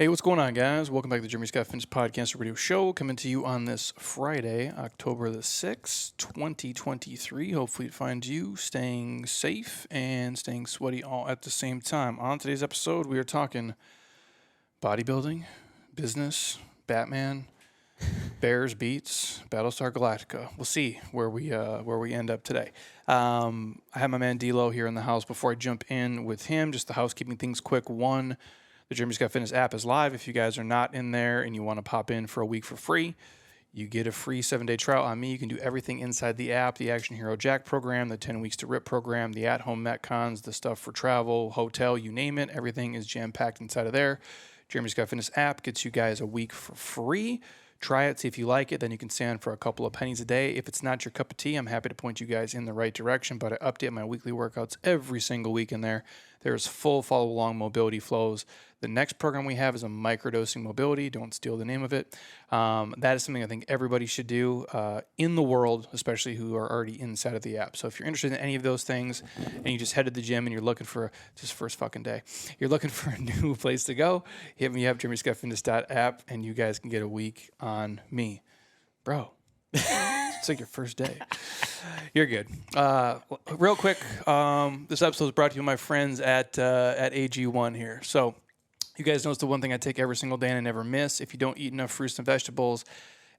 Hey, what's going on, guys? Welcome back to the Jeremy Scott Fitness Podcast Radio Show, coming to you on this Friday, October the 6th, 2023. Hopefully it finds you staying safe and staying sweaty all at the same time. On today's episode, we are talking bodybuilding, business, Batman, Bears beats, Battlestar Galactica. We'll see where we end up today. I have my man DELO here in the house. Before I jump in with him, just the housekeeping things quick. One, the Jeremy Scott Fitness app is live. If you guys are not in there and you want to pop in for a week for free, you get a free 7-day trial on me. You can do everything inside the app, the Action Hero Jack program, the 10 Weeks to Rip program, the at-home Metcons, the stuff for travel, hotel, you name it. Everything is jam-packed inside of there. Jeremy Scott Fitness app gets you guys a week for free. Try it, see if you like it. Then you can stay on for a couple of pennies a day. If it's not your cup of tea, I'm happy to point you guys in the right direction, but I update my weekly workouts every single week in there. There's full follow-along mobility flows. The next program we have is a microdosing mobility. Don't steal the name of it. That is something I think everybody should do in the world, especially who are already inside of the app. So if you're interested in any of those things and you just head to the gym and you're looking for, just first fucking day, you're looking for a new place to go, hit me up, JeremyScottFitness.app, and you guys can get a week on me. Bro, it's like your first day. You're good. Real quick, this episode is brought to you by my friends at AG1 here. So you guys know it's the one thing I take every single day and I never miss. If you don't eat enough fruits and vegetables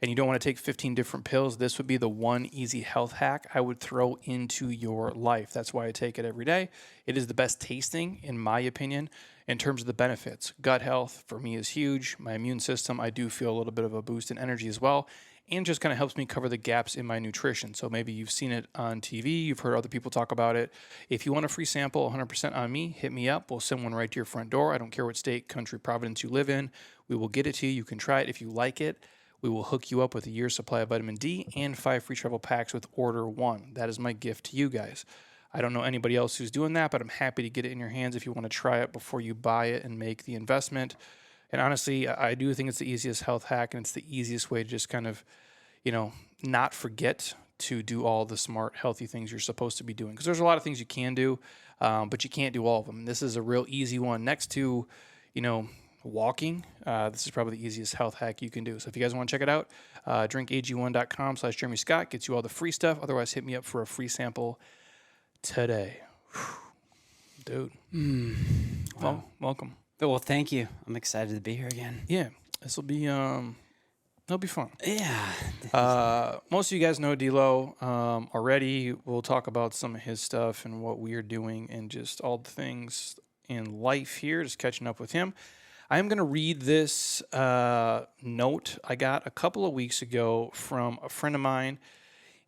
and you don't want to take 15 different pills, this would be the one easy health hack I would throw into your life. That's why I take it every day. It is the best tasting, in my opinion, in terms of the benefits. Gut health, for me, is huge. My immune system, I do feel a little bit of a boost in energy as well. And just kind of helps me cover the gaps in my nutrition. So maybe you've seen it on TV, you've heard other people talk about it. If you want a free sample, 100% on me, hit me up. We'll send one right to your front door. I don't care what state, country, province you live in. We will get it to you. You can try it. If you like it, we will hook you up with a year's supply of vitamin D and 5 free travel packs with order 1. That is my gift to you guys. I don't know anybody else who's doing that, but I'm happy to get it in your hands if you want to try it before you buy it and make the investment. And honestly, I do think it's the easiest health hack, and it's the easiest way to just kind of, not forget to do all the smart, healthy things you're supposed to be doing. Because there's a lot of things you can do, but you can't do all of them. This is a real easy one. Next to, walking, this is probably the easiest health hack you can do. So if you guys want to check it out, drinkag1.com/Jeremy Scott gets you all the free stuff. Otherwise, hit me up for a free sample today. Dude. Wow. Well, welcome. Well, thank you. I'm excited to be here again. Yeah, this will be it'll be fun. Yeah. Most of you guys know DELO already. We'll talk about some of his stuff and what we are doing and just all the things in life here, just catching up with him. I am going to read this note I got a couple of weeks ago from a friend of mine.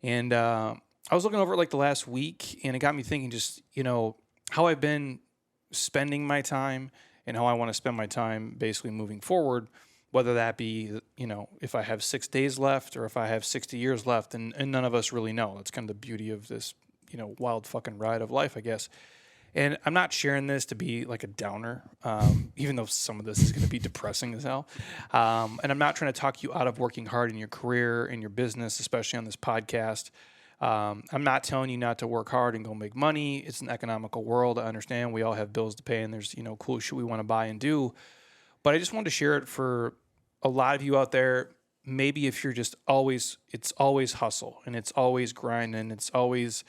And I was looking over it like the last week, and it got me thinking just, how I've been spending my time and how I want to spend my time basically moving forward, whether that be, if I have 6 days left or if I have 60 years left, and none of us really know. That's kind of the beauty of this, wild fucking ride of life, I guess. And I'm not sharing this to be like a downer, even though some of this is going to be depressing as hell. And I'm not trying to talk you out of working hard in your career, in your business, especially on this podcast. I'm not telling you not to work hard and go make money. It's an economical world. I understand we all have bills to pay and there's, cool shit we want to buy and do. But I just wanted to share it for a lot of you out there. Maybe if you're just it's always hustle and it's always grind and it's always,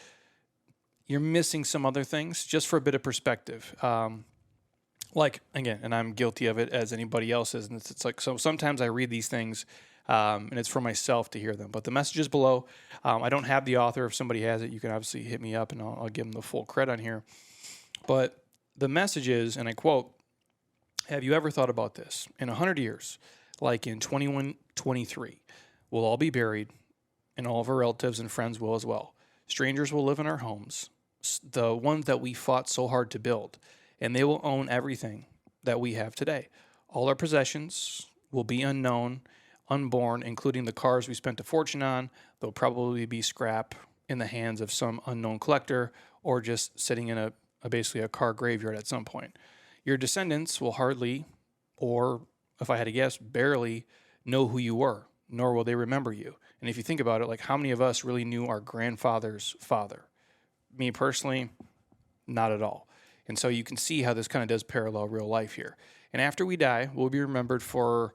you're missing some other things, just for a bit of perspective. Again, and I'm guilty of it as anybody else is. And it's like, so sometimes I read these things and it's for myself to hear them. But the message is below. I don't have the author. If somebody has it, you can obviously hit me up and I'll give them the full credit on here. But the message is, and I quote, "Have you ever thought about this? In 100 years, like in 2123, we'll all be buried and all of our relatives and friends will as well. Strangers will live in our homes, the ones that we fought so hard to build, and they will own everything that we have today. All our possessions will be unknown, unborn, including the cars we spent a fortune on. They'll probably be scrap in the hands of some unknown collector or just sitting in basically a car graveyard at some point. Your descendants will hardly, or if I had to guess, barely know who you were, nor will they remember you. And if you think about it, like how many of us really knew our grandfather's father? Me personally, not at all. And so you can see how this kind of does parallel real life here. And after we die, we'll be remembered for,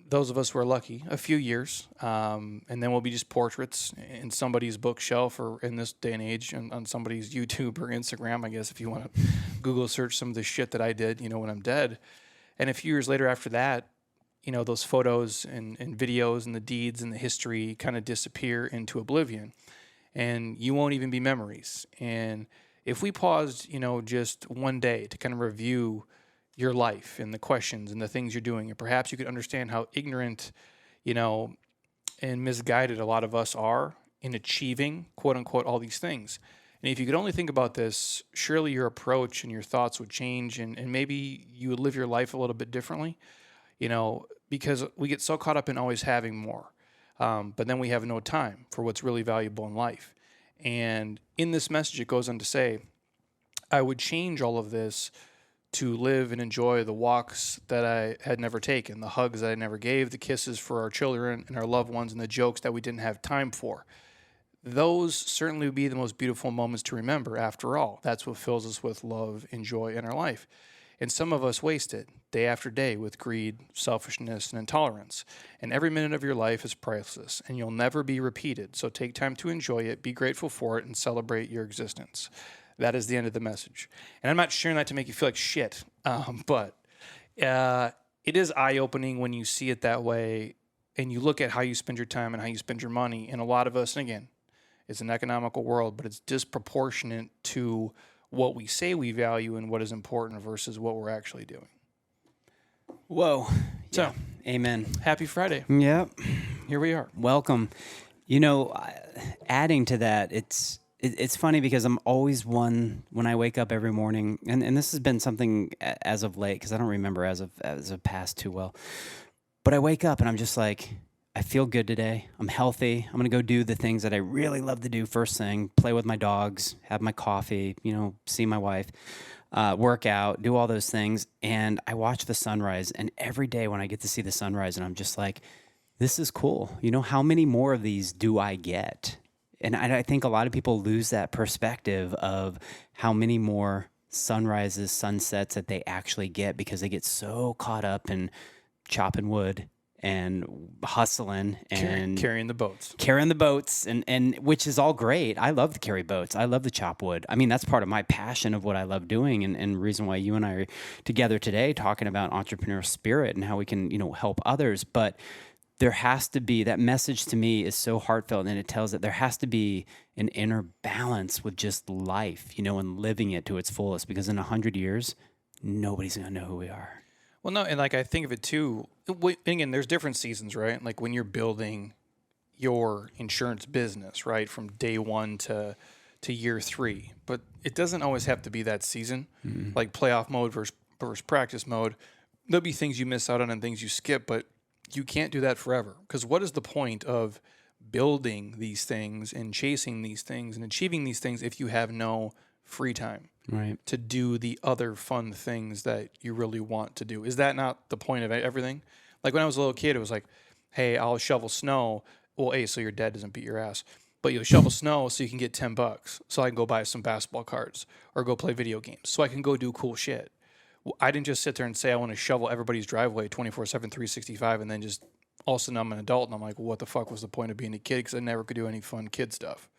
those of us who are lucky, a few years. And then we'll be just portraits in somebody's bookshelf, or in this day and age on somebody's YouTube or Instagram, I guess, if you want to Google search some of the shit that I did, when I'm dead. And a few years later after that, those photos and videos and the deeds and the history kind of disappear into oblivion, and you won't even be memories. And if we paused, just one day to kind of review your life and the questions and the things you're doing, and perhaps you could understand how ignorant, and misguided a lot of us are in achieving, quote unquote, all these things. And if you could only think about this, surely your approach and your thoughts would change, and maybe you would live your life a little bit differently, because we get so caught up in always having more. But then we have no time for what's really valuable in life. And in this message, it goes on to say, I would change all of this to live and enjoy the walks that I had never taken, the hugs that I never gave, the kisses for our children and our loved ones, and the jokes that we didn't have time for. Those certainly would be the most beautiful moments to remember. After all, that's what fills us with love and joy in our life. And some of us waste it day after day with greed, selfishness, and intolerance. And every minute of your life is priceless, and you'll never be repeated. So take time to enjoy it, be grateful for it, and celebrate your existence. That is the end of the message. And I'm not sharing that to make you feel like shit, but it is eye-opening when you see it that way, and you look at how you spend your time and how you spend your money. And a lot of us, and again, it's an economical world, but it's disproportionate to what we say we value and what is important versus what we're actually doing. Whoa. So, yeah. Amen. Happy Friday. Yep. Here we are. Welcome. Adding to that, it's funny because I'm always one when I wake up every morning, and this has been something as of late, because I don't remember as of past too well, but I wake up and I'm just like, I feel good today. I'm healthy. I'm going to go do the things that I really love to do first thing, play with my dogs, have my coffee, see my wife, work out, do all those things. And I watch the sunrise. And every day when I get to see the sunrise, and I'm just like, this is cool. How many more of these do I get? And I think a lot of people lose that perspective of how many more sunrises, sunsets that they actually get, because they get so caught up in chopping wood and hustling and carrying the boats, and which is all great. I love to carry boats. I love to chop wood. I mean, that's part of my passion of what I love doing, and reason why you and I are together today talking about entrepreneur spirit and how we can, help others. But there has to be, that message to me is so heartfelt, and it tells that there has to be an inner balance with just life, and living it to its fullest, because in 100 years, nobody's going to know who we are. Well, no, and I think of it too. Again, there's different seasons, right? Like when you're building your insurance business, right, from day one to year 3. But it doesn't always have to be that season. Mm-hmm. Like playoff mode versus practice mode. There'll be things you miss out on and things you skip, but you can't do that forever. Because what is the point of building these things and chasing these things and achieving these things if you have no free time? Right. To do the other fun things that you really want to do. Is that not the point of everything? Like when I was a little kid, it was like, hey, I'll shovel snow. Well, A, so your dad doesn't beat your ass. But you'll shovel snow so you can get $10 so I can go buy some basketball cards or go play video games so I can go do cool shit. Well, I didn't just sit there and say I want to shovel everybody's driveway 24/7, 365, and then just all of a sudden I'm an adult and I'm like, well, what the fuck was the point of being a kid? Because I never could do any fun kid stuff.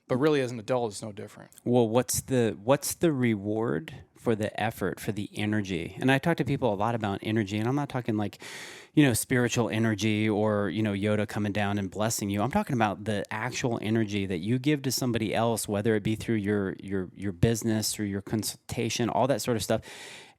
But really, as an adult, it's no different. Well, what's the reward for the effort, for the energy? And I talk to people a lot about energy, and I'm not talking like, spiritual energy or, Yoda coming down and blessing you. I'm talking about the actual energy that you give to somebody else, whether it be through your business or your consultation, all that sort of stuff.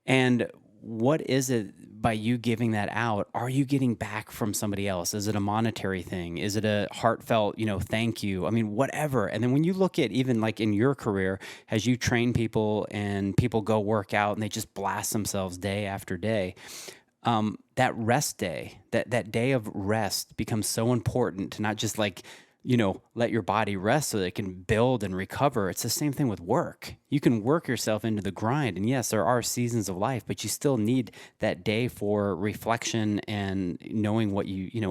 And what is it by you giving that out? Are you getting back from somebody else? Is it a monetary thing? Is it a heartfelt, thank you? I mean, whatever. And then when you look at even like in your career, as you train people and people go work out and they just blast themselves day after day, that rest day, that day of rest becomes so important to not just like, let your body rest so that it can build and recover. It's the same thing with work. You can work yourself into the grind. And yes, there are seasons of life, but you still need that day for reflection and knowing what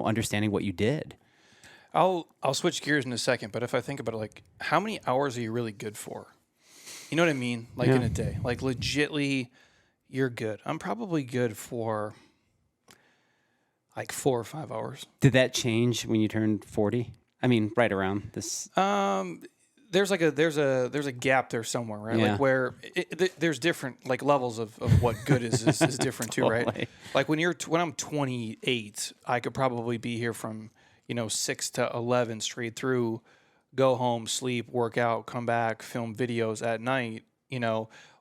understanding what you did. I'll switch gears in a second, but if I think about it, like how many hours are you really good for? You know what I mean? Like in a day, like legitly, you're good. I'm probably good for like 4 or 5 hours. Did that change when you turned 40? I mean, right around this. There's like there's a gap there somewhere, right? Yeah. Like where there's different like levels of what good is different too, right? Totally. Like when I'm 28, I could probably be here from 6 to 11 straight through, go home, sleep, work out, come back, film videos at night,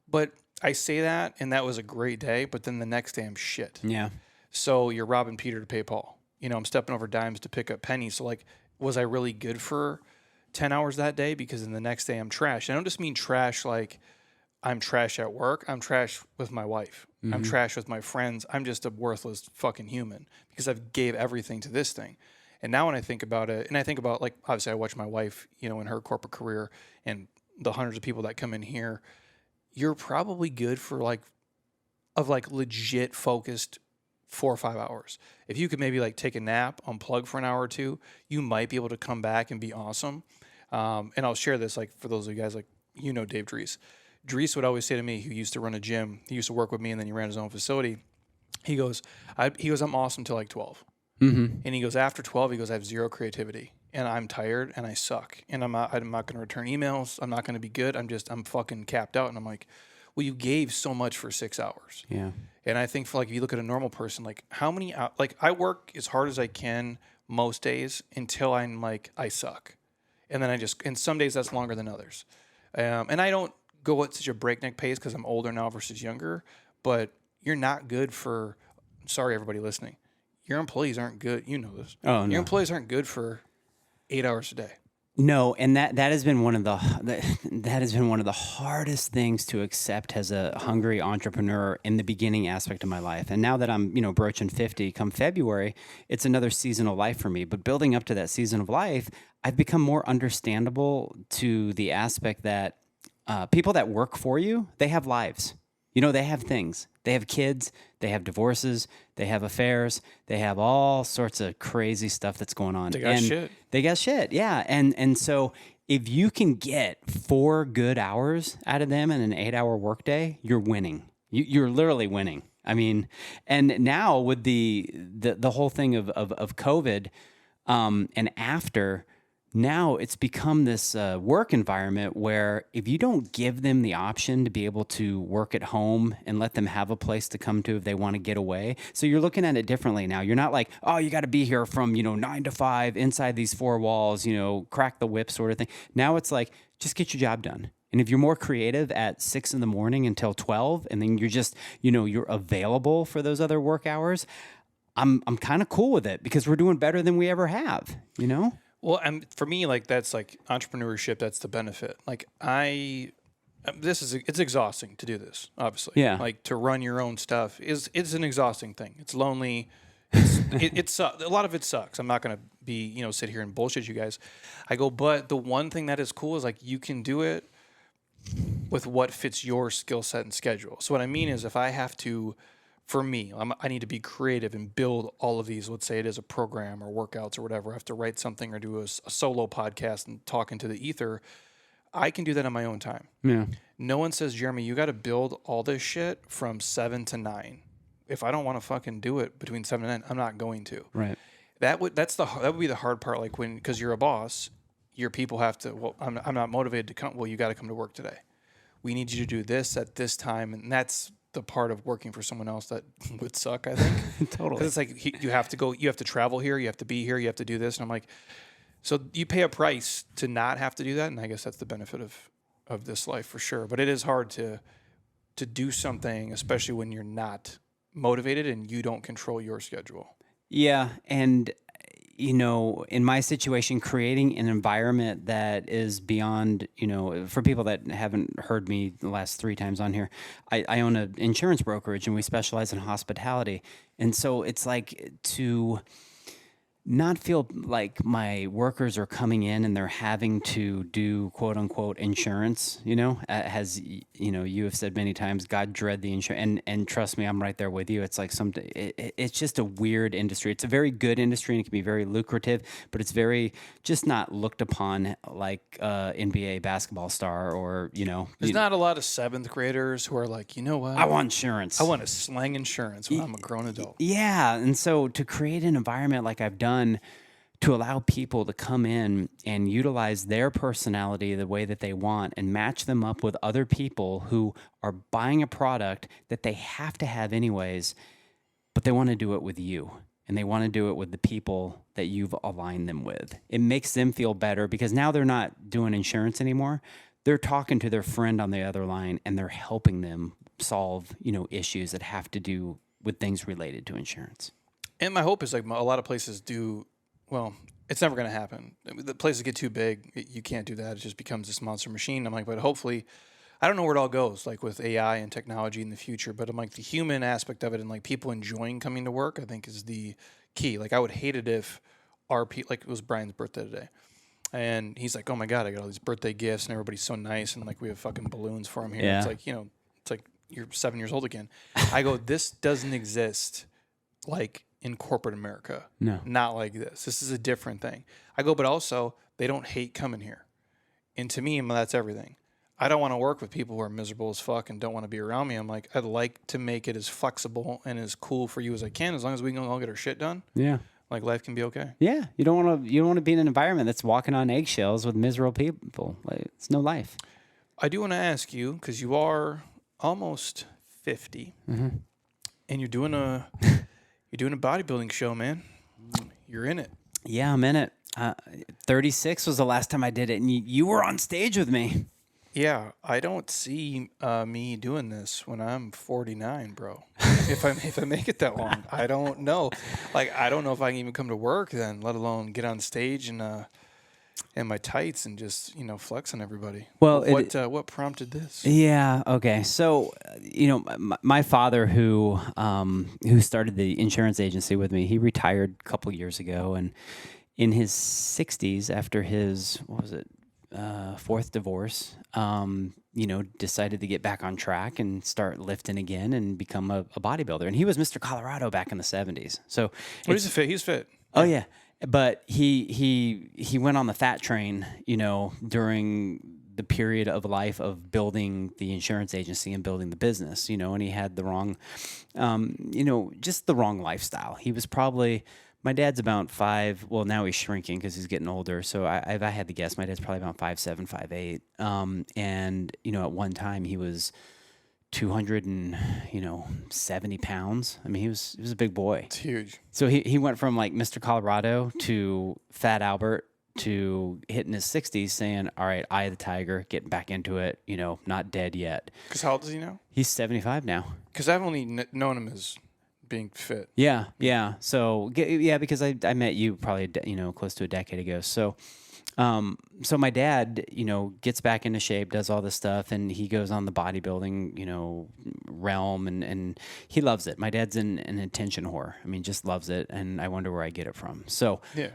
But I say that, and that was a great day, but then the next day I'm shit. Yeah. So you're robbing Peter to pay Paul. I'm stepping over dimes to pick up pennies. So like, was I really good for 10 hours that day? Because then the next day I'm trash. I don't just mean trash like I'm trash at work. I'm trash with my wife. I'm trash with my friends. I'm just a worthless fucking human because I've gave everything to this thing. And now when I think about it, and I think about like, obviously I watch my wife, in her corporate career and the hundreds of people that come in here, you're probably good for legit focused 4 or 5 hours. If you could maybe like take a nap, unplug for an hour or two, you might be able to come back and be awesome. And I'll share this like for those of you guys like Dave Dries. Dries would always say to me, who used to run a gym, he used to work with me and then he ran his own facility. He goes, I'm awesome till like 12. And he goes, after 12, he goes, I have zero creativity and I'm tired and I suck and I'm not going to return emails. I'm not going to be good. I'm fucking capped out. And I'm like, well, you gave so much for 6 hours. Yeah. And I think for like, if you look at a normal person, like how many, like I work as hard as I can most days until I'm like, I suck. And then and some days that's longer than others. And I don't go at such a breakneck pace because I'm older now versus younger, but you're not good for, sorry, everybody listening. Your employees aren't good. You know this. Oh, no. Your employees aren't good for 8 hours a day. No, and that has been one of the hardest things to accept as a hungry entrepreneur in the beginning aspect of my life. And now that I'm, broaching 50 come February, it's another season of life for me. But building up to that season of life, I've become more understandable to the aspect that people that work for you, they have lives. They have things. They have kids, they have divorces, they have affairs, they have all sorts of crazy stuff that's going on. They got shit. They got shit, yeah. And so if you can get 4 good hours out of them in an 8-hour workday, you're winning. You're literally winning. I mean, and now with the whole thing of COVID and after, now it's become this work environment where if you don't give them the option to be able to work at home and let them have a place to come to if they want to get away. So you're looking at it differently now. You're not like, oh, you got to be here from, 9 to 5 inside these 4 walls, crack the whip sort of thing. Now it's like, just get your job done. And if you're more creative at 6 in the morning until 12, and then you're just, you're available for those other work hours, I'm kind of cool with it because we're doing better than we ever have, Well, for me, like that's like entrepreneurship. That's the benefit. Like it's exhausting to do this. Obviously, Yeah. Like to run your own stuff it's an exhausting thing. It's lonely. It's a lot of it sucks. I'm not gonna be sit here and bullshit you guys. But the one thing that is cool is like you can do it with what fits your skill set and schedule. So what I mean is if I have to. For me, I need to be creative and build all of these. Let's say it is a program or workouts or whatever. I have to write something or do a solo podcast and talk into the ether. I can do that on my own time. Yeah. No one says, Jeremy, you got to build all this shit from 7 to 9. If I don't want to fucking do it between 7 and 9, I'm not going to. Right. That would be the hard part. Like because you're a boss, your people have to. Well, I'm not motivated to come. Well, you got to come to work today. We need you to do this at this time, and that's the part of working for someone else that would suck, I think. Totally. Because it's like you have to go, you have to travel here, you have to be here, you have to do this. And I'm like, so you pay a price to not have to do that. And I guess that's the benefit of this life for sure. But it is hard to do something, especially when you're not motivated and you don't control your schedule. Yeah. And, in my situation, creating an environment that is beyond, for people that haven't heard me the last 3 times on here, I own an insurance brokerage and we specialize in hospitality. And so it's like not feel like my workers are coming in and they're having to do quote unquote insurance, as you have said many times, God dread the insurance. And trust me, I'm right there with you. It's like it's just a weird industry. It's a very good industry and it can be very lucrative, but it's very just not looked upon like NBA basketball star or, There's not a lot of 7th graders who are like, you know what? I want insurance. I want to slang insurance when I'm a grown adult. Yeah. And so to create an environment like I've done to allow people to come in and utilize their personality the way that they want and match them up with other people who are buying a product that they have to have anyways, but they want to do it with you and they want to do it with the people that you've aligned them with. It makes them feel better because now they're not doing insurance anymore. They're talking to their friend on the other line and they're helping them solve, issues that have to do with things related to insurance. And my hope is like a lot of places do, well, it's never going to happen. The places get too big. You can't do that. It just becomes this monster machine. I'm like, but hopefully, I don't know where it all goes, like with AI and technology in the future, but I'm like the human aspect of it and like people enjoying coming to work, I think is the key. Like I would hate it if like it was Brian's birthday today. And he's like, oh my God, I got all these birthday gifts and everybody's so nice. And like we have fucking balloons for him here. Yeah. It's like, it's like you're 7 years old again. I go, this doesn't exist like in corporate America. No. Not like this. This is a different thing. I go, but also they don't hate coming here. And to me, that's everything. I don't want to work with people who are miserable as fuck and don't want to be around me. I'm like, I'd like to make it as flexible and as cool for you as I can, as long as we can all get our shit done. Yeah. Like life can be okay. Yeah. You don't want to be in an environment that's walking on eggshells with miserable people. Like, it's no life. I do want to ask you, because you are almost 50 mm-hmm. and you're doing a bodybuilding show, man. You're in it. Yeah, I'm in it. 36 was the last time I did it, and you were on stage with me. Yeah, I don't see me doing this when I'm 49, bro. if I make it that long, I don't know. Like, I don't know if I can even come to work then, let alone get on stage and in my tights and just flex on everybody. Well, what prompted this? Yeah. Okay. So, my father, who started the insurance agency with me, he retired a couple years ago, and in his 60s, after his fourth divorce, decided to get back on track and start lifting again and become a bodybuilder. And he was Mr. Colorado back in the 70s. So, he's fit. He's fit. Oh yeah. But he went on the fat train, during the period of life of building the insurance agency and building the business, and he had the wrong, just the wrong lifestyle. He was probably, my dad's about 5. Well, now he's shrinking because he's getting older. So if I had to guess, my dad's probably about 5'7", 5'8". And at one time he was 270 pounds. I mean, he was a big boy. It's huge. So he went from like Mr. Colorado to Fat Albert to hitting his 60s saying, all right, eye of the tiger, getting back into it, not dead yet. Because how old is he now? He's 75 now. Because I've only known him as being fit. Yeah. So, because I met you probably, close to a decade ago. So my dad, gets back into shape, does all this stuff, and he goes on the bodybuilding, realm, and he loves it. My dad's an attention whore. I mean, just loves it, and I wonder where I get it from. So, yeah.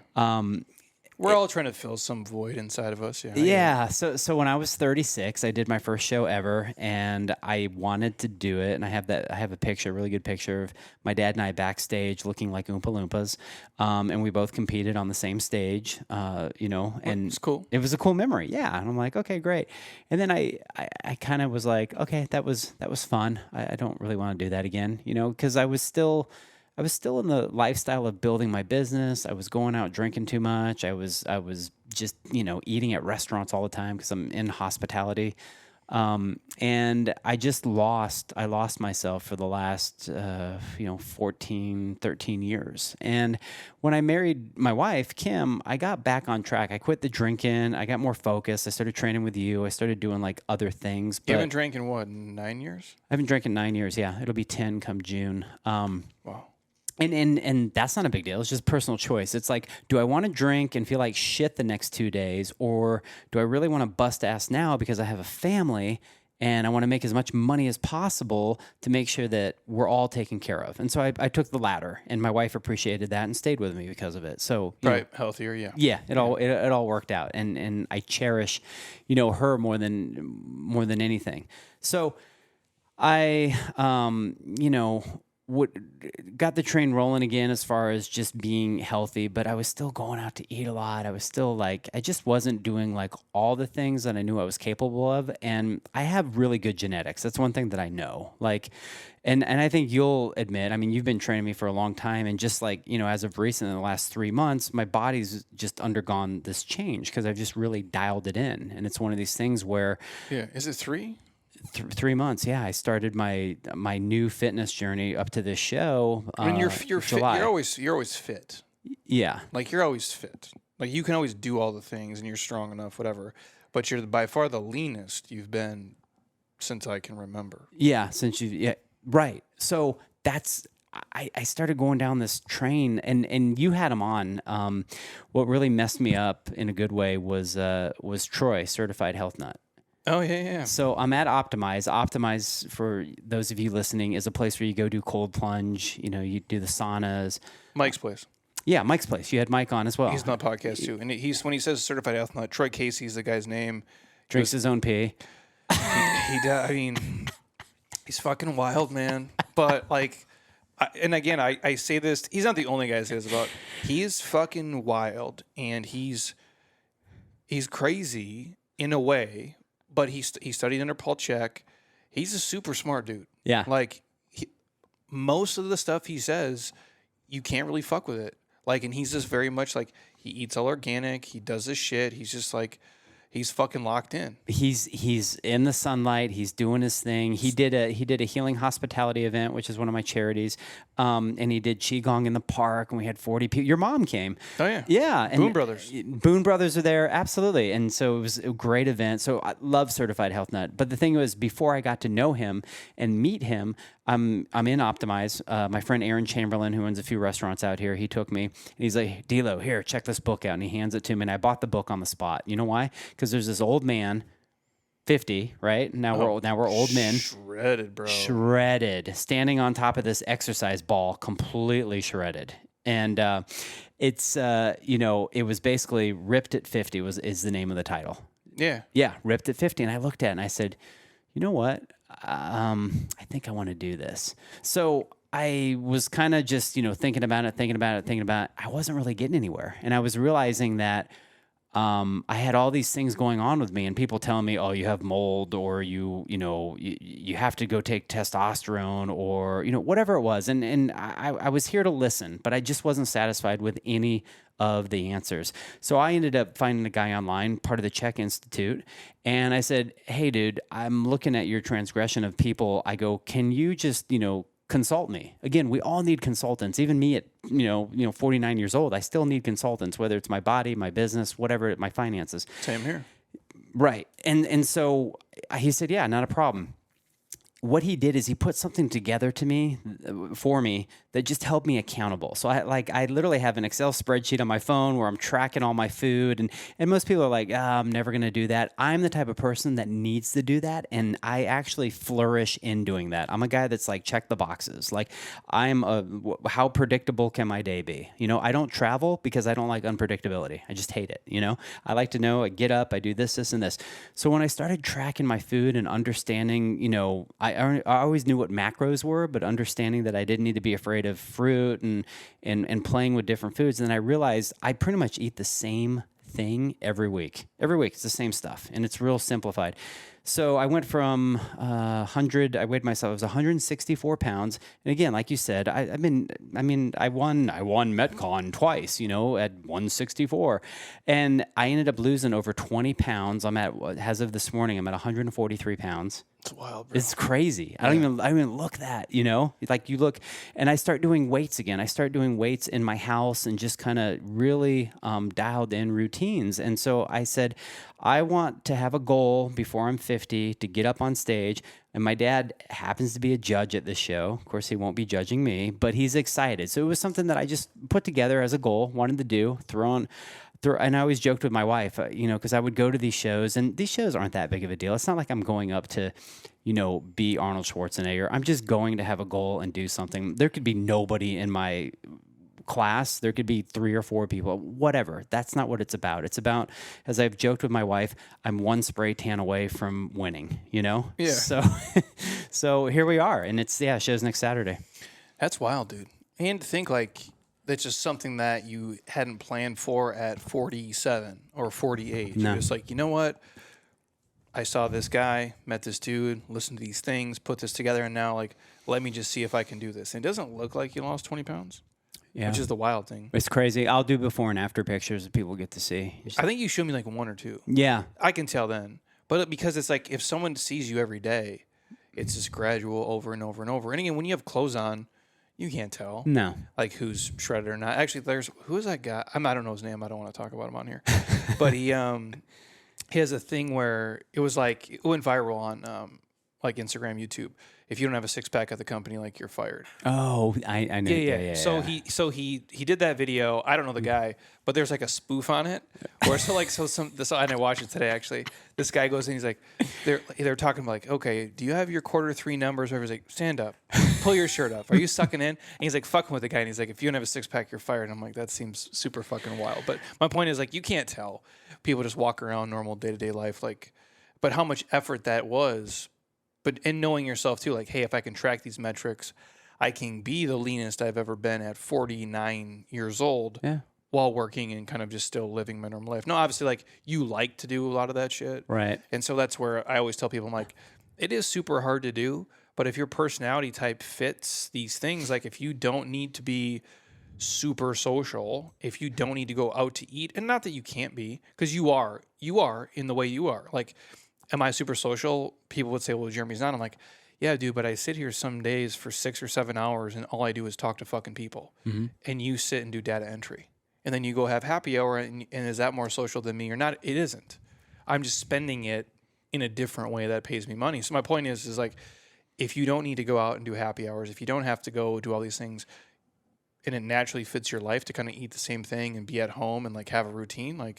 We're all trying to fill some void inside of us. Yeah. Yeah. So when I was 36, I did my first show ever, and I wanted to do it. And I have a picture, a really good picture of my dad and I backstage looking like Oompa Loompas. And we both competed on the same stage, and it's cool. It was a cool memory. Yeah. And I'm like, okay, great. And then I kind of was like, okay, that was fun. I don't really want to do that again, because I was still in the lifestyle of building my business. I was going out drinking too much. I was just, eating at restaurants all the time because I'm in hospitality. And I lost myself for the last, 14, 13 years. And when I married my wife, Kim, I got back on track. I quit the drinking. I got more focused. I started training with you. I started doing like other things. You haven't drank in what, 9 years? I haven't drank in 9 years. Yeah. It'll be 10 come June. Wow. And that's not a big deal. It's just personal choice. It's like, do I want to drink and feel like shit the next 2 days, or do I really want to bust ass now because I have a family and I want to make as much money as possible to make sure that we're all taken care of. And so I took the latter, and my wife appreciated that and stayed with me because of it. So healthier, yeah. Yeah, it all worked out, and I cherish, her more than anything. So I got the train rolling again as far as just being healthy, but I was still going out to eat a lot. I was still like, I just wasn't doing like all the things that I knew I was capable of. And I have really good genetics. That's one thing that I know. Like, and I think you'll admit, I mean, you've been training me for a long time, and just like, as of recent in the last 3 months, my body's just undergone this change because I've just really dialed it in. And it's one of these things where... Yeah. Is it 3? 3 months, yeah. I started my new fitness journey up to this show. I mean, you're fit. You're always fit. Yeah, like you're always fit. Like you can always do all the things, and you're strong enough, whatever. But you're by far the leanest you've been since I can remember. Yeah, right. So that's I started going down this train, and you had him on. What really messed me up in a good way was Troy, certified health nut. Oh, yeah. So I'm at Optimize. Optimize, for those of you listening, is a place where you go do cold plunge. You do the saunas. Mike's place. Yeah, Mike's place. You had Mike on as well. He's on the podcast too. And when he says certified health nut, Troy Casey's the guy's name. Drinks his own pee. He does. I mean, he's fucking wild, man. But like, I say this, he's not the only guy I say this about. He's fucking wild, and he's crazy in a way. But he studied under Paul Chek. He's a super smart dude. Yeah. Like, most of the stuff he says, you can't really fuck with it. Like, and he's just very much like, he eats all organic. He does this shit. He's just like, he's fucking locked in. He's in the sunlight. He's doing his thing. He did a healing hospitality event, which is one of my charities. And he did Qigong in the park, and we had 40 people. Your mom came. Oh, yeah. Yeah. And Boone Brothers. Boone Brothers are there. Absolutely. And so it was a great event. So I love Certified Health Nut. But the thing was, before I got to know him and meet him, I'm in Optimize. My friend Aaron Chamberlain, who owns a few restaurants out here, he took me, and he's like, DELO, here, check this book out. And he hands it to me, and I bought the book on the spot. You know why? Because there's this old man, 50, right? Now we're old men. Shredded, bro. Shredded. Standing on top of this exercise ball, completely shredded. And it was basically Ripped at 50 is the name of the title. Yeah. Yeah, Ripped at 50. And I looked at it and I said, you know what? I think I want to do this. So I was kind of just, thinking about it. I wasn't really getting anywhere. And I was realizing that I had all these things going on with me, and people telling me, oh, you have mold, or you have to go take testosterone, or, whatever it was. And I was here to listen, but I just wasn't satisfied with any of the answers. So I ended up finding a guy online, part of the Czech Institute. And I said, hey, dude, I'm looking at your transgression of people. I go, can you just, consult me? Again, we all need consultants. Even me at 49 years old, I still need consultants, whether it's my body, my business, whatever, my finances. Same here. Right. And so he said, yeah, not a problem. What he did is he put something together for me that just held me accountable. So I literally have an Excel spreadsheet on my phone where I'm tracking all my food, and most people are like, I'm never going to do that. I'm the type of person that needs to do that, and I actually flourish in doing that. I'm a guy that's like, check the boxes. Like, how predictable can my day be? I don't travel because I don't like unpredictability. I just hate it. I like to know, I get up, I do this, and this. So when I started tracking my food and understanding, I always knew what macros were, but understanding that I didn't need to be afraid of fruit and playing with different foods. And then I realized I pretty much eat the same thing every week. Every week, it's the same stuff, and it's real simplified. So I went from 100. I weighed myself. I was 164 pounds. And again, like you said, I won Metcon twice. At 164, and I ended up losing over 20 pounds. As of this morning, I'm at 143 pounds. It's wild, bro. It's crazy. I don't even look that, like you look, and I start doing weights again. I start doing weights in my house and just kind of really dialed in routines. And so I said, I want to have a goal before I'm 50 to get up on stage. And my dad happens to be a judge at this show. Of course, he won't be judging me, but he's excited. So it was something that I just put together as a goal, wanted to do, throw and I always joked with my wife, because I would go to these shows, and these shows aren't that big of a deal. It's not like I'm going up to, be Arnold Schwarzenegger. I'm just going to have a goal and do something. There could be nobody in my class. There could be 3 or 4 people, whatever. That's not what it's about. It's about, as I've joked with my wife, I'm one spray tan away from winning, Yeah. So here we are. And it's, shows next Saturday. That's wild, dude. And to think that's just something that you hadn't planned for at 47 or 48. No. You're just like, you know what? I saw this guy, met this dude, listened to these things, put this together, and now, let me just see if I can do this. And it doesn't look like you lost 20 pounds, which is the wild thing. It's crazy. I'll do before and after pictures that people get to see. I think you showed me 1 or 2. Yeah. I can tell then. But because it's if someone sees you every day, it's just gradual over and over and over. And again, when you have clothes on, you can't tell. No. Who's shredded or not. Actually, who is that guy? I don't know his name. I don't want to talk about him on here. But he has a thing where it was it went viral on Instagram, YouTube. If you don't have a 6-pack at the company, you're fired. Oh, I know. Yeah. So he did that video. I don't know the guy, but there's a spoof on it. Or and I watched it today actually. This guy goes in, he's they're talking about okay, do you have your Q3 numbers? Or he's stand up, pull your shirt up. Are you sucking in? And he's fucking with the guy, and he's if you don't have a 6-pack, you're fired. And I'm that seems super fucking wild. But my point is you can't tell. People just walk around normal day-to-day life but how much effort that was. But in knowing yourself too, hey, if I can track these metrics, I can be the leanest I've ever been at 49 years old while working and kind of just still living my normal life. No, obviously, you like to do a lot of that shit. Right. And so that's where I always tell people, I'm it is super hard to do, but if your personality type fits these things, if you don't need to be super social, if you don't need to go out to eat, and not that you can't be, because you are in the way you are. Am I super social? People would say, well, Jeremy's not. I'm yeah, dude, but I sit here some days for 6 or 7 hours and all I do is talk to fucking people. Mm-hmm. And you sit and do data entry. And then you go have happy hour and is that more social than me or not? It isn't. I'm just spending it in a different way that pays me money. So my point is if you don't need to go out and do happy hours, if you don't have to go do all these things and it naturally fits your life to kind of eat the same thing and be at home and have a routine,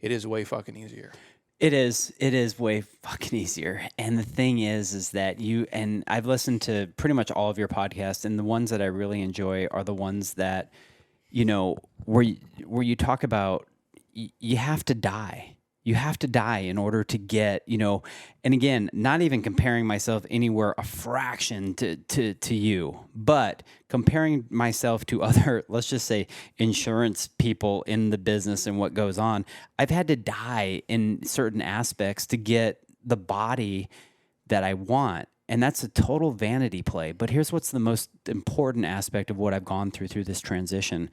it is way fucking easier. It is way fucking easier. And the thing is that and I've listened to pretty much all of your podcasts, and the ones that I really enjoy are the ones that, where you talk about you have to die. You have to die in order to get, and again, not even comparing myself anywhere a fraction to you, but comparing myself to other, let's just say, insurance people in the business and what goes on. I've had to die in certain aspects to get the body that I want. And that's a total vanity play. But here's what's the most important aspect of what I've gone through this transition.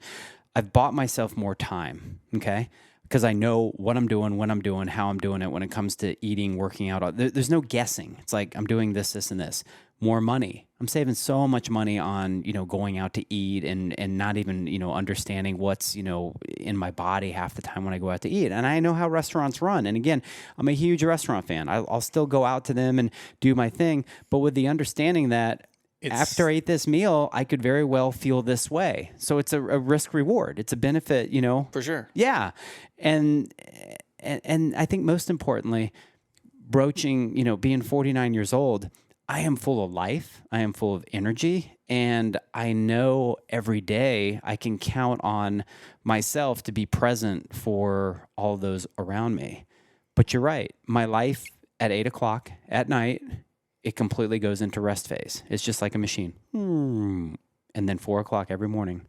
I've bought myself more time, okay? Because I know what I'm doing, when I'm doing, how I'm doing it when it comes to eating, working out. There's no guessing. It's I'm doing this, and this. More money. I'm saving so much money on, going out to eat and not even, understanding what's, in my body half the time when I go out to eat. And I know how restaurants run. And again, I'm a huge restaurant fan. I'll still go out to them and do my thing. But with the understanding that after I eat this meal, I could very well feel this way. So it's a risk reward. It's a benefit, For sure. Yeah. And I think most importantly, broaching, being 49 years old, I am full of life. I am full of energy. And I know every day I can count on myself to be present for all those around me. But you're right. My life at 8:00 at night, it completely goes into rest phase. It's just like a machine. And then 4:00 every morning,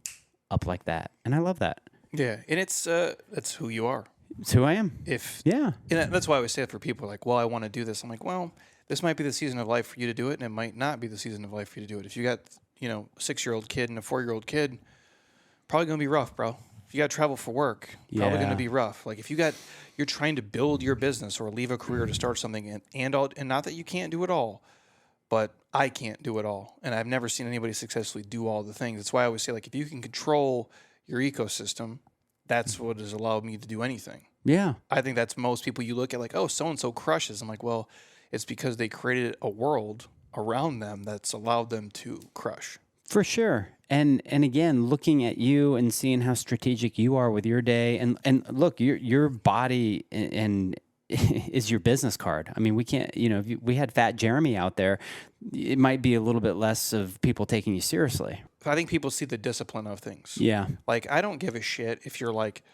up like that. And I love that. Yeah. And that's who you are. It's who I am. And that's why I always say it for people well, I want to do this. I'm well, this might be the season of life for you to do it, and it might not be the season of life for you to do it. If you got, a 6-year-old kid and a 4-year-old kid, probably going to be rough, bro. If you got to travel for work, probably going to be rough. If you're trying to build your business or leave a career to start something, and not that you can't do it all, but I can't do it all. And I've never seen anybody successfully do all the things. That's why I always say, if you can control your ecosystem, that's what has allowed me to do anything. Yeah. I think that's most people you look at oh, so-and-so crushes. I'm well, it's because they created a world around them that's allowed them to crush. For sure. And again, looking at you and seeing how strategic you are with your day, and look, your body and is your business card. I mean, we can't, if we had fat Jeremy out there, it might be a little bit less of people taking you seriously. I think people see the discipline of things. Yeah. Like, I don't give a shit if you're like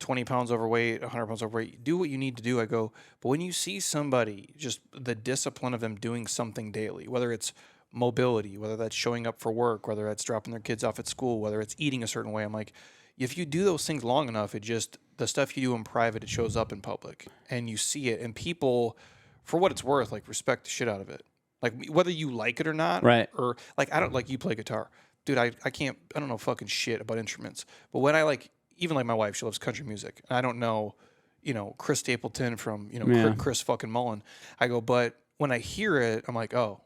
20 pounds overweight, 100 pounds overweight. Do what you need to do. I go, but when you see somebody, just the discipline of them doing something daily, whether it's mobility, whether that's showing up for work, whether that's dropping their kids off at school, whether it's eating a certain way, I'm like, if you do those things long enough, the stuff you do in private, it shows up in public and you see it, and people, for what it's worth, like, respect the shit out of it. Like, whether you like it or not, right? Or like, I don't, like, you play guitar, dude. I don't know fucking shit about instruments, but when I even like my wife, she loves country music, and I don't know, Chris Stapleton from Chris fucking Mullen. I go, but when I hear it, I'm like, oh,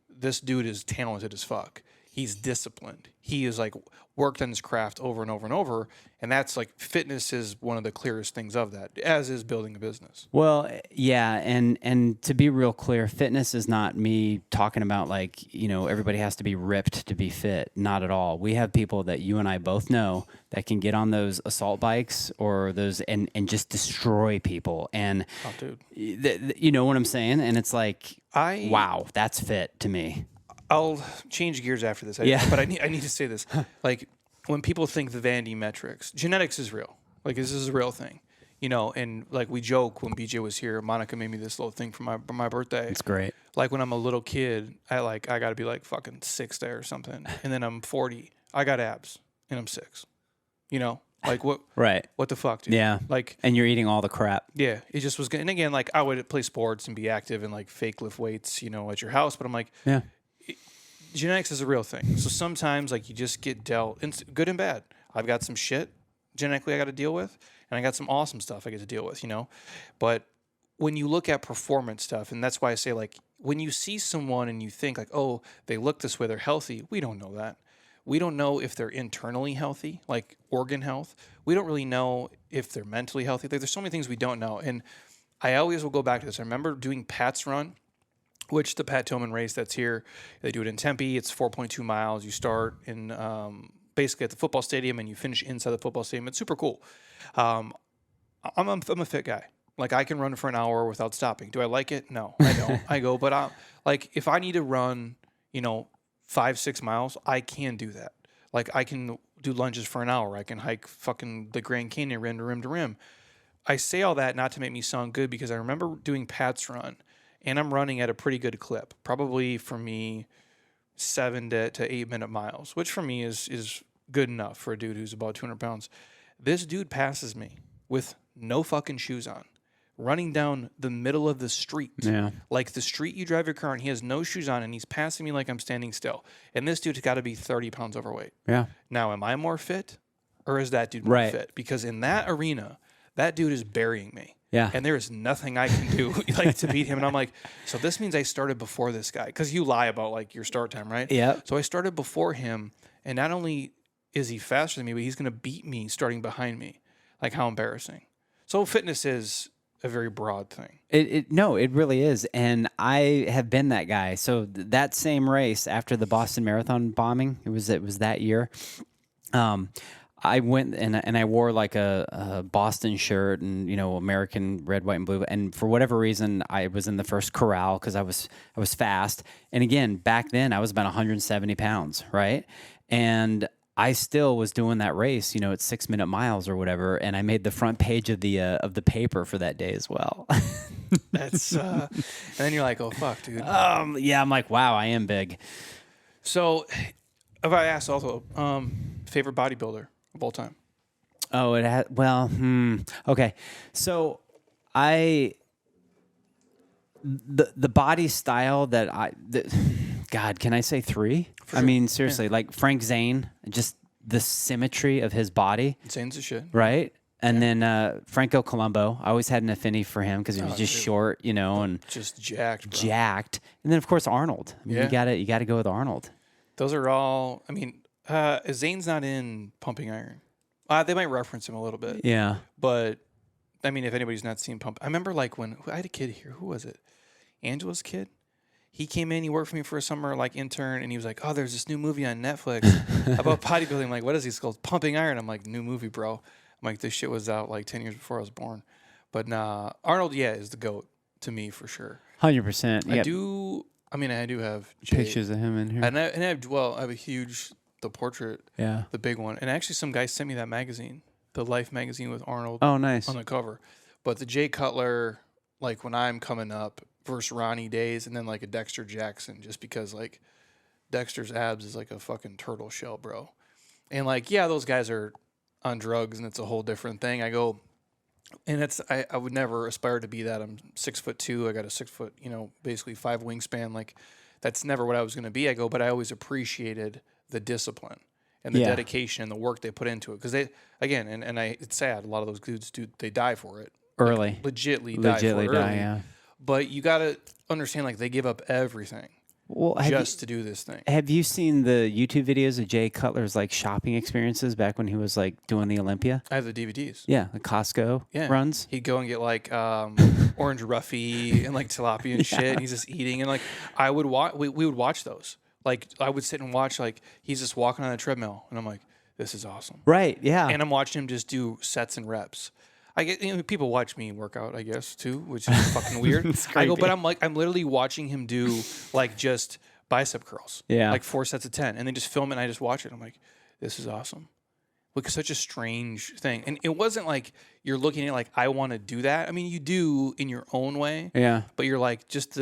this dude is talented as fuck. He's disciplined. He is like worked on his craft over and over and over. And that's like, fitness is one of the clearest things of that, as is building a business. Well, yeah. And to be real clear, fitness is not me talking about like, everybody has to be ripped to be fit. Not at all. We have people that you and I both know that can get on those assault bikes or those and just destroy people. And oh, dude, you know what I'm saying? And it's like, wow, that's fit to me. I'll change gears after this. But I need to say this. Like, when people think the Vandy metrics, genetics is real. Like, this is a real thing, and like, we joke when BJ was here, Monica made me this little thing for my birthday. It's great. Like, when I'm a little kid, I got to be like fucking 6 there or something. And then I'm 40. I got abs and I'm 6, like what, right. What the fuck, dude? Yeah. Like, and you're eating all the crap. Yeah. It just was good. And again, like, I would play sports and be active and like fake lift weights, at your house. But I'm like, yeah. Genetics is a real thing. So sometimes, like, you just get dealt, good and bad. I've got some shit genetically I got to deal with, and I got some awesome stuff I get to deal with, But when you look at performance stuff, and that's why I say, like, when you see someone and you think, like, oh, they look this way, they're healthy, we don't know that. We don't know if they're internally healthy, like organ health. We don't really know if they're mentally healthy. There's so many things we don't know. And I always will go back to this. I remember doing Pat's Run, which the Pat Tillman race that's here. They do it in Tempe. It's 4.2 miles. You start in basically at the football stadium and you finish inside the football stadium. It's super cool. I'm a fit guy. Like, I can run for an hour without stopping. Do I like it? No, I don't. I go, but like, if I need to run, 5-6 miles, I can do that. Like, I can do lunges for an hour. I can hike fucking the Grand Canyon rim to rim to rim. I say all that not to make me sound good, because I remember doing Pat's Run, and I'm running at a pretty good clip, probably for me 7 to 8 minute miles, which for me is good enough for a dude who's about 200 pounds. This dude passes me with no fucking shoes on, running down the middle of the street. Yeah. Like the street you drive your car on, he has no shoes on, and he's passing me like I'm standing still. And this dude's got to be 30 pounds overweight. Yeah. Now, am I more fit, or is that dude more fit? Because in that arena, that dude is burying me. Yeah. And there is nothing I can do like to beat him. And I'm like, so this means I started before this guy, because you lie about like your start time, right? Yeah. So I started before him, and not only is he faster than me, but he's going to beat me starting behind me. Like, how embarrassing. So fitness is a very broad thing. No, it really is. And I have been that guy. So that same race after the Boston Marathon bombing, it was that year. I went and I wore like a Boston shirt and, American red, white, and blue. And for whatever reason, I was in the first corral because I was fast. And again, back then I was about 170 pounds, right? And I still was doing that race, at 6 minute miles or whatever. And I made the front page of the paper for that day as well. That's and then you're like, oh fuck, dude. Yeah, I'm like, wow, I am big. So if I asked also, favorite bodybuilder of all time? Oh, it had, okay. So the body style that God, can I say 3? Sure. I mean, seriously, like Frank Zane, just the symmetry of his body. Zane's a shit. Right? And then Franco Columbo, I always had an affinity for him because he was just short, and just jacked, bro. Jacked. And then of course Arnold. I mean, you gotta go with Arnold. Those are all. I mean, Zane's not in Pumping Iron. They might reference him a little bit. Yeah. But I mean, if anybody's not seen I remember like when I had a kid here. Who was it? Angela's kid. he came in, he worked for me for a summer, like intern, and he was like, oh, there's this new movie on Netflix about bodybuilding. I'm like, what is he called? Pumping Iron. I'm like, new movie, bro. I'm like, this shit was out like 10 years before I was born. But nah, Arnold, is the GOAT to me for sure. 100%. I do have Jay, pictures of him in here. and I have a huge, the portrait, the big one. And actually some guy sent me that magazine, the Life magazine with Arnold Oh, nice. on the cover. But the Jay Cutler, like when I'm coming up versus Ronnie days, and then like a Dexter Jackson, just because like Dexter's abs is like a fucking turtle shell, bro. And like, those guys are on drugs and it's a whole different thing. I go, and I would never aspire to be that. I'm 6'2". I got a 6 foot, basically 5 wingspan. Like that's never what I was going to be. I go, but I always appreciated the discipline and the dedication and the work they put into it. Cause it's sad. A lot of those dudes they die for it. Early. Like, legitly die for it early. Yeah. But you got to understand, like, they give up everything to do this thing. Have you seen the YouTube videos of Jay Cutler's, like, shopping experiences back when he was, like, doing the Olympia? I have the DVDs. Yeah, the Costco runs. He'd go and get, like, orange roughy and, like, tilapia and shit, and he's just eating. And, like, we would watch those. Like, I would sit and watch, like, he's just walking on a treadmill, and I'm like, this is awesome. Right, yeah. And I'm watching him just do sets and reps. I get people watch me work out, I guess, too, which is fucking weird. I go, but I'm literally watching him do like just bicep curls, like 4 sets of 10, and then just film it. And I just watch it. I'm like, this is awesome. Like such a strange thing, and it wasn't like you're looking at it like I want to do that. I mean, you do in your own way, but you're like just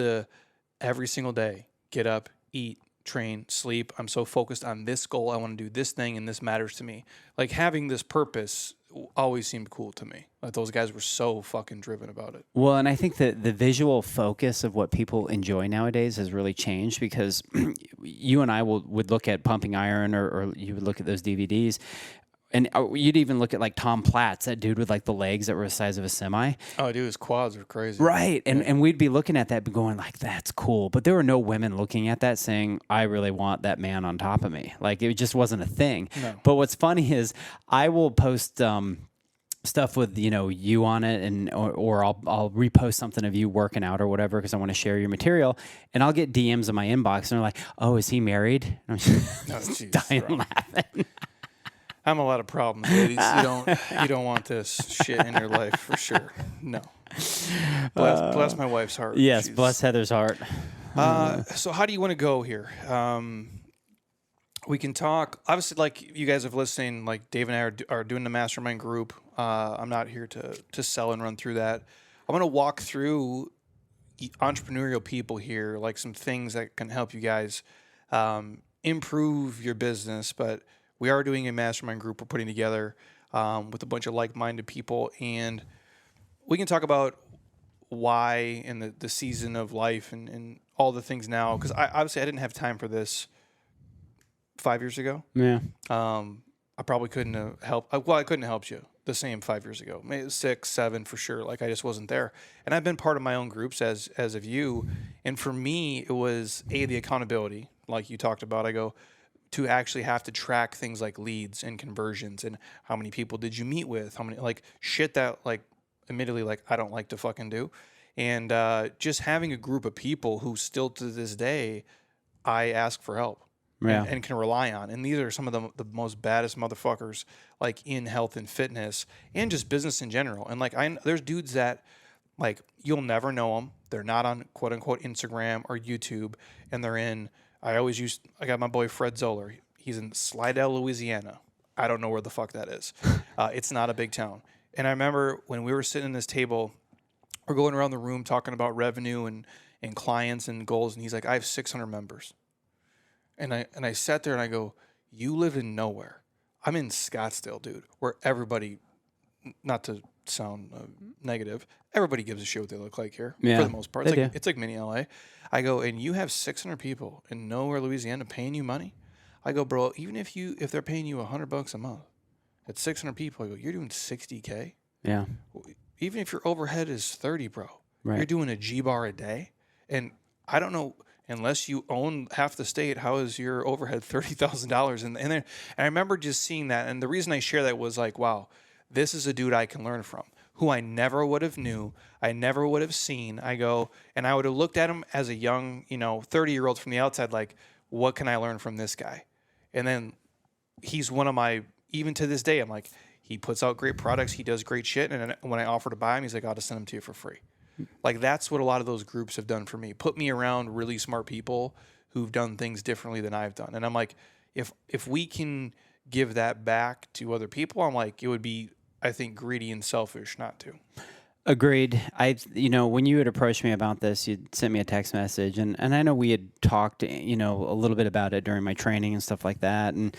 every single day, get up, eat, train, sleep. I'm so focused on this goal. I want to do this thing, and this matters to me. Like having this purpose always seemed cool to me. Like those guys were so fucking driven about it. Well, and I think that the visual focus of what people enjoy nowadays has really changed because you and I would look at Pumping Iron or you would look at those DVDs. And you'd even look at like Tom Platz, that dude with like the legs that were the size of a semi. Oh, dude, his quads are crazy. Right. And we'd be looking at that and going like, that's cool. But there were no women looking at that saying, I really want that man on top of me. Like it just wasn't a thing. No. But what's funny is I will post stuff with, you on it and or I'll repost something of you working out or whatever because I want to share your material. And I'll get DMs in my inbox and they're like, oh, is he married? And I'm just dying laughing. I'm a lot of problems, ladies. You don't want this shit in your life for sure. No. Bless my wife's heart. Yes, bless Heather's heart. So how do you want to go here? We can talk. Obviously, like you guys have listened, like Dave and I are doing the Mastermind group. I'm not here to sell and run through that. I'm going to walk through entrepreneurial people here, like some things that can help you guys improve your business, but we are doing a mastermind group we're putting together with a bunch of like-minded people, and we can talk about why in the season of life and all the things now, because I didn't have time for this 5 years ago. Yeah. I probably couldn't have helped. Well, I couldn't have helped you the same 5 years ago. Maybe 6, 7 for sure. Like I just wasn't there. And I've been part of my own groups as of you. And for me, it was the accountability, like you talked about. I go to actually have to track things like leads and conversions and how many people did you meet with, how many like shit that like admittedly like I don't like to fucking do. And just having a group of people who still to this day I ask for help. Yeah. And can rely on. And these are some of the most baddest motherfuckers like in health and fitness and just business in general. And like there's dudes that like you'll never know them. They're not on quote unquote Instagram or YouTube, and they're in. I got my boy Fred Zoller. He's in Slidell, Louisiana. I don't know where the fuck that is. It's not a big town. And I remember when we were sitting at this table, we're going around the room talking about revenue and clients and goals, and he's like, I have 600 members. And I sat there and I go, you live in nowhere. I'm in Scottsdale, dude, where everybody, not to sound negative, everybody gives a shit what they look like here for the most part. It's like mini LA. I go, and you have 600 people in nowhere, Louisiana, paying you money. I go, bro, even if they're paying you $100 a month, at 600 people, I go, you're doing $60K. Yeah. Even if your overhead is 30, bro, right. You're doing a G-bar a day. And I don't know, unless you own half the state, how is your overhead $30,000? And I remember just seeing that. And the reason I share that was like, wow, this is a dude I can learn from, who I never would have knew, I never would have seen. I go, and I would have looked at him as a young, 30-year-old from the outside, like, what can I learn from this guy? And then he's one of my, even to this day, I'm like, he puts out great products, he does great shit, and then when I offer to buy him, he's like, I'll just send them to you for free. Like, that's what a lot of those groups have done for me. Put me around really smart people who've done things differently than I've done. And I'm like, if we can give that back to other people, I'm like, it would be, I think, greedy and selfish not to. Agreed. When you had approached me about this, you sent me a text message, and I know we had talked, a little bit about it during my training and stuff like that. And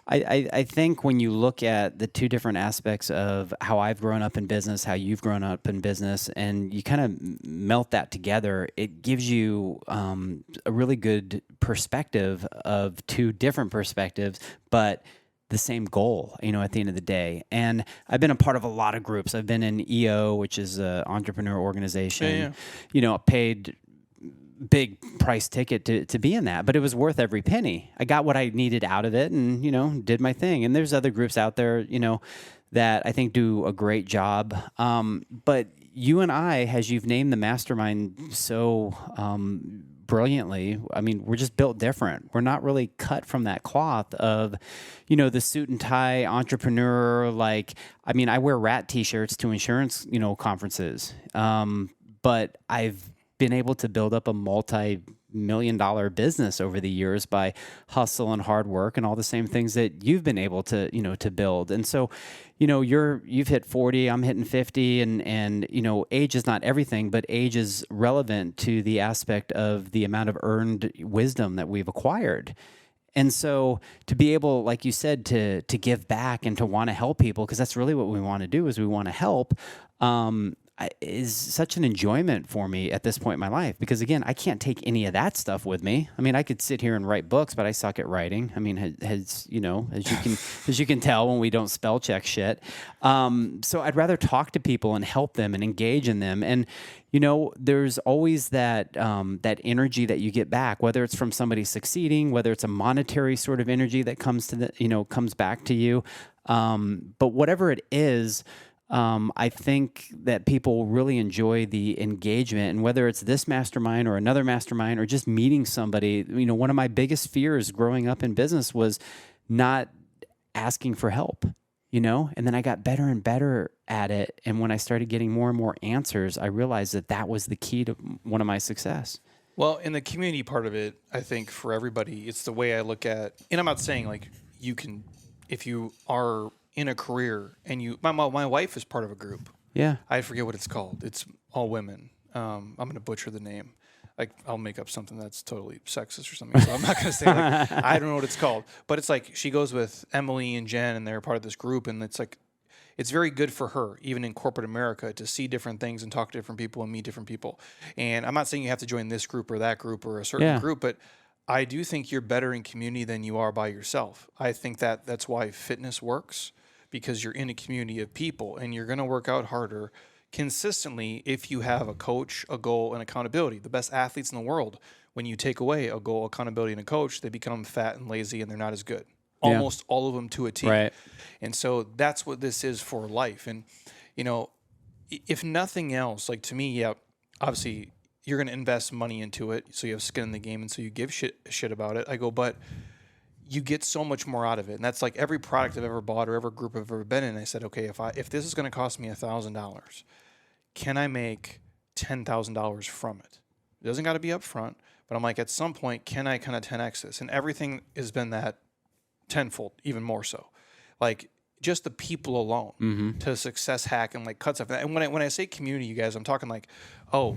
I think when you look at the two different aspects of how I've grown up in business, how you've grown up in business, and you kind of melt that together, it gives you a really good perspective of two different perspectives, but the same goal, at the end of the day. And I've been a part of a lot of groups. I've been in EO, which is an entrepreneur organization, paid big price ticket to be in that, but it was worth every penny. I got what I needed out of it and, did my thing. And there's other groups out there, that I think do a great job. But you and I, as you've named the Mastermind so brilliantly, I mean, we're just built different. We're not really cut from that cloth of, the suit and tie entrepreneur. I wear rat t-shirts to insurance, conferences. But I've been able to build up a multi-million-dollar business over the years by hustle and hard work and all the same things that you've been able to, to build. And so, you've hit 40, I'm hitting 50, and age is not everything, but age is relevant to the aspect of the amount of earned wisdom that we've acquired. And so to be able, like you said, to give back and to want to help people, because that's really what we want to do, is we want to help, is such an enjoyment for me at this point in my life, because again, I can't take any of that stuff with me. I mean, I could sit here and write books, but I suck at writing. I mean, as you can tell when we don't spell check shit. So I'd rather talk to people and help them and engage in them. And there's always that energy that you get back, whether it's from somebody succeeding, whether it's a monetary sort of energy that comes to comes back to you. But whatever it is, I think that people really enjoy the engagement, and whether it's this mastermind or another mastermind or just meeting somebody, one of my biggest fears growing up in business was not asking for help, and then I got better and better at it. And when I started getting more and more answers, I realized that was the key to one of my success. Well, in the community part of it, I think for everybody, it's the way I look at, and I'm not saying like you can, if you are in a career and my wife is part of a group. Yeah. I forget what it's called. It's all women. I'm going to butcher the name. Like, I'll make up something that's totally sexist or something. So I'm not going to say, I don't know what it's called. But it's like she goes with Emily and Jen, and they're part of this group. And it's like, it's very good for her, even in corporate America, to see different things and talk to different people and meet different people. And I'm not saying you have to join this group or that group or a certain group, but I do think you're better in community than you are by yourself. I think that's why fitness works, because you're in a community of people, and you're going to work out harder consistently if you have a coach, a goal, and accountability. The best athletes in the world, when you take away a goal, accountability, and a coach, they become fat and lazy, and they're not as good. Yeah. Almost all of them to a T. Right. And so that's what this is for life. And, if nothing else, like to me, obviously you're going to invest money into it, so you have skin in the game, and so you give shit about it. I go, but you get so much more out of it. And that's like every product I've ever bought or every group I've ever been in. I said, okay, if this is going to cost me $1,000, can I make $10,000 from it? It doesn't got to be up front, but I'm like, at some point, can I kind of 10X this? And everything has been that tenfold, even more so. Like, just the people alone to success hack and like cut stuff. And when I say community, you guys, I'm talking like, oh,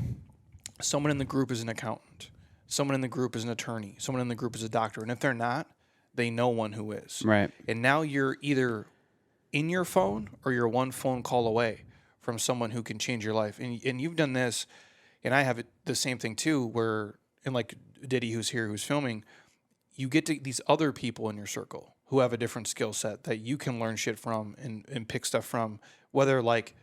someone in the group is an accountant. Someone in the group is an attorney. Someone in the group is a doctor. And if they're not, they know one who is. Right. And now you're either in your phone or you're one phone call away from someone who can change your life. And you've done this, and I have the same thing too, where, and like Diddy, who's here, who's filming, you get to these other people in your circle who have a different skill set that you can learn shit from and pick stuff from, whether like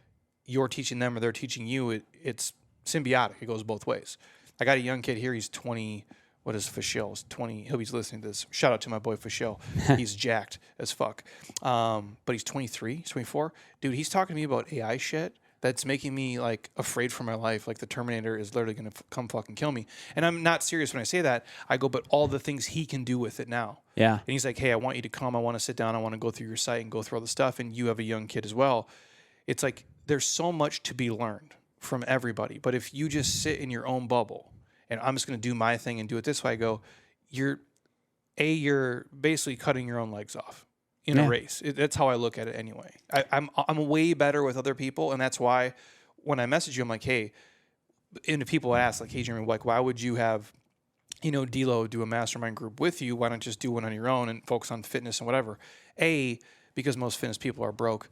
you're teaching them or they're teaching you. It's symbiotic. It goes both ways. I got a young kid here. He's 20. What is Fashil? He's 20. He'll be listening to this. Shout out to my boy Fashil. He's jacked as fuck. But he's 23. He's 24. Dude, he's talking to me about AI shit that's making me like afraid for my life. Like the Terminator is literally going to come fucking kill me. And I'm not serious when I say that. I go, but all the things he can do with it now. Yeah. And he's like, hey, I want you to come. I want to sit down. I want to go through your site and go through all the stuff. And you have a young kid as well. It's like there's so much to be learned from everybody. But if you just sit in your own bubble and I'm just going to do my thing and do it this way, I go, you're basically cutting your own legs off in a race. That's how I look at it anyway. I'm way better with other people, and that's why when I message you, I'm like, hey, and people ask, like, hey, Jeremy, like, why would you have, DELO do a mastermind group with you? Why not just do one on your own and focus on fitness and whatever? Because most fitness people are broke.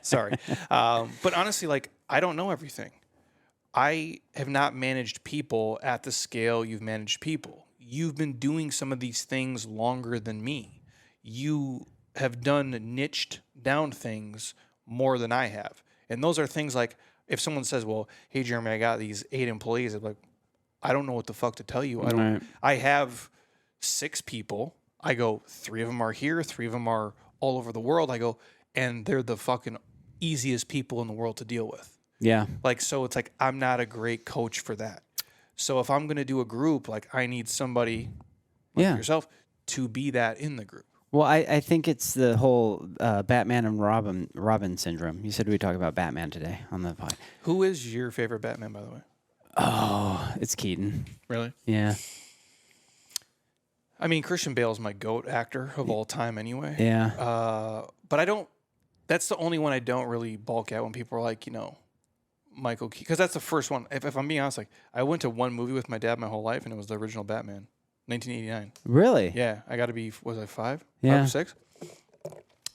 Sorry. But honestly, like, I don't know everything. I have not managed people at the scale you've managed people. You've been doing some of these things longer than me. You have done niched down things more than I have. And those are things like, if someone says, well, hey, Jeremy, I got these 8 employees, I'm like, I don't know what the fuck to tell you. I have 6 people. I go, 3 of them are here, 3 of them are all over the world. I go, and they're the fucking easiest people in the world to deal with. Yeah. Like, so it's like, I'm not a great coach for that. So if I'm going to do a group, like I need somebody like yourself to be that in the group. Well, I think it's the whole Batman and Robin syndrome. You said we talk about Batman today on the pod. Who is your favorite Batman, by the way? Oh, it's Keaton. Really? Yeah. I mean, Christian Bale is my GOAT actor of all time anyway. Yeah. But that's the only one I don't really balk at when people are like, Michael Keaton, because that's the first one. If I'm being honest, like I went to one movie with my dad my whole life, and it was the original Batman, 1989. Really? Yeah, I got to be. Was I 5? Yeah. 5 or 6?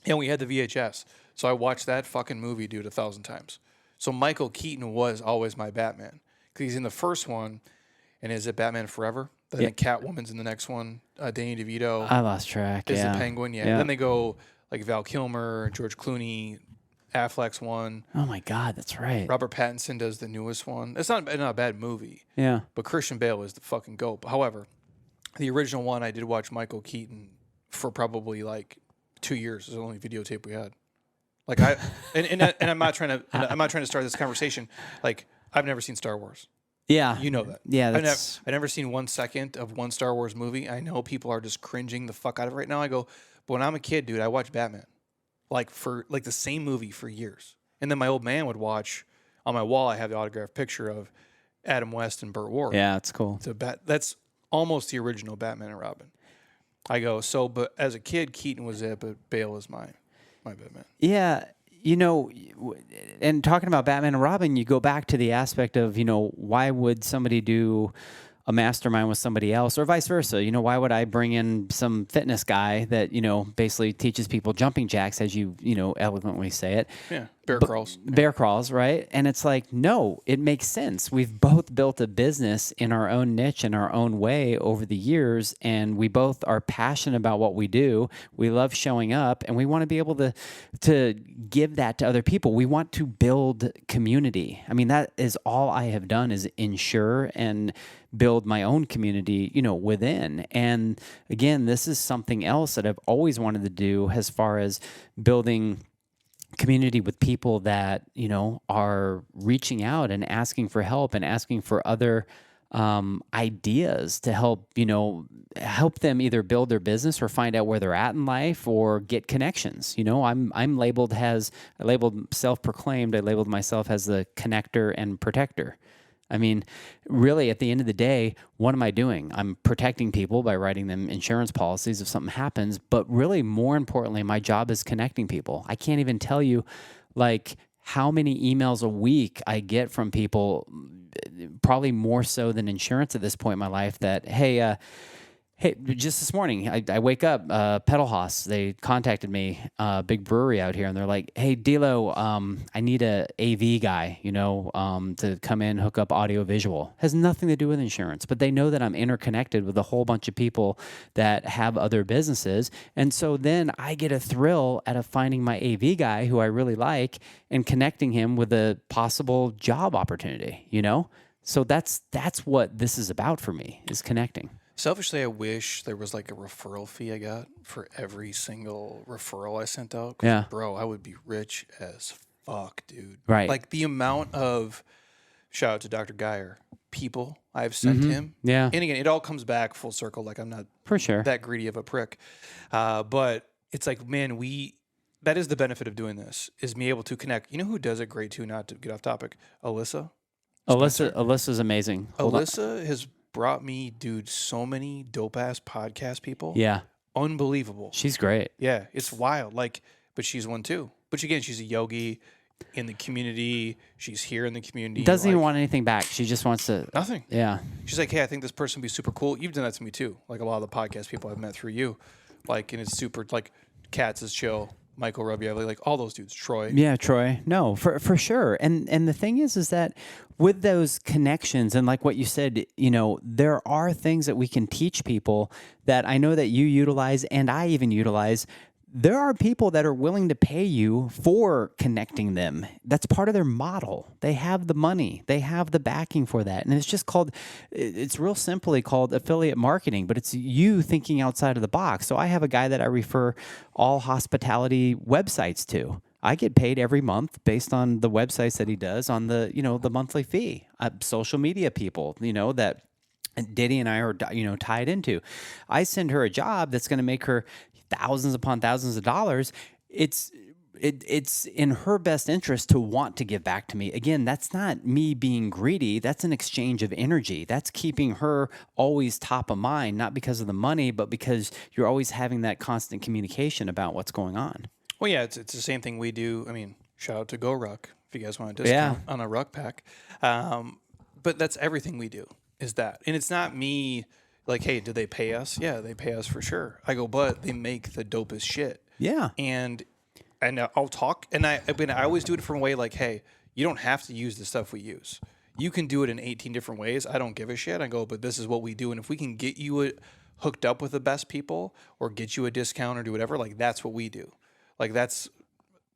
And we had the VHS, so I watched that fucking movie, dude, 1,000 times. So Michael Keaton was always my Batman because he's in the first one, and is it Batman Forever? Then Catwoman's in the next one. Danny DeVito. I lost track. Is the Penguin? Yeah. Then they go like Val Kilmer, George Clooney. Affleck's one. Oh my God, that's right. Robert Pattinson does the newest one. It's not a bad movie. Yeah. But Christian Bale is the fucking GOAT. However, the original one, I did watch Michael Keaton for probably like 2 years. It was the only videotape we had. Like and I'm not trying to start this conversation. Like I've never seen Star Wars. Yeah. You know that. Yeah. I've never seen 1 second of one Star Wars movie. I know people are just cringing the fuck out of it right now. I go, but when I'm a kid, dude, I watched Batman. For the same movie for years. And then my old man would watch, on my wall I have the autographed picture of Adam West and Burt Ward. Yeah, it's cool. That's almost the original Batman and Robin. I go, but as a kid, Keaton was it, but Bale was my Batman. Yeah, and talking about Batman and Robin, you go back to the aspect of, why would somebody do a mastermind with somebody else or vice versa? Why would I bring in some fitness guy that, basically teaches people jumping jacks, as you eloquently say it? Yeah. Bear crawls, right? And it's like, no, it makes sense. We've both built a business in our own niche, in our own way over the years, and we both are passionate about what we do. We love showing up, and we want to be able to give that to other people. We want to build community. I mean, that is all I have done, is ensure and build my own community, within. And again, this is something else that I've always wanted to do as far as building community with people that, are reaching out and asking for help and asking for other ideas to help them either build their business or find out where they're at in life or get connections. I'm labeled self-proclaimed. I labeled myself as the connector and protector. I mean, really, at the end of the day, what am I doing? I'm protecting people by writing them insurance policies if something happens. But really, more importantly, my job is connecting people. I can't even tell you, how many emails a week I get from people, probably more so than insurance at this point in my life, that, hey, just this morning, I wake up, Pedal Haas, they contacted me, big brewery out here, and they're like, hey, DELO, I need a AV guy, to come in, hook up audio visual. Has nothing to do with insurance, but they know that I'm interconnected with a whole bunch of people that have other businesses. And so then I get a thrill out of finding my AV guy who I really like and connecting him with a possible job opportunity, So that's what this is about for me, is connecting. Selfishly, I wish there was like a referral fee I got for every single referral I sent out. Yeah. Bro, I would be rich as fuck, dude. Right. Like the amount of, shout out to Dr. Geyer, people I've sent him. Yeah. And again, it all comes back full circle. Like I'm not For sure. that greedy of a prick. But it's like, man, that is the benefit of doing this, is me able to connect. You know who does it great too, not to get off topic? Alyssa's amazing. Alyssa has brought me, dude, so many dope ass podcast people. Yeah. Unbelievable. She's great. Yeah, it's wild. Like, but she's one too. But again, she's a yogi in the community. She's here in the community. Doesn't even want anything back. She just wants to. Nothing. Yeah. She's like, hey, I think this person would be super cool. You've done that to me too. Like a lot of the podcast people I've met through you. Like, and it's super, like, Katz is chill. Michael Rubielli, like all those dudes, Troy. Yeah, Troy. No, for sure. And the thing is that with those connections and like what you said, there are things that we can teach people that I know that you utilize and I even utilize. There are people that are willing to pay you for connecting them. That's part of their model. They have the money. They have the backing for that. And it's real simply called affiliate marketing, but it's you thinking outside of the box. So I have a guy that I refer all hospitality websites to. I get paid every month based on the websites that he does on the, the monthly fee. Social media people, that Diddy and I are, tied into. I send her a job that's going to make her thousands upon thousands of dollars. It's in her best interest to want to give back to me. Again, that's not me being greedy. That's an exchange of energy. That's keeping her always top of mind, not because of the money, but because you're always having that constant communication about what's going on. Well, yeah, it's the same thing we do. I mean, shout out to Go Ruck if you guys want a discount on a ruck pack. But that's everything we do is that. And it's not me like, hey, do they pay us? Yeah, they pay us for sure. I go, but they make the dopest shit. Yeah. And I'll talk, and I always do it from a way like, hey, you don't have to use the stuff we use. You can do it in 18 different ways. I don't give a shit. I go, but this is what we do. And if we can get you hooked up with the best people or get you a discount or do whatever, like that's what we do. Like that's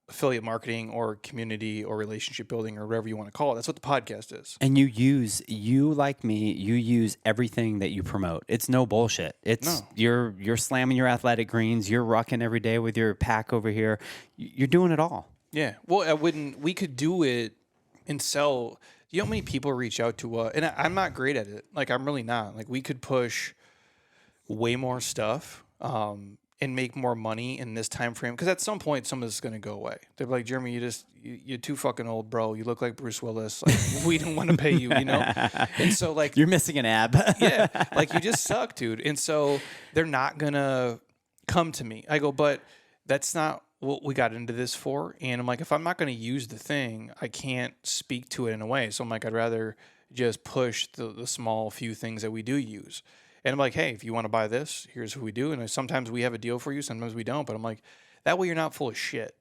affiliate marketing or community or relationship building or whatever you want to call it. That's what the podcast is. And you like me, you use everything that you promote. It's no bullshit. It's you're slamming your athletic greens, you're rucking every day with your pack over here. You're doing it all. Yeah. Well, we could do it and sell. You know how many people reach out to and I'm not great at it. Like I'm really not. Like we could push way more stuff. And make more money in this time frame, because at some point some of this is going to go away. They're like, Jeremy, you're too fucking old, bro. You look like Bruce Willis. Like, we don't want to pay you, And so like you're missing an ab. Yeah, like you just suck, dude. And so they're not gonna come to me. I go, but that's not what we got into this for. And I'm like, if I'm not going to use the thing, I can't speak to it in a way. So I'm like, I'd rather just push the small few things that we do use. And I'm like, hey, if you want to buy this, here's who we do. And sometimes we have a deal for you, sometimes we don't. But I'm like, that way you're not full of shit.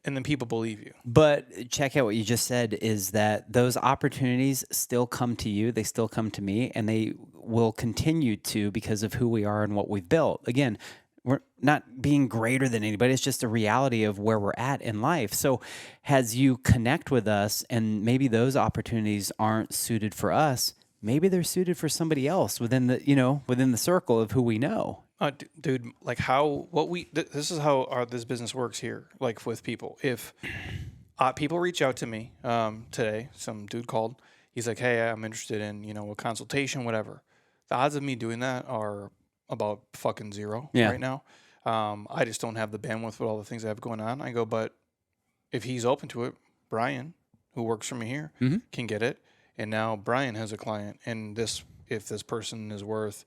And then people believe you. But check out what you just said is that those opportunities still come to you. They still come to me, and they will continue to because of who we are and what we've built. Again, we're not being greater than anybody. It's just a reality of where we're at in life. So as you connect with us and maybe those opportunities aren't suited for us, maybe they're suited for somebody else within the circle of who we know. Dude, like this is how this business works here. Like with people, if people reach out to me today, some dude called. He's like, hey, I'm interested in a consultation, whatever. The odds of me doing that are about fucking zero right now. I just don't have the bandwidth with all the things I have going on. I go, but if he's open to it, Brian, who works for me here, can get it. And now Brian has a client, and if this person is worth,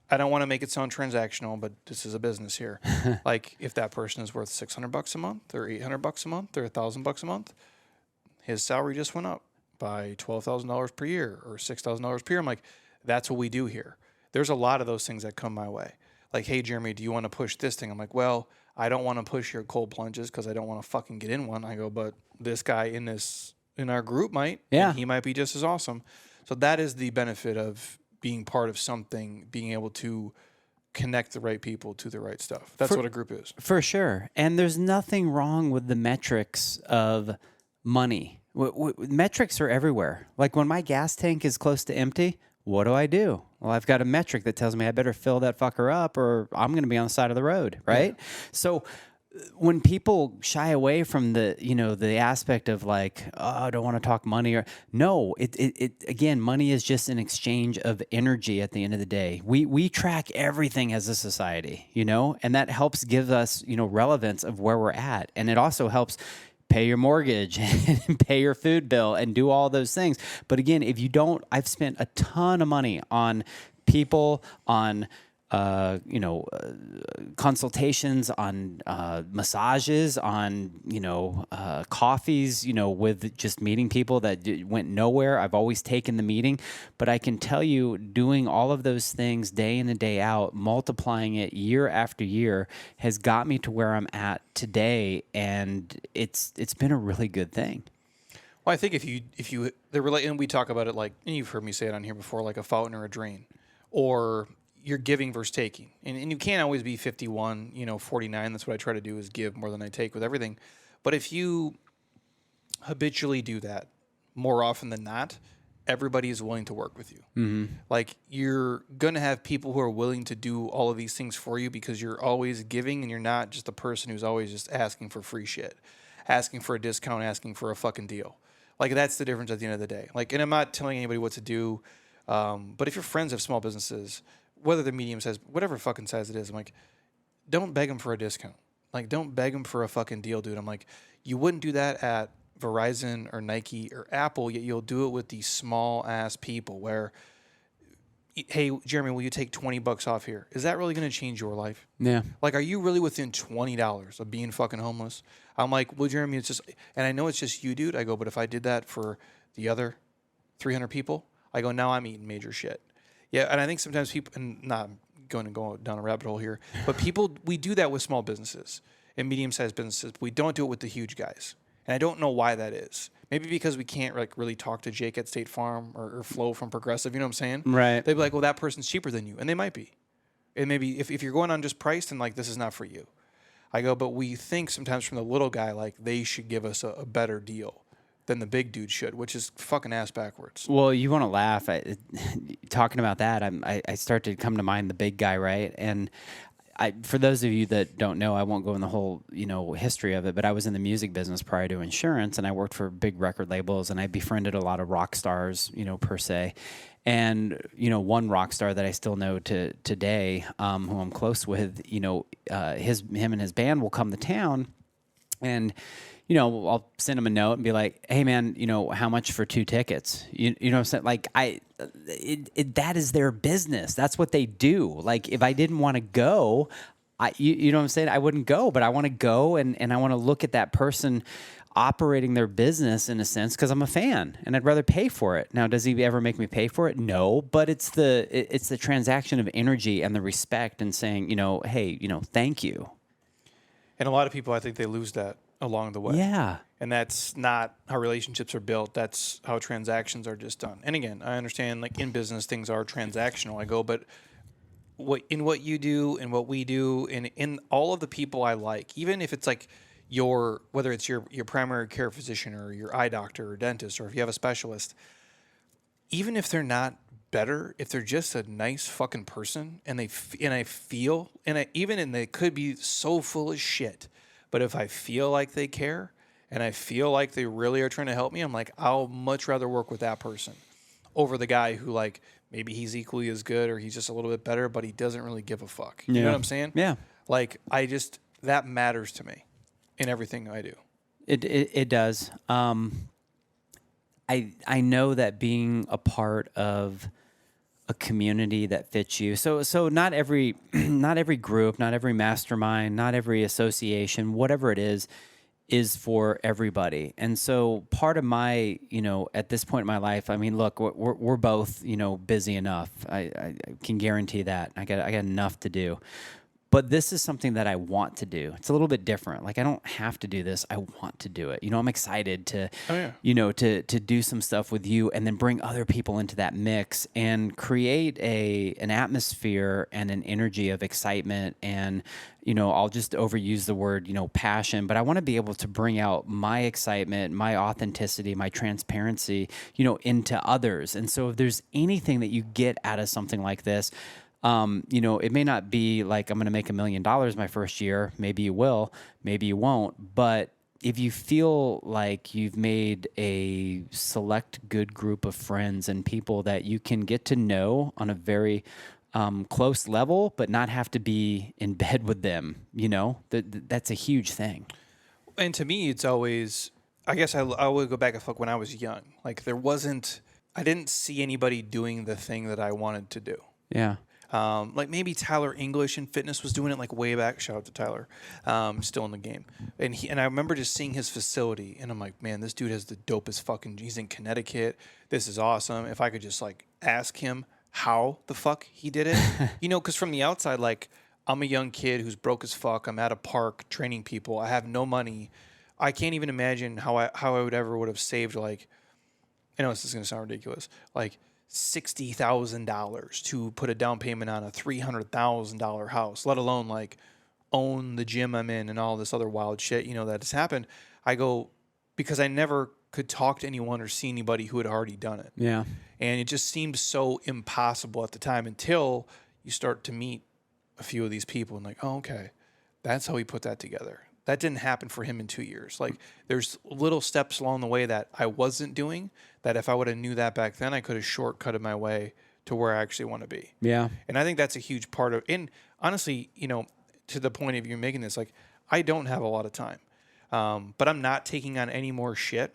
I don't want to make it sound transactional, but this is a business here. Like if that person is worth $600 a month or $800 a month or $1,000 a month, his salary just went up by $12,000 per year or $6,000 per year. I'm like, that's what we do here. There's a lot of those things that come my way. Like, hey, Jeremy, do you want to push this thing? I'm like, well, I don't want to push your cold plunges because I don't want to fucking get in one. I go, but this guy in our group might. Yeah. And he might be just as awesome. So that is the benefit of being part of something, being able to connect the right people to the right stuff. That's what a group is. For sure. And there's nothing wrong with the metrics of money. Metrics are everywhere. Like when my gas tank is close to empty, what do? Well, I've got a metric that tells me I better fill that fucker up or I'm going to be on the side of the road, right? Yeah. So when people shy away from the aspect of like, oh, I don't want to talk money, or no, it again, money is just an exchange of energy at the end of the day. We track everything as a society, and that helps give us, relevance of where we're at. And it also helps pay your mortgage and pay your food bill and do all those things. But again, if you don't, I've spent a ton of money on people, on consultations, on massages, on coffees, with just meeting people that went nowhere. I've always taken the meeting, but I can tell you, doing all of those things day in and day out, multiplying it year after year, has got me to where I'm at today, and it's been a really good thing. Well, I think if you and we talk about it like, and you've heard me say it on here before, like a fountain or a drain, or you're giving versus taking. And you can't always be 51, 49. That's what I try to do, is give more than I take with everything. But if you habitually do that more often than not, everybody is willing to work with you. Mm-hmm. Like, you're going to have people who are willing to do all of these things for you because you're always giving, and you're not just a person who's always just asking for free shit, asking for a discount, asking for a fucking deal. Like, that's the difference at the end of the day. Like, and I'm not telling anybody what to do, but if your friends have small businesses, whether they're medium size, whatever fucking size it is, I'm like, don't beg them for a discount. Like, don't beg them for a fucking deal, dude. I'm like, you wouldn't do that at Verizon or Nike or Apple, yet you'll do it with these small ass people where, hey, Jeremy, will you take $20 off here? Is that really going to change your life? Yeah. Like, are you really within $20 of being fucking homeless? I'm like, well, Jeremy, it's just, and I know it's just you, dude. I go, but if I did that for the other 300 people, I go, now I'm eating major shit. Yeah, and I think sometimes people, and not going to go down a rabbit hole here, but people, we do that with small businesses and medium-sized businesses. But we don't do it with the huge guys. And I don't know why that is. Maybe because we can't like really talk to Jake at State Farm or Flo from Progressive, you know what I'm saying? Right. They'd be like, well, that person's cheaper than you. And they might be. And maybe if you're going on just price, then like, this is not for you. I go, but we think sometimes from the little guy, like they should give us a better deal than the big dude should, which is fucking ass backwards. Well, you want to laugh. Talking about that, I start to come to mind the big guy, right? And for those of you that don't know, I won't go in the whole, history of it, but I was in the music business prior to insurance, and I worked for big record labels, and I befriended a lot of rock stars, per se. And, one rock star that I still know today, who I'm close with, him and his band will come to town, and I'll send him a note and be like, hey man, how much for 2 tickets? You know what I'm saying? Like that is their business. That's what they do. Like if I didn't want to go, you know what I'm saying? I wouldn't go, but I want to go and I want to look at that person operating their business in a sense because I'm a fan and I'd rather pay for it. Now, does he ever make me pay for it? No, but it's the transaction of energy and the respect and saying, hey, thank you. And a lot of people, I think they lose that along the way. Yeah. And that's not how relationships are built. That's how transactions are just done. And again, I understand like in business, things are transactional. I go, but what you do and what we do and in all of the people I like, even if it's like whether it's your primary care physician or your eye doctor or dentist, or if you have a specialist, even if they're not better, if they're just a nice fucking person and they could be so full of shit, but if I feel like they care and I feel like they really are trying to help me, I'm like, I'll much rather work with that person over the guy who like maybe he's equally as good or he's just a little bit better, but he doesn't really give a fuck. You know what I'm saying? Yeah. Like that matters to me in everything I do. It does. I know that being a part of a community that fits you. So not every group, not every mastermind, not every association, whatever it is for everybody. And so part of my, at this point in my life, I mean, look, we're both, busy enough. I can guarantee that. I got enough to do. But this is something that I want to do. It's a little bit different. Like I don't have to do this. I want to do it. I'm excited to, to do some stuff with you and then bring other people into that mix and create an atmosphere and an energy of excitement. And, I'll just overuse the word, passion, but I want to be able to bring out my excitement, my authenticity, my transparency, into others. And so if there's anything that you get out of something like this, It may not be like I'm going to make $1 million my first year. Maybe you will, maybe you won't. But if you feel like you've made a select good group of friends and people that you can get to know on a very close level, but not have to be in bed with them, that's a huge thing. And to me, it's always, I guess I would go back and look when I was young. Like I didn't see anybody doing the thing that I wanted to do. Yeah. Like maybe Tyler English in fitness was doing it like way back. Shout out to Tyler, still in the game. And I remember just seeing his facility, and I'm like, man, this dude has the dopest fucking. He's in Connecticut. This is awesome. If I could just like ask him how the fuck he did it, because from the outside, like I'm a young kid who's broke as fuck. I'm at a park training people. I have no money. I can't even imagine how I would have saved like. I know this is gonna sound ridiculous, like $60,000 to put a down payment on a $300,000 house, let alone like own the gym I'm in and all this other wild shit, that has happened. I go, because I never could talk to anyone or see anybody who had already done it. Yeah. And it just seemed so impossible at the time until you start to meet a few of these people and like, oh, okay, that's how he put that together. That didn't happen for him in 2 years. Like there's little steps along the way that I wasn't doing that if I would have knew that back then, I could have shortcutted my way to where I actually want to be. Yeah. And I think that's a huge part of, and honestly, to the point of you making this, like I don't have a lot of time, but I'm not taking on any more shit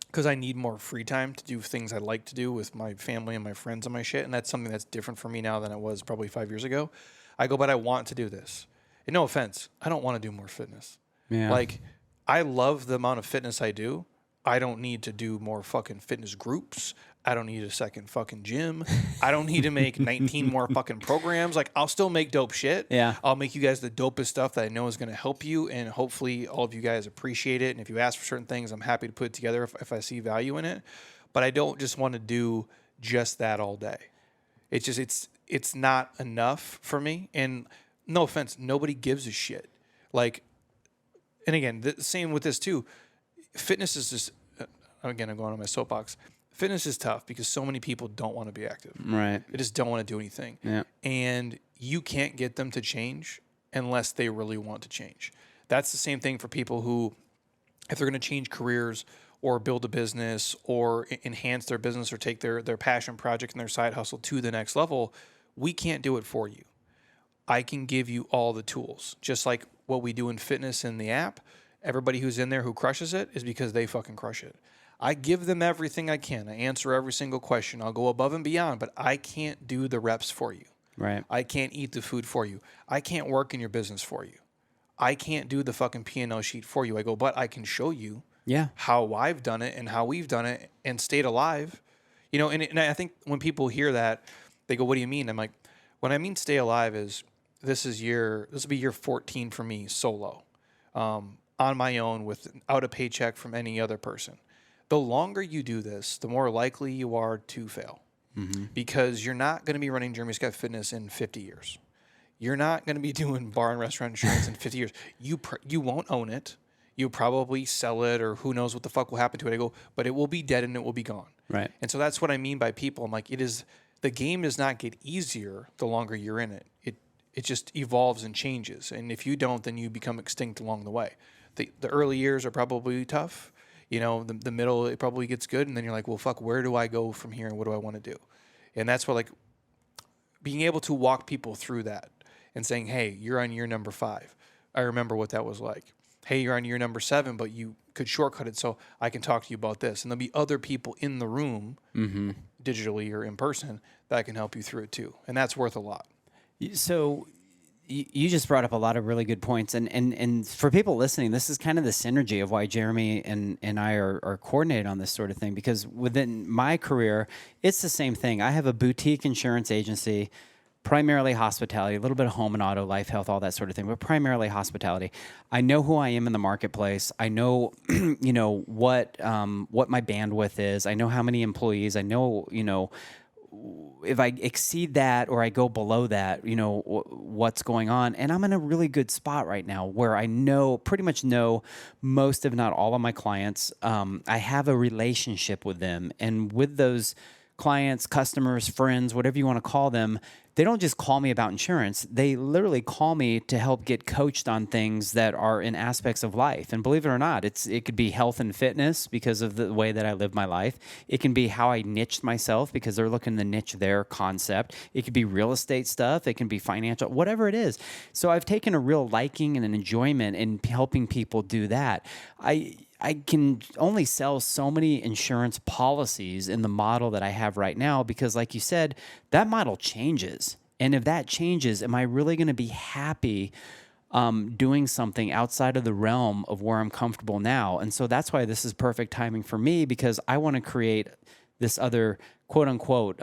because I need more free time to do things I like to do with my family and my friends and my shit. And that's something that's different for me now than it was probably 5 years ago. I go, but I want to do this. And no offense, I don't want to do more fitness. Yeah. Like, I love the amount of fitness I do. I don't need to do more fucking fitness groups. I don't need a second fucking gym. I don't need to make 19 more fucking programs. Like, I'll still make dope shit. Yeah. I'll make you guys the dopest stuff that I know is going to help you, and hopefully all of you guys appreciate it. And if you ask for certain things, I'm happy to put it together if I see value in it. But I don't just want to do just that all day. It's just, it's not enough for me. And no offense, nobody gives a shit. Like, and again, the same with this too. Fitness is just, again, I'm going on my soapbox. Fitness is tough because so many people don't want to be active. Right. They just don't want to do anything. Yeah. And you can't get them to change unless they really want to change. That's the same thing for people who, if they're going to change careers or build a business or enhance their business or take their passion project and their side hustle to the next level, we can't do it for you. I can give you all the tools. Just like what we do in fitness in the app, everybody who's in there who crushes it is because they fucking crush it. I give them everything I can. I answer every single question. I'll go above and beyond, but I can't do the reps for you. Right. I can't eat the food for you. I can't work in your business for you. I can't do the fucking P&L sheet for you. I go, but I can show you how I've done it and how we've done it and stayed alive. And I think when people hear that, they go, what do you mean? I'm like, when I mean stay alive is, this will be year 14 for me solo, on my own without a paycheck from any other person. The longer you do this, the more likely you are to fail, because you're not going to be running Jeremy Scott Fitness in 50 years. You're not going to be doing bar and restaurant insurance in 50 years. You won't own it. You'll probably sell it, or who knows what the fuck will happen to it. I go, but it will be dead and it will be gone. Right. And so that's what I mean by people. I'm like, the game does not get easier the longer you're in it. It just evolves and changes. And if you don't, then you become extinct along the way. The early years are probably tough. The middle, it probably gets good. And then you're like, well, fuck, where do I go from here? And what do I want to do? And that's where, like, being able to walk people through that and saying, hey, you're on year number 5. I remember what that was like. Hey, you're on year number 7, but you could shortcut it, so I can talk to you about this. And there'll be other people in the room, digitally or in person, that can help you through it too. And that's worth a lot. So you just brought up a lot of really good points. And for people listening, this is kind of the synergy of why Jeremy and I are coordinated on this sort of thing, because within my career, it's the same thing. I have a boutique insurance agency, primarily hospitality, a little bit of home and auto, life, health, all that sort of thing, but primarily hospitality. I know who I am in the marketplace. I know, what my bandwidth is. I know how many employees. I know, if I exceed that or I go below that, what's going on. And I'm in a really good spot right now where I pretty much know most, if not all of my clients. I have a relationship with them. And with those clients, customers, friends, whatever you want to call them, they don't just call me about insurance. They literally call me to help get coached on things that are in aspects of life. And believe it or not, it could be health and fitness because of the way that I live my life. It can be how I niched myself because they're looking to niche their concept. It could be real estate stuff. It can be financial, whatever it is. So I've taken a real liking and an enjoyment in helping people do that. I can only sell so many insurance policies in the model that I have right now because, like you said, that model changes. And if that changes, am I really going to be happy doing something outside of the realm of where I'm comfortable now? And so that's why this is perfect timing for me, because I want to create this other quote unquote,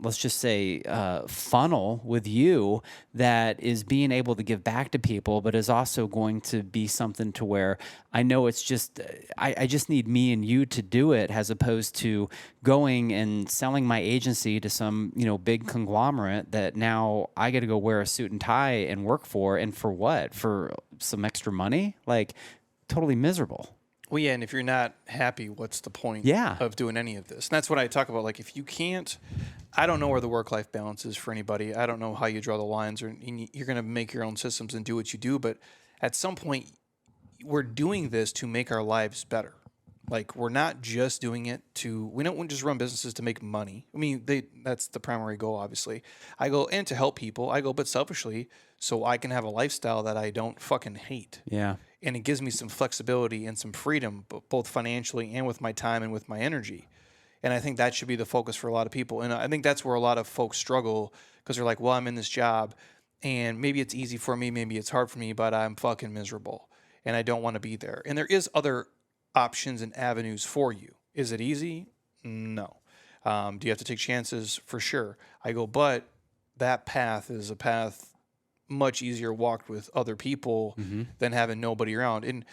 let's just say funnel with you that is being able to give back to people, but is also going to be something to where I know it's just, I just need me and you to do it, as opposed to going and selling my agency to some, big conglomerate that now I got to go wear a suit and tie and work for. And for what? For some extra money? Like, totally miserable. Well, yeah, and if you're not happy, what's the point of doing any of this? And that's what I talk about. Like, if you can't, I don't know where the work-life balance is for anybody. I don't know how you draw the lines, or you're going to make your own systems and do what you do. But at some point, we're doing this to make our lives better. Like, we're not just doing it we don't just run businesses to make money. I mean, that's the primary goal, obviously. And to help people. But selfishly, so I can have a lifestyle that I don't fucking hate. Yeah. And it gives me some flexibility and some freedom, both financially and with my time and with my energy. And I think that should be the focus for a lot of people. And I think that's where a lot of folks struggle, because they're like, well, I'm in this job and maybe it's easy for me, maybe it's hard for me, but I'm fucking miserable and I don't want to be there. And there is other options and avenues for you. Is it easy? No. Do you have to take chances? For sure. But that path is a path much easier walked with other people than having nobody around. And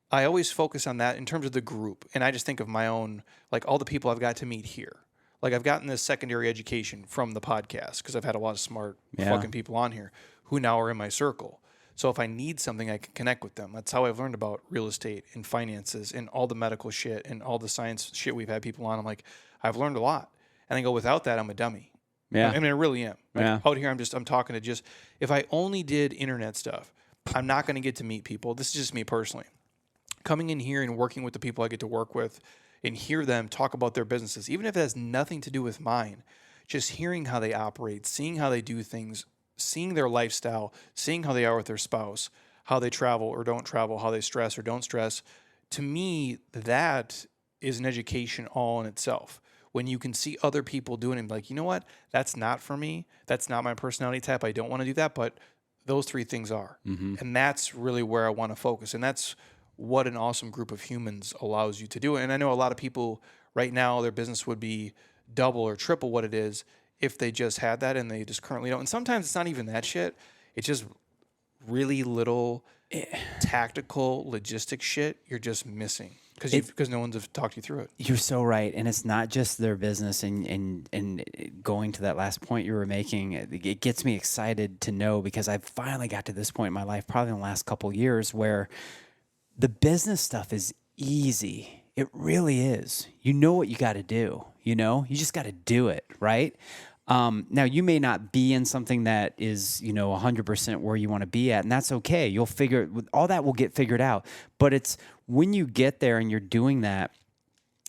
I always focus on that in terms of the group. And I just think of my own, like all the people I've got to meet here. Like, I've gotten this secondary education from the podcast because I've had a lot of smart fucking people on here who now are in my circle. So if I need something, I can connect with them. That's how I've learned about real estate and finances and all the medical shit and all the science shit we've had people on. I'm like, I've learned a lot. And I go, without that, I'm a dummy. Yeah. I mean, I really am. Like, out here, I'm talking to if I only did internet stuff, I'm not going to get to meet people. This is just me personally. Coming in here and working with the people I get to work with and hear them talk about their businesses, even if it has nothing to do with mine, just hearing how they operate, seeing how they do things, seeing their lifestyle, seeing how they are with their spouse, how they travel or don't travel, how they stress or don't stress. To me, that is an education all in itself. When you can see other people doing it and be like, you know what? That's not for me. That's not my personality type. I don't want to do that. But those three things are. And that's really where I want to focus. And that's what an awesome group of humans allows you to do. And I know a lot of people right now, their business would be double or triple what it is if they just had that, and they just currently don't. And sometimes it's not even that shit. It's just really little tactical logistic shit you're just missing. Because no one's have talked you through it. You're so right. And it's not just their business. And going to that last point you were making, it gets me excited to know, because I've finally got to this point in my life, probably in the last couple of years, where the business stuff is easy. It really is. You know what you got to do. You just got to do it, right? Now, you may not be in something that is, 100% where you want to be at, and that's okay. You'll all that will get figured out. But it's when you get there and you're doing that,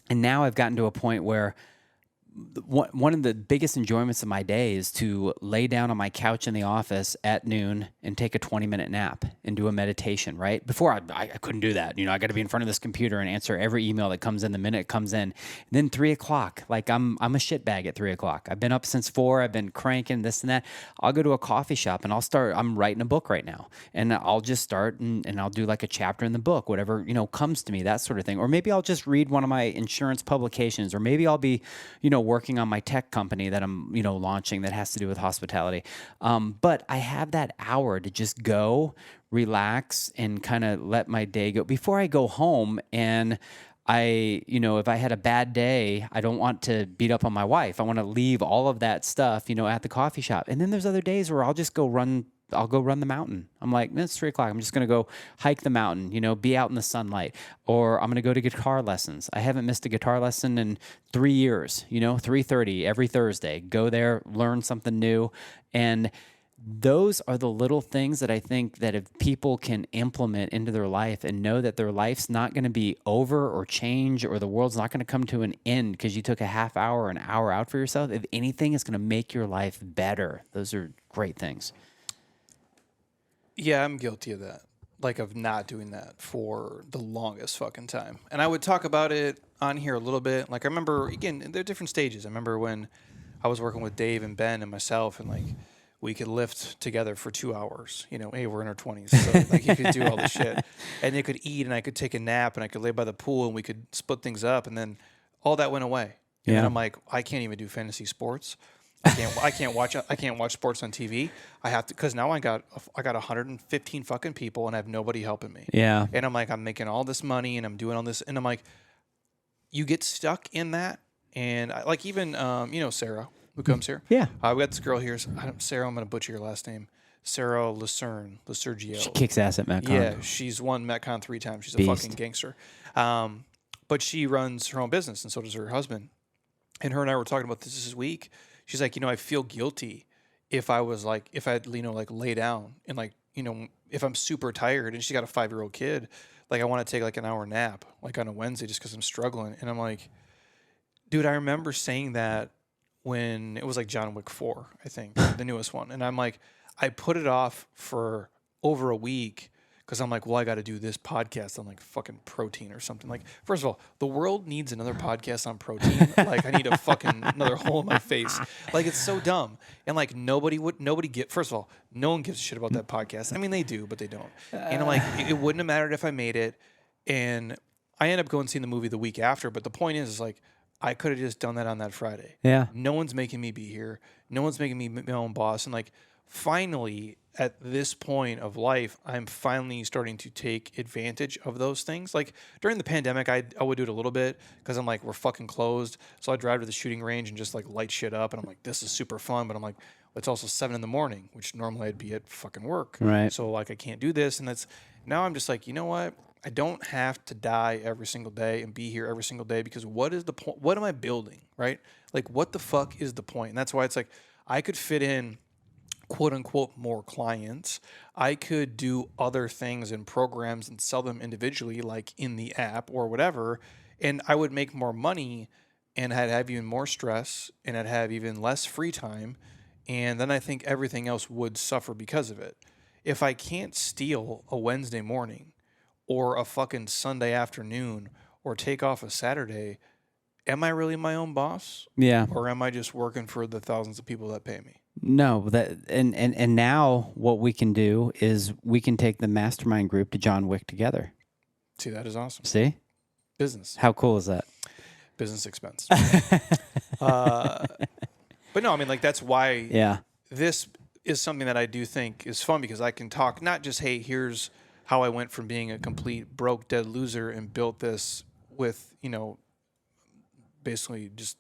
and now I've gotten to a point where one of the biggest enjoyments of my day is to lay down on my couch in the office at noon and take a 20-minute nap and do a meditation, right? Before, I couldn't do that. I got to be in front of this computer and answer every email that comes in the minute it comes in. And then 3 o'clock, like I'm a shitbag at 3 o'clock. I've been up since 4. I've been cranking this and that. I'll go to a coffee shop and I'm writing a book right now. And I'll just start and I'll do like a chapter in the book, whatever, comes to me, that sort of thing. Or maybe I'll just read one of my insurance publications, or maybe I'll be, working on my tech company that I'm, launching that has to do with hospitality. But I have that hour to just go, relax, and kind of let my day go before I go home. And if I had a bad day, I don't want to beat up on my wife. I want to leave all of that stuff, at the coffee shop. And then there's other days where I'll just go run I'll go run the mountain. I'm like, it's 3 o'clock. I'm just going to go hike the mountain, be out in the sunlight. Or I'm going to go to guitar lessons. I haven't missed a guitar lesson in 3 years, 3:30 every Thursday. Go there, learn something new. And those are the little things that I think that if people can implement into their life and know that their life's not going to be over or change, or the world's not going to come to an end because you took a half hour or an hour out for yourself. If anything, it's going to make your life better. Those are great things. Yeah, I'm guilty of that. Like, of not doing that for the longest fucking time. And I would talk about it on here a little bit. Like, I remember, again, there are different stages. I remember when I was working with Dave and Ben and myself, and like, we could lift together for 2 hours. Hey, we're in our 20s. So like, you could do all this shit. And you could eat, and I could take a nap, and I could lay by the pool, and we could split things up. And then all that went away. And I'm like, I can't even do fantasy sports. I can't watch sports on TV. I have to, because now I got 115 fucking people, and I have nobody helping me. Yeah. And I'm like, I'm making all this money, and I'm doing all this, and I'm like, you get stuck in that. And like, even Sarah, who comes here. Yeah. We got this girl here. Sarah, I'm going to butcher your last name. Sarah Lasergio. She kicks ass at Metcon. Yeah, she's won Metcon 3 times. She's a fucking gangster. But she runs her own business, and so does her husband. And her and I were talking about this week. She's like, I feel guilty if I was like, if I'd, lay down and like, if I'm super tired, and she's got a 5-year-old kid, like I want to take like an hour nap, like on a Wednesday, just because I'm struggling. And I'm like, dude, I remember saying that when it was like John Wick 4, I think, the newest one. And I'm like, I put it off for over a week because I'm like, well, I got to do this podcast on like fucking protein or something. Like, first of all, the world needs another podcast on protein. Like, I need a fucking another hole in my face. Like, it's so dumb. And like, first of all, no one gives a shit about that podcast. I mean, they do, but they don't. And I'm like, it wouldn't have mattered if I made it. And I ended up going and seeing the movie the week after. But the point is like, I could have just done that on that Friday. Yeah. No one's making me be here. No one's making me my own boss. And like, finally, at this point of life, I'm finally starting to take advantage of those things. Like, during the pandemic, I would do it a little bit because I'm like, we're fucking closed. So I'd drive to the shooting range and just like light shit up. And I'm like, this is super fun. But I'm like, it's also 7 a.m, which normally I'd be at fucking work. Right. So like, I can't do this. And now I'm just like, you know what? I don't have to die every single day and be here every single day, because what is the point? What am I building, right? Like, what the fuck is the point? And that's why it's like, I could fit in, quote unquote, more clients. I could do other things and programs and sell them individually, like in the app or whatever, and I would make more money, and I'd have even more stress, and I'd have even less free time, and then I think everything else would suffer because of it. If I can't steal a Wednesday morning or a fucking Sunday afternoon or take off a Saturday, am I really my own boss? Yeah. Or am I just working for the thousands of people that pay me? No, and now what we can do is we can take the mastermind group to John Wick together. See, that is awesome. See? Business. How cool is that? Business expense. But no, I mean, like, that's why this is something that I do think is fun, because I can talk not just, hey, here's how I went from being a complete broke, dead loser and built this with, basically just,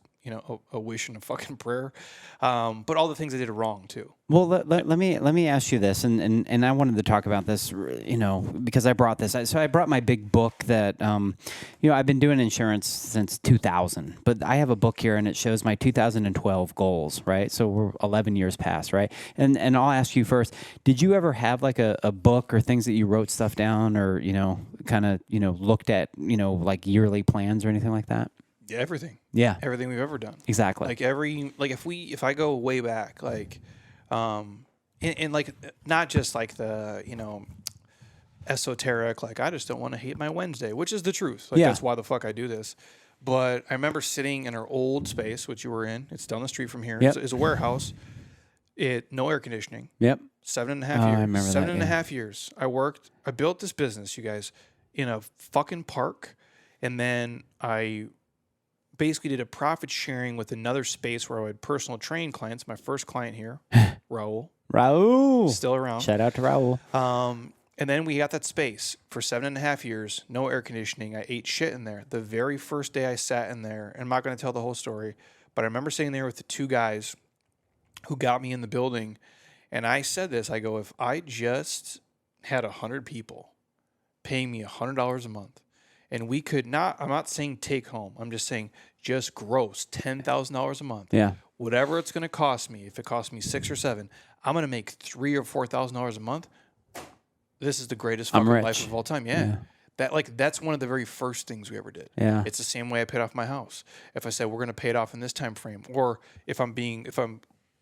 a wish and a fucking prayer. But all the things I did wrong too. Well, let me ask you this, and I wanted to talk about this, because I brought this. So I brought my big book that, I've been doing insurance since 2000, but I have a book here, and it shows my 2012 goals, right? So we're 11 years past, right? And I'll ask you first, did you ever have like a book or things that you wrote stuff down, or, kind of, looked at, like yearly plans or anything like that? Yeah, everything. Yeah. Everything we've ever done. Exactly. Like if I go way back, like, and like, not just like the, esoteric, like, I just don't want to hate my Wednesday, which is the truth. Like, that's why the fuck I do this. But I remember sitting in our old space, which you were in. It's down the street from here. Yep. It's a warehouse. No air conditioning. Yep. 7.5 years. I remember Seven that, and a half years. I built this business, you guys, in a fucking park. And then I basically did a profit sharing with another space where I would personal train clients. My first client here, Raul. Still around. Shout out to Raul. And then we got that space for 7.5 years, no air conditioning. I ate shit in there. The very first day I sat in there, and I'm not going to tell the whole story, but I remember sitting there with the 2 guys who got me in the building, And I said this, I go, if I just had 100 people paying me $100 a month, and we could not, I'm not saying take home, I'm just saying just gross $10,000 a month. Yeah. Whatever it's going to cost me, if it costs me 6 or 7, I'm going to make $3,000 or $4,000 a month. This is the greatest fucking life of all time. Yeah. That's one of the very first things we ever did. Yeah. It's the same way I paid off my house. If I said we're going to pay it off in this time frame, or if I'm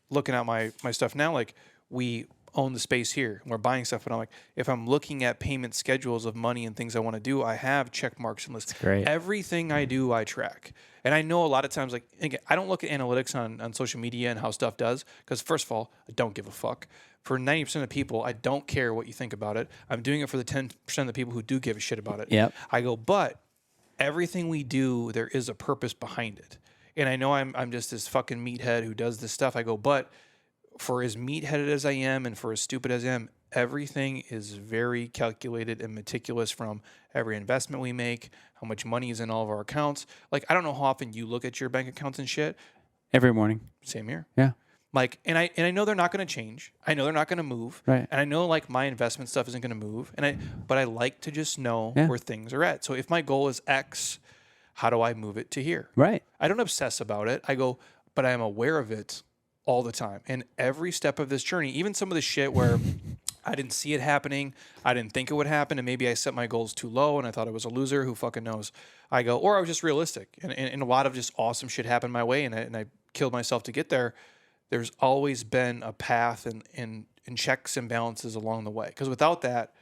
looking at my stuff now, like we own the space here and we're buying stuff, but I'm like, if I'm looking at payment schedules of money and things I want to do, I have check marks and lists. Great. Everything I do, I track. And I know a lot of times, like, again, I don't look at analytics on social media and how stuff does, because first of all, I don't give a fuck. For 90% of people, I don't care what you think about it. I'm doing it for the 10% of the people who do give a shit about it. Yep. I go, but everything we do, there is a purpose behind it. And I know I'm just this fucking meathead who does this stuff. I go, but for as meatheaded as I am and for as stupid as I am, everything is very calculated and meticulous, from every investment we make, how much money is in all of our accounts. Like, I don't know how often you look at your bank accounts and shit. Every morning. Same here. Yeah. Like, and I know they're not going to change. I know they're not going to move. Right. And I know, like, my investment stuff isn't going to move. But I like to just know where things are at. So if my goal is X, how do I move it to here? Right. I don't obsess about it. I go, but I am aware of it all the time. And every step of this journey, even some of the shit where I didn't see it happening, I didn't think it would happen, and maybe I set my goals too low and I thought I was a loser, who fucking knows? I go, or I was just realistic. And a lot of just awesome shit happened my way, and I killed myself to get there. There's always been a path and checks and balances along the way. Because without that,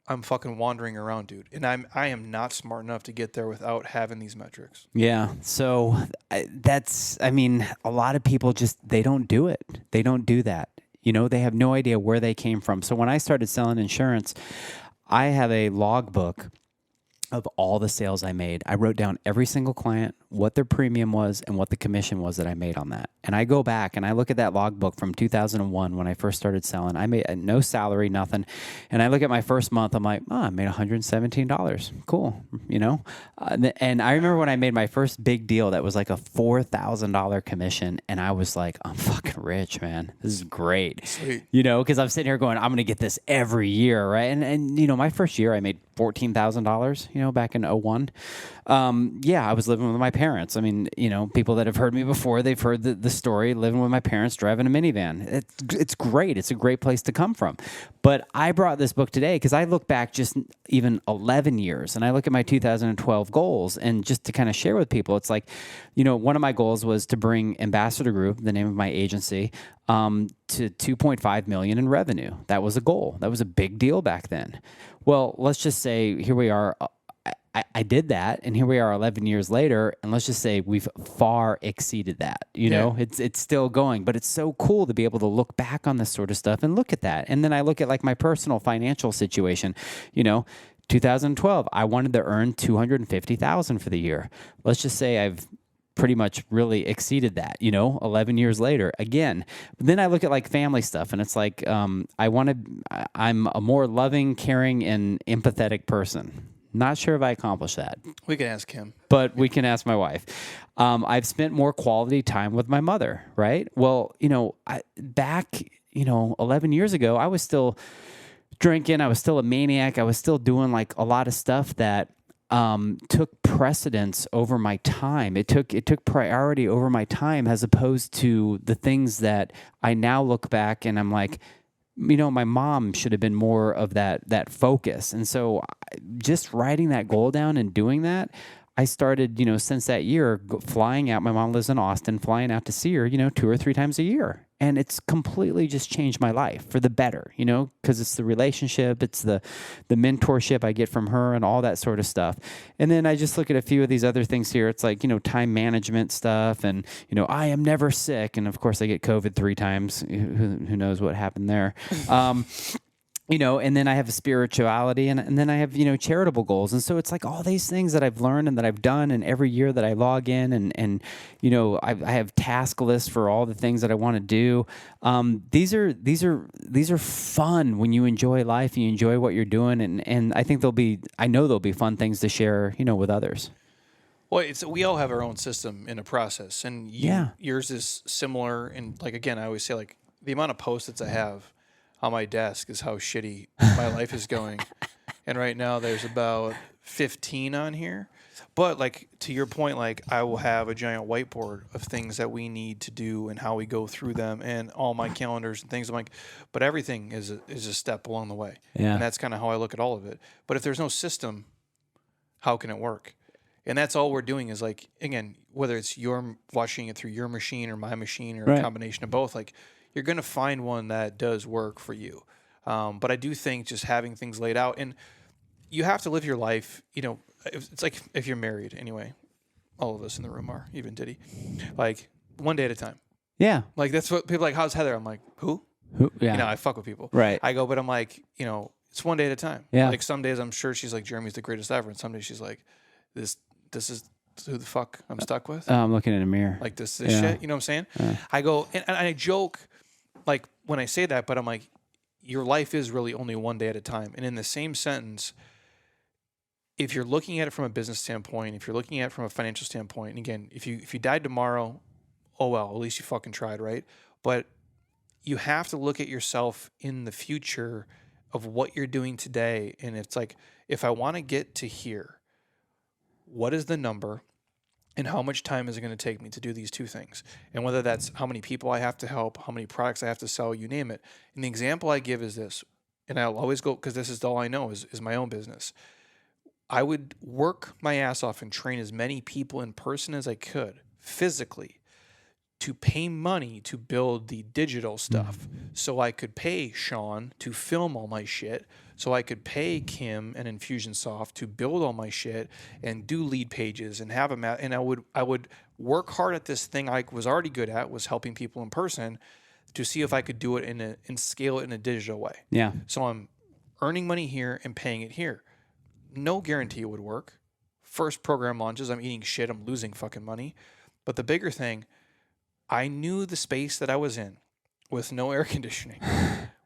I'm fucking wandering around, dude. And I am not smart enough to get there without having these metrics. Yeah. So I mean, a lot of people they don't do it. They don't do that. You know, they have no idea where they came from. So when I started selling insurance, I have a logbook of all the sales I made. I wrote down every single client, what their premium was, and what the commission was that I made on that. And I go back and I look at that logbook from 2001 when I first started selling. I made no salary, nothing. And I look at my first month, I'm like, I made $117. Cool. You know? And I remember when I made my first big deal that was like a $4,000 commission. And I was like, I'm fucking rich, man. This is great. Sweet. You know, because I'm sitting here going, I'm going to get this every year, right? And you know, my first year I made $14,000, you know, back in 01. I was living with my parents. I mean, you know, people that have heard me before, they've heard the story, living with my parents, driving a minivan. It's great. It's a great place to come from. But I brought this book today because I look back just even 11 years and I look at my 2012 goals, and just to kind of share with people, it's like, you know, one of my goals was to bring Ambassador Group, the name of my agency, to 2.5 million in revenue. That was a goal. That was a big deal back then. Well, let's just say here we are. I did that, and here we are 11 years later, and let's just say we've far exceeded that. You know, it's still going, but it's so cool to be able to look back on this sort of stuff and look at that. And then I look at like my personal financial situation. You know, 2012, I wanted to earn $250,000 for the year. Let's just say I've pretty much really exceeded that, you know, 11 years later again. But then I look at like family stuff, and it's like, I'm a more loving, caring, and empathetic person. Not sure if I accomplished that. We can ask him. But we can ask my wife. I've spent more quality time with my mother, right? Well, you know, back 11 years ago, I was still drinking. I was still a maniac. I was still doing like a lot of stuff that took precedence over my time. It took priority over my time, as opposed to the things that I now look back and I'm like, you know, my mom should have been more of that focus. And so just writing that goal down and doing that, I started, you know, since that year, flying out. My mom lives in Austin, flying out to see her, you know, 2 or 3 times a year. And it's completely just changed my life for the better, you know, because it's the relationship, it's the mentorship I get from her and all that sort of stuff. And then I just look at a few of these other things here. It's like, you know, time management stuff, and, you know, I am never sick. And of course I get COVID 3 times. Who knows what happened there? You know, and then I have a spirituality, and then I have, you know, charitable goals. And so it's like all these things that I've learned and that I've done, and every year that I log in and you know, I have task lists for all the things that I want to do. These are fun when you enjoy life and you enjoy what you're doing. And I think I know there'll be fun things to share, you know, with others. Well, we all have our own system in a process, and yours is similar. And like, again, I always say, like, the amount of Post-its I have on my desk is how shitty my life is going. And right now there's about 15 on here. But like to your point, like I will have a giant whiteboard of things that we need to do and how we go through them and all my calendars and things. I'm like, but everything is a step along the way. Yeah. And that's kind of how I look at all of it. But if there's no system, how can it work? And that's all we're doing is like, again, whether it's you're watching it through your machine or my machine or a combination of both, like you're going to find one that does work for you. But I do think just having things laid out, and you have to live your life, you know, it's like if you're married anyway, all of us in the room are, even Diddy, like one day at a time. Yeah. Like that's what people are like, how's Heather? I'm like, who? Yeah. You know, I fuck with people. Right. I go, but I'm like, you know, it's one day at a time. Yeah. Like some days I'm sure she's like, Jeremy's the greatest ever. And some days she's like, this is who the fuck I'm stuck with. I'm looking in a mirror. Like this shit. You know what I'm saying? I go, and I joke like when I say that, but I'm like, your life is really only one day at a time. And in the same sentence, if you're looking at it from a business standpoint, if you're looking at it from a financial standpoint, and again, if you died tomorrow, oh well, at least you fucking tried, right? But you have to look at yourself in the future of what you're doing today. And it's like, if I want to get to here, what is the number and how much time is it going to take me to do these two things? And whether that's how many people I have to help, how many products I have to sell, you name it. And the example I give is this, and I'll always go, because this is all I know is my own business. I would work my ass off and train as many people in person as I could physically to pay money to build the digital stuff. So I could pay Sean to film all my shit. So I could pay Kim and Infusionsoft to build all my shit and do lead pages and have them out. And I would work hard at this thing I was already good at, was helping people in person, to see if I could do it and scale it in a digital way. Yeah. So I'm earning money here and paying it here. No guarantee it would work. First program launches, I'm eating shit, I'm losing fucking money. But the bigger thing, I knew the space that I was in with no air conditioning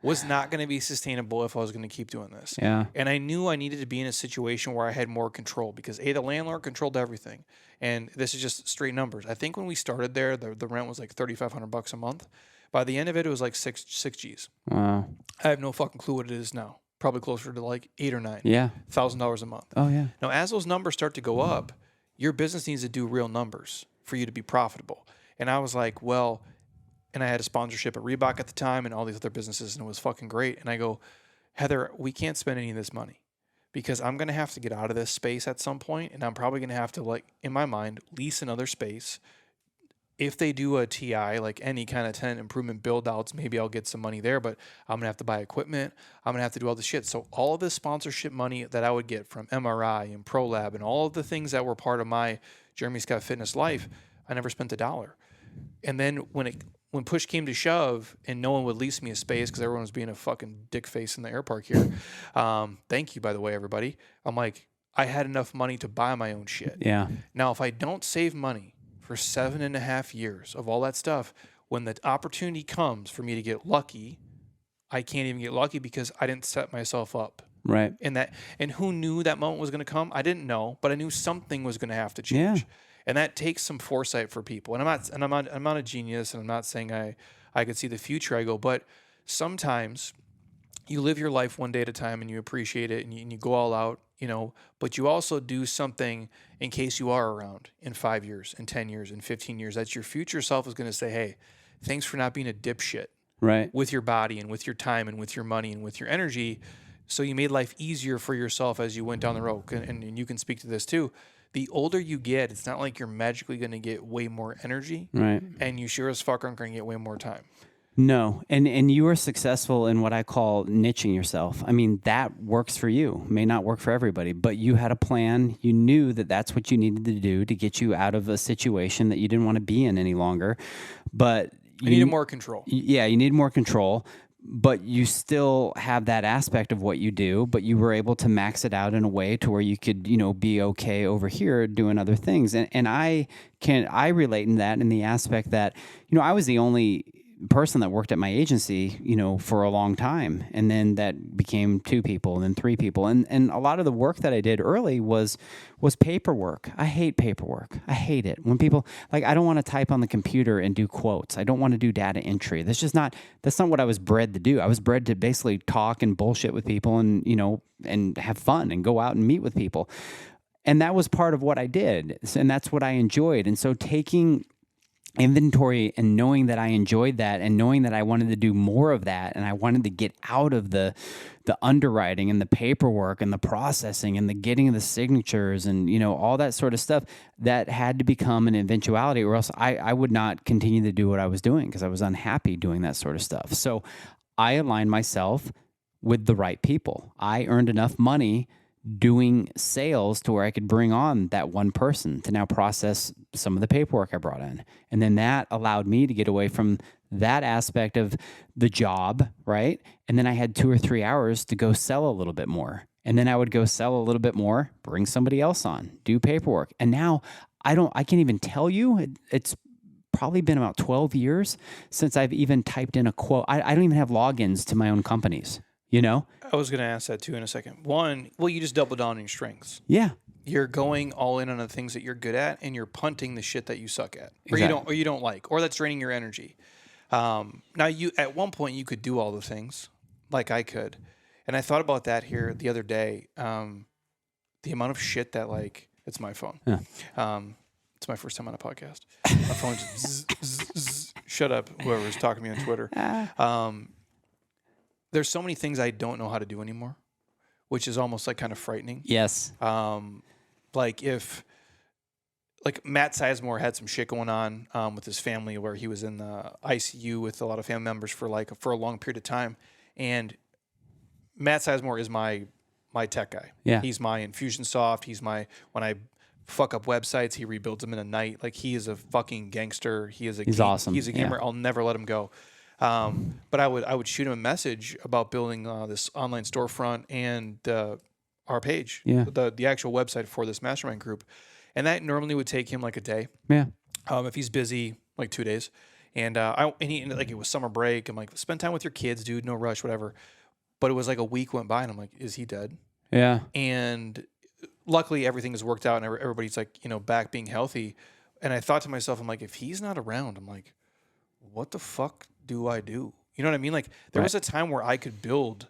was not going to be sustainable if I was going to keep doing this. Yeah. And I knew I needed to be in a situation where I had more control because the landlord controlled everything. And this is just straight numbers. I think when we started there, the rent was like $3,500 a month. By the end of it, it was like six G's. Wow. I have no fucking clue what it is now. Probably closer to like $8,000 or $9,000. Yeah. $1,000 a month. Oh yeah. Now, as those numbers start to go up, your business needs to do real numbers for you to be profitable. And I was like, well, and I had a sponsorship at Reebok at the time and all these other businesses, and it was fucking great. And I go, Heather, we can't spend any of this money because I'm going to have to get out of this space at some point, and I'm probably going to have to, like, in my mind, lease another space. If they do a TI, like any kind of tenant improvement build outs, maybe I'll get some money there, but I'm going to have to buy equipment. I'm going to have to do all this shit. So all of this sponsorship money that I would get from MRI and ProLab and all of the things that were part of my Jeremy Scott Fitness life, I never spent $1. And then when push came to shove and no one would lease me a space because everyone was being a fucking dick face in the air park here. Thank you, by the way, everybody. I'm like, I had enough money to buy my own shit. Yeah. Now, if I don't save money for 7.5 years of all that stuff, when the opportunity comes for me to get lucky, I can't even get lucky because I didn't set myself up. Right. And who knew that moment was going to come? I didn't know, but I knew something was going to have to change. Yeah. And that takes some foresight for people. And I'm not a genius, and I'm not saying I could see the future. I go, but sometimes you live your life one day at a time and you appreciate it and you go all out, you know, but you also do something in case you are around in 5 years, in 10 years, in 15 years. That's your future self is going to say, hey, thanks for not being a dipshit. Right. With your body and with your time and with your money and with your energy. So you made life easier for yourself as you went down the road. And you can speak to this too. The older you get, it's not like you're magically going to get way more energy. Right. And you sure as fuck aren't going to get way more time. No. And you were successful in what I call niching yourself. I mean, that works for you. May not work for everybody, but you had a plan. You knew that that's what you needed to do to get you out of a situation that you didn't want to be in any longer. But you needed more control. Yeah, you need more control. But you still have that aspect of what you do, but you were able to max it out in a way to where you could, you know, be okay over here doing other things. And I relate in that in the aspect that, you know, I was the only person that worked at my agency, for a long time. And then that became 2 people and then 3 people. And a lot of the work that I did early was paperwork. I hate paperwork. I hate it. When people, I don't want to type on the computer and do quotes. I don't want to do data entry. That's not what I was bred to do. I was bred to basically talk and bullshit with people and, and have fun and go out and meet with people. And that was part of what I did. And that's what I enjoyed. And so taking inventory and knowing that I enjoyed that and knowing that I wanted to do more of that and I wanted to get out of the underwriting and the paperwork and the processing and the getting of the signatures and, all that sort of stuff, that had to become an eventuality, or else I would not continue to do what I was doing because I was unhappy doing that sort of stuff. So I aligned myself with the right people. I earned enough money doing sales to where I could bring on that one person to now process some of the paperwork I brought in. And then that allowed me to get away from that aspect of the job, right? And then I had 2 or 3 hours to go sell a little bit more. And then I would go sell a little bit more, bring somebody else on, do paperwork. And now I can't even tell you, it's probably been about 12 years since I've even typed in a quote. I don't even have logins to my own companies. I was going to ask that too in a second. One, you just double down on your strengths. Yeah. You're going all in on the things that you're good at, and you're punting the shit that you suck at, Exactly. or you don't like, or that's draining your energy. Now, at one point you could do all the things like I could, and I thought about that here the other day. The amount of shit that it's my phone. Yeah. It's my first time on a podcast. My phone just zzz, zzz, zzz. Shut up, whoever's talking to me on Twitter. There's so many things I don't know how to do anymore, which is almost kind of frightening. Yes. If Matt Sizemore had some shit going on with his family where he was in the ICU with a lot of family members for a long period of time, and Matt Sizemore is my tech guy. Yeah. He's my Infusionsoft. When I fuck up websites, he rebuilds them in a night. He is a fucking gangster. He's awesome. He's a gamer. Yeah. I'll never let him go. But I would shoot him a message about building this online storefront and our page, the actual website for this mastermind group, and that normally would take him a day. Yeah. If he's busy, 2 days, and it was summer break. I'm spend time with your kids, dude. No rush, whatever. But it was a week went by, and I'm like, is he dead? Yeah. And luckily everything has worked out, and everybody's back being healthy. And I thought to myself, I'm if he's not around, I'm what the fuck do I do? You know what I mean? There was a time where I could build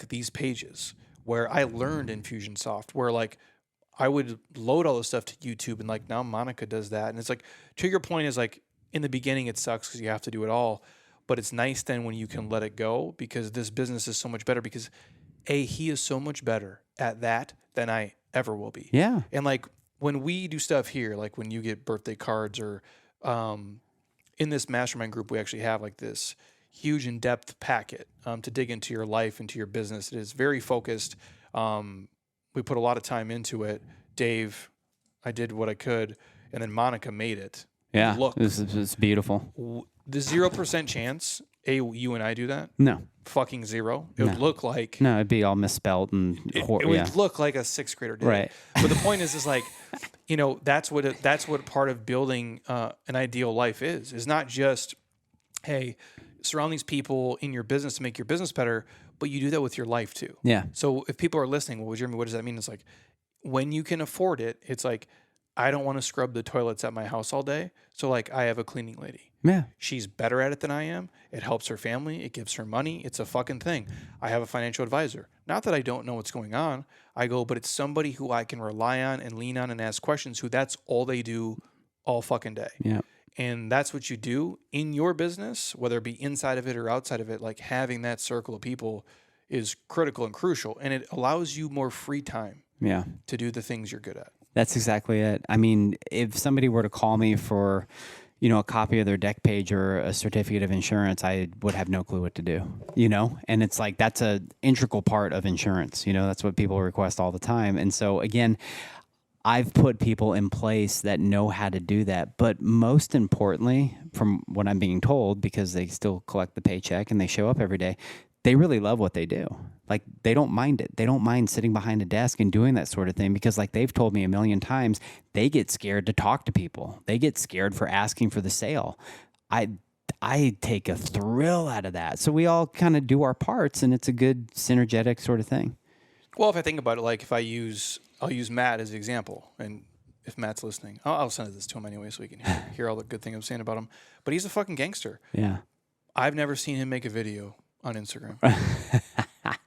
these pages where I learned Infusionsoft, where I would load all this stuff to YouTube, and now Monica does that. And it's to your point is in the beginning it sucks because you have to do it all, but it's nice then when you can let it go, because this business is so much better because he is so much better at that than I ever will be. Yeah. And when we do stuff here, when you get birthday cards or in this mastermind group, we actually have this huge in-depth packet to dig into your life, into your business. It is very focused. We put a lot of time into it. Dave, I did what I could, and then Monica made it. Yeah, look, it's beautiful. The 0% chance, you and I do that? No. Fucking zero. It would look like... No, it'd be all misspelled. And it would look like a 6th grader did. Right. But the point is that's what part of building an ideal life is not just, hey, surround these people in your business to make your business better, but you do that with your life too. Yeah. So if people are listening, well, Jeremy, what does that mean? It's when you can afford it, it's I don't want to scrub the toilets at my house all day. So I have a cleaning lady. Yeah. She's better at it than I am. It helps her family. It gives her money. It's a fucking thing. I have a financial advisor. Not that I don't know what's going on. But it's somebody who I can rely on and lean on and ask questions, who that's all they do all fucking day. Yeah. And that's what you do in your business, whether it be inside of it or outside of it. Having that circle of people is critical and crucial. And it allows you more free time to do the things you're good at. That's exactly it. I mean, if somebody were to call me for, a copy of their deck page or a certificate of insurance, I would have no clue what to do, and it's that's a integral part of insurance. That's what people request all the time. And so again, I've put people in place that know how to do that. But most importantly, from what I'm being told, because they still collect the paycheck and they show up every day, they really love what they do. They don't mind it. They don't mind sitting behind a desk and doing that sort of thing because they've told me a million times, they get scared to talk to people. They get scared for asking for the sale. I I take a thrill out of that. So we all kind of do our parts, and it's a good synergetic sort of thing. Well, if I think about it, like if I'll use Matt as an example, and if Matt's listening, I'll send this to him anyway so he can hear all the good things I'm saying about him. But he's a fucking gangster. Yeah. I've never seen him make a video on Instagram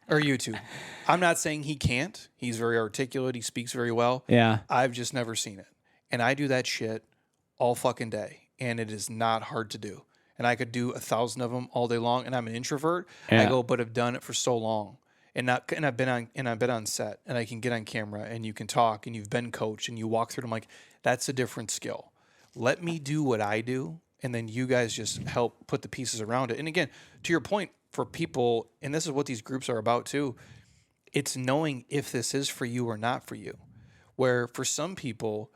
or YouTube. I'm not saying he can't. He's very articulate. He speaks very well. Yeah. I've just never seen it. And I do that shit all fucking day. And it is not hard to do. And I could do 1,000 of them all day long. And I'm an introvert. Yeah. I go, but I've done it for so long. And I've been on set, and I can get on camera, and you can talk, and you've been coached, and you walk through it. I'm like, that's a different skill. Let me do what I do, and then you guys just help put the pieces around it. And again, to your point, for people, and this is what these groups are about too, it's knowing if this is for you or not for you. Where for some people,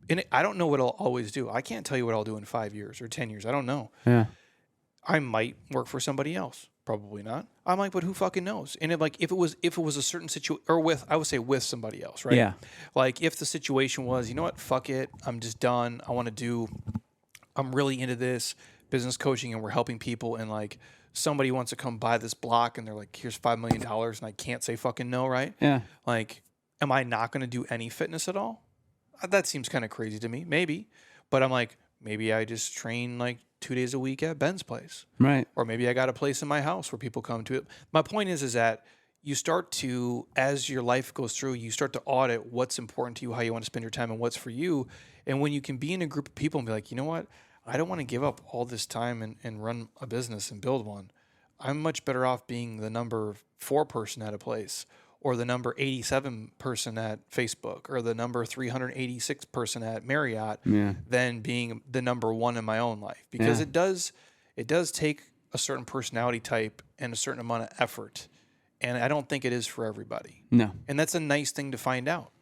and I don't know what I'll always do. I can't tell you what I'll do in 5 years or 10 years. I don't know. Yeah. I might work for somebody else. Probably not. I'm like, but who fucking knows? And if it was a certain situation, or with somebody else, right? Yeah. Like if the situation was, you know what, fuck it, I'm just done. I'm really into this business coaching, and we're helping people, and like somebody wants to come buy this block, and they're like, here's $5 million, and I can't say fucking no, right? Yeah. Like, am I not going to do any fitness at all? That seems kind of crazy to me, maybe. But I'm like, maybe I just train like 2 days a week at Ben's place. Right. Or maybe I got a place in my house where people come to it. My point is that you start to, as your life goes through, you start to audit what's important to you, how you want to spend your time, and what's for you. And when you can be in a group of people and be like, you know what, I don't want to give up all this time and run a business and build one. I'm much better off being the number 4 person at a place, or the number 87 person at Facebook, or the number 386 person at Marriott, than being the number 1 in my own life. Because it does take a certain personality type and a certain amount of effort. And I don't think it is for everybody. No. And that's a nice thing to find out.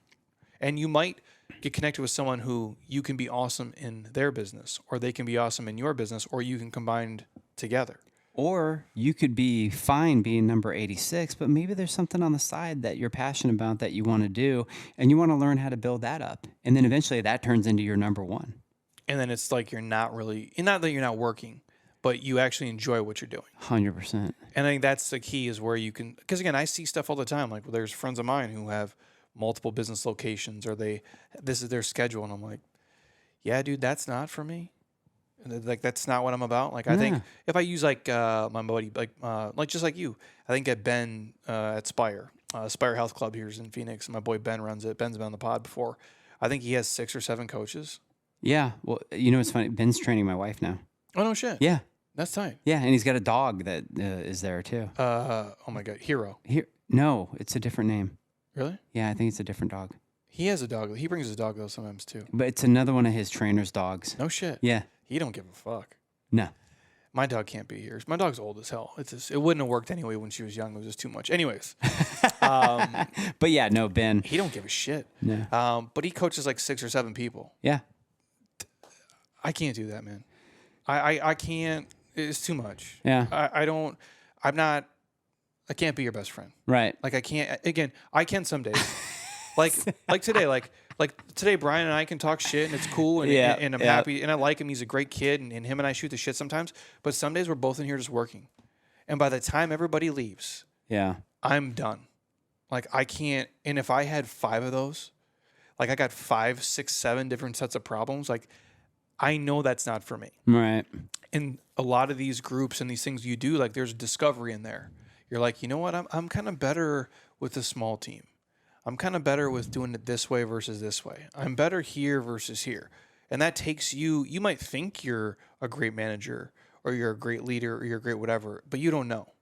And you might get connected with someone who you can be awesome in their business, or they can be awesome in your business, or you can combine together. Or you could be fine being number 86, but maybe there's something on the side that you're passionate about that you want to do, and you want to learn how to build that up. And then eventually that turns into your number 1. And then it's like not that you're not working, but you actually enjoy what you're doing. 100%. And I think that's the key, is where you can, because again, I see stuff all the time. Like there's friends of mine who have multiple business locations, or this is their schedule. And I'm like, yeah, dude, that's not for me. Like that's not what I'm about. Like I think if I use like my buddy, like just like you, I think at Ben at Spire Health Club here in Phoenix, and my boy Ben runs it. Ben's been on the pod before. I think he has 6 or 7 coaches. Yeah. Well, you know, it's funny. Ben's training my wife now. Oh no shit. Yeah. That's tight. Yeah, and he's got a dog that is there too. Oh my God, Hero. No, it's a different name. Really? Yeah, I think it's a different dog. He has a dog. He brings his dog though sometimes too. But it's another one of his trainer's dogs. No shit. Yeah. He don't give a fuck. No. My dog can't be here. My dog's old as hell. It wouldn't have worked anyway when she was young. It was just too much. Anyways. But yeah, no, Ben. He don't give a shit. No. But he coaches like 6 or 7 people. Yeah. I can't do that, man. I can't. It's too much. Yeah. I can't be your best friend. Right. Like I can't, again, I can some days. like today, like today, Brian and I can talk shit and it's cool and I'm happy and I like him. He's a great kid and him and I shoot the shit sometimes. But some days we're both in here just working. And by the time everybody leaves, I'm done. Like I can't. And if I had 5 of those, like I got 5, 6, 7 different sets of problems, like I know that's not for me. Right. And a lot of these groups and these things you do, like there's discovery in there. You're like, you know what? I'm kind of better with a small team. I'm kind of better with doing it this way versus this way. I'm better here versus here. And that takes you might think you're a great manager or you're a great leader or you're a great whatever, but you don't know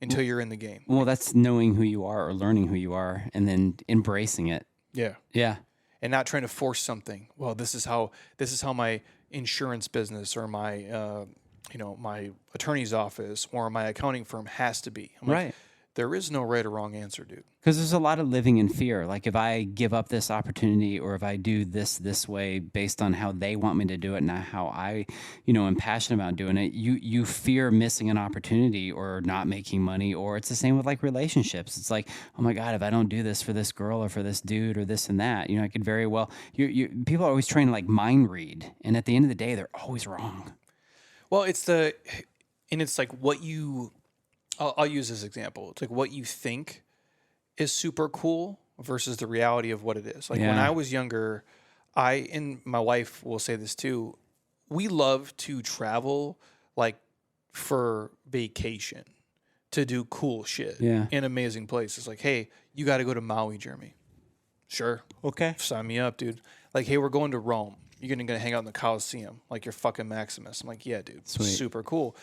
until you're in the game. Well, that's knowing who you are or learning who you are and then embracing it. Yeah. Yeah. And not trying to force something. Well, this is how my insurance business or my my attorney's office or my accounting firm has to be. I'm like, right. There is no right or wrong answer, dude. Because there's a lot of living in fear. Like if I give up this opportunity or if I do this way based on how they want me to do it, not how I, am passionate about doing it, you fear missing an opportunity or not making money. Or it's the same with like relationships. It's like, oh my God, if I don't do this for this girl or for this dude or this and that, I could very well, people are always trying to like mind read. And at the end of the day, they're always wrong. Well, it's like what you, I'll use this example. It's like what you think is super cool versus the reality of what it is. Like when I was younger, and my wife will say this too, we love to travel like for vacation, to do cool shit in amazing places. Like, hey, you got to go to Maui, Jeremy. Sure. Okay. Sign me up, dude. Like, hey, we're going to Rome. You're gonna hang out in the Coliseum like you're fucking Maximus. I'm like, yeah, dude. Sweet. Super cool.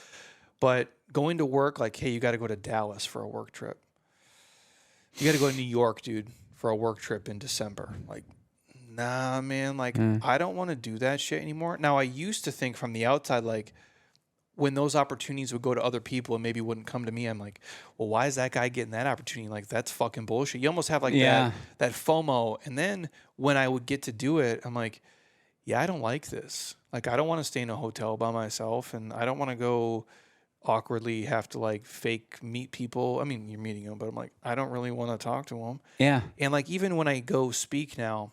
But going to work, like, hey, you got to go to Dallas for a work trip. You got to go to New York, dude, for a work trip in December. Like, nah, man. Like, I don't want to do that shit anymore. Now, I used to think from the outside, like, when those opportunities would go to other people and maybe wouldn't come to me, I'm like, well, why is that guy getting that opportunity? Like, that's fucking bullshit. You almost have like that FOMO. And then when I would get to do it, I'm like, yeah, I don't like this. Like, I don't want to stay in a hotel by myself, and I don't want to go awkwardly have to like fake meet people. I mean, you're meeting them, but I'm like, I don't really want to talk to them. Yeah. And like, even when I go speak now,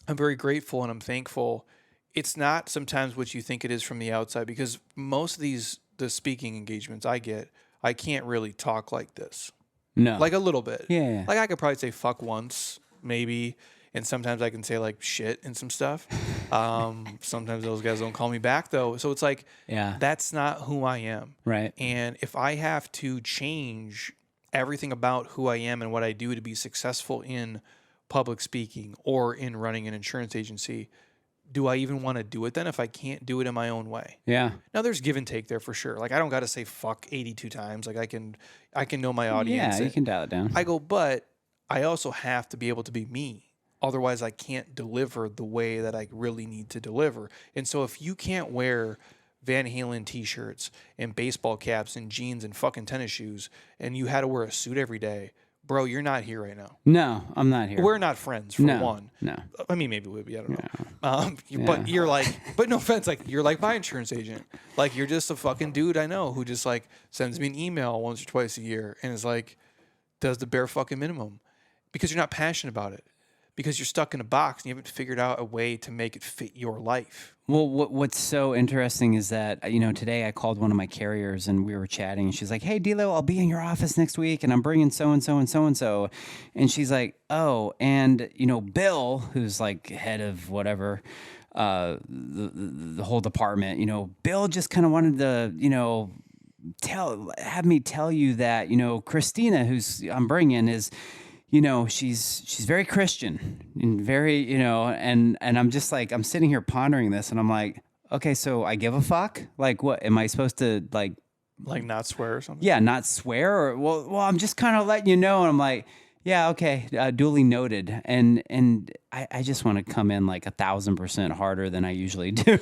I'm very grateful and I'm thankful. It's not sometimes what you think it is from the outside, because most of the speaking engagements I get, I can't really talk like this. No. Like a little bit. Yeah. Like I could probably say fuck once, maybe. And sometimes I can say like shit and some stuff. Sometimes those guys don't call me back though. So it's like, that's not who I am. Right. And if I have to change everything about who I am and what I do to be successful in public speaking or in running an insurance agency, do I even want to do it then if I can't do it in my own way? Yeah. Now there's give and take there for sure. Like I don't got to say fuck 82 times. Like I can know my audience. Yeah, you can dial it down. I go, but I also have to be able to be me. Otherwise I can't deliver the way that I really need to deliver. And so if you can't wear Van Halen t-shirts and baseball caps and jeans and fucking tennis shoes and you had to wear a suit every day, bro, you're not here right now. No, I'm not here. We're not friends, for one. No. I mean, maybe we'd be, I don't know. But you're like, but no offense, like, you're like my insurance agent. Like, you're just a fucking dude I know who just, like, sends me an email once or twice a year and is like, does the bare fucking minimum. Because you're not passionate about it. Because you're stuck in a box and you haven't figured out a way to make it fit your life. Well, what's so interesting is that, today I called one of my carriers and we were chatting and she's like, hey, DELO, I'll be in your office next week and I'm bringing so-and-so and so-and-so. And she's like, oh, and, Bill, who's like head of whatever, the whole department, Bill just kind of wanted to, have me tell you that, Christina, who's I'm bringing is, she's very Christian and very, and I'm just like, I'm sitting here pondering this and I'm like, okay, so I give a fuck? Like, what, am I supposed to like not swear or something? Yeah, not swear or, well, I'm just kind of letting you know. And I'm like, yeah, okay, duly noted. And I just want to come in like 1,000% harder than I usually do.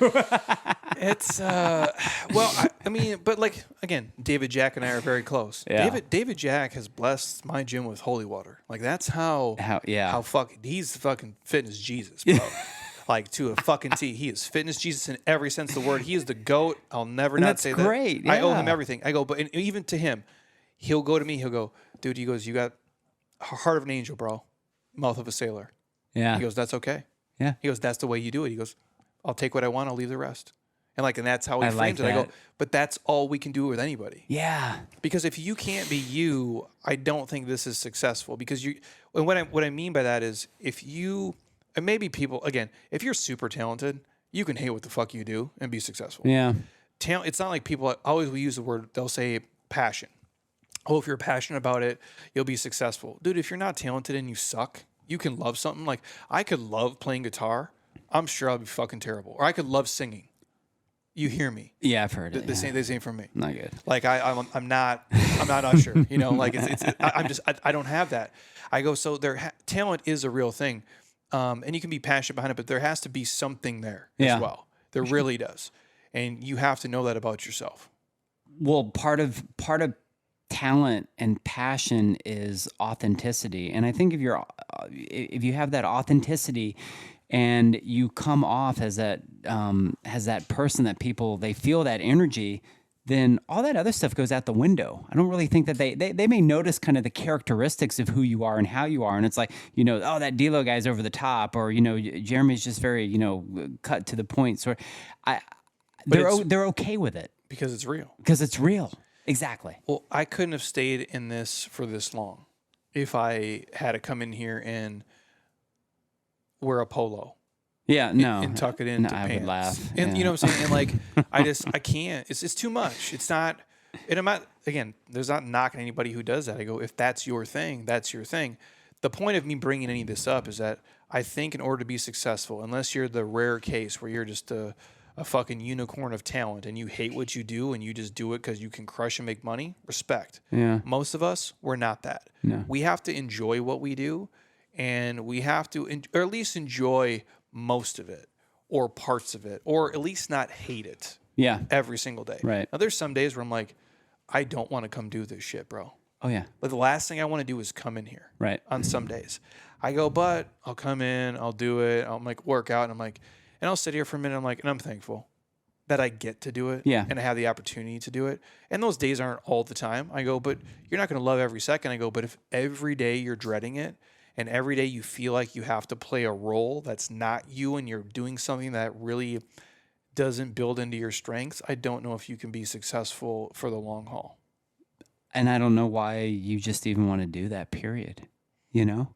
It's I mean, but like again, David Jack and I are very close. Yeah. David Jack has blessed my gym with holy water. Like that's how fucking he's the fucking fitness Jesus, bro. Like to a fucking T. He is fitness Jesus in every sense of the word. He is the GOAT. I'll never not say that. That's great. Yeah. I owe him everything. I go, but even to him, he'll go to me. He'll go, dude. He goes, you got heart of an angel, bro. Mouth of a sailor. Yeah. He goes, that's okay. Yeah. He goes, that's the way you do it. He goes, I'll take what I want. I'll leave the rest. And that's how he frames it. I go, but that's all we can do with anybody. Yeah. Because if you can't be you, I don't think this is successful. Because and what I mean by that is if you, and maybe people, again, if you're super talented, you can hate what the fuck you do and be successful. Yeah. It's not like people always will use the word, they'll say passion. Oh, if you're passionate about it, you'll be successful. Dude, if you're not talented and you suck, you can love something. Like I could love playing guitar. I'm sure I'll be fucking terrible. Or I could love singing. You hear me? Yeah, I've heard it. This ain't from me. Not good. Like I'm not Usher. Like I don't have that. I go, so talent is a real thing, and you can be passionate behind it, but there has to be something there as well. There really does, and you have to know that about yourself. Well, part of talent and passion is authenticity, and I think if you have that authenticity. And you come off as that person that people, they feel that energy, then all that other stuff goes out the window. I don't really think that they may notice kind of the characteristics of who you are and how you are. And it's like, oh, that DELO guy's over the top, or, Jeremy's just very, cut to the point. So they're okay with it. Because it's real. Because it's real. Exactly. Well, I couldn't have stayed in this for this long if I had to come in here and wear a polo. Yeah, no. And tuck it into I pants. would laugh. And yeah. you know what I'm saying? And like, I can't. It's too much. It's not, and I'm not, again, there's not knocking anybody who does that. I go, if that's your thing, that's your thing. The point of me bringing any of this up is that I think in order to be successful, unless you're the rare case where you're just a fucking unicorn of talent and you hate what you do and you just do it because you can crush and make money, respect. Yeah. Most of us, we're not that. No. We have to enjoy what we do, and we have to, or at least enjoy most of it or parts of it, or at least not hate it every single day. Right. Now, there's some days where I'm like, I don't want to come do this shit, bro. Oh, yeah. But the last thing I want to do is come in here. Right. On some days. I go, but I'll come in, I'll do it, I'll like work out, and I'm like, and I'll sit here for a minute, I'm like, and I'm thankful that I get to do it. Yeah. And I have the opportunity to do it. And those days aren't all the time. I go, but you're not going to love every second. I go, but if every day you're dreading it, and every day you feel like you have to play a role that's not you and you're doing something that really doesn't build into your strengths, I don't know if you can be successful for the long haul. And I don't know why you just even want to do that, period. You know?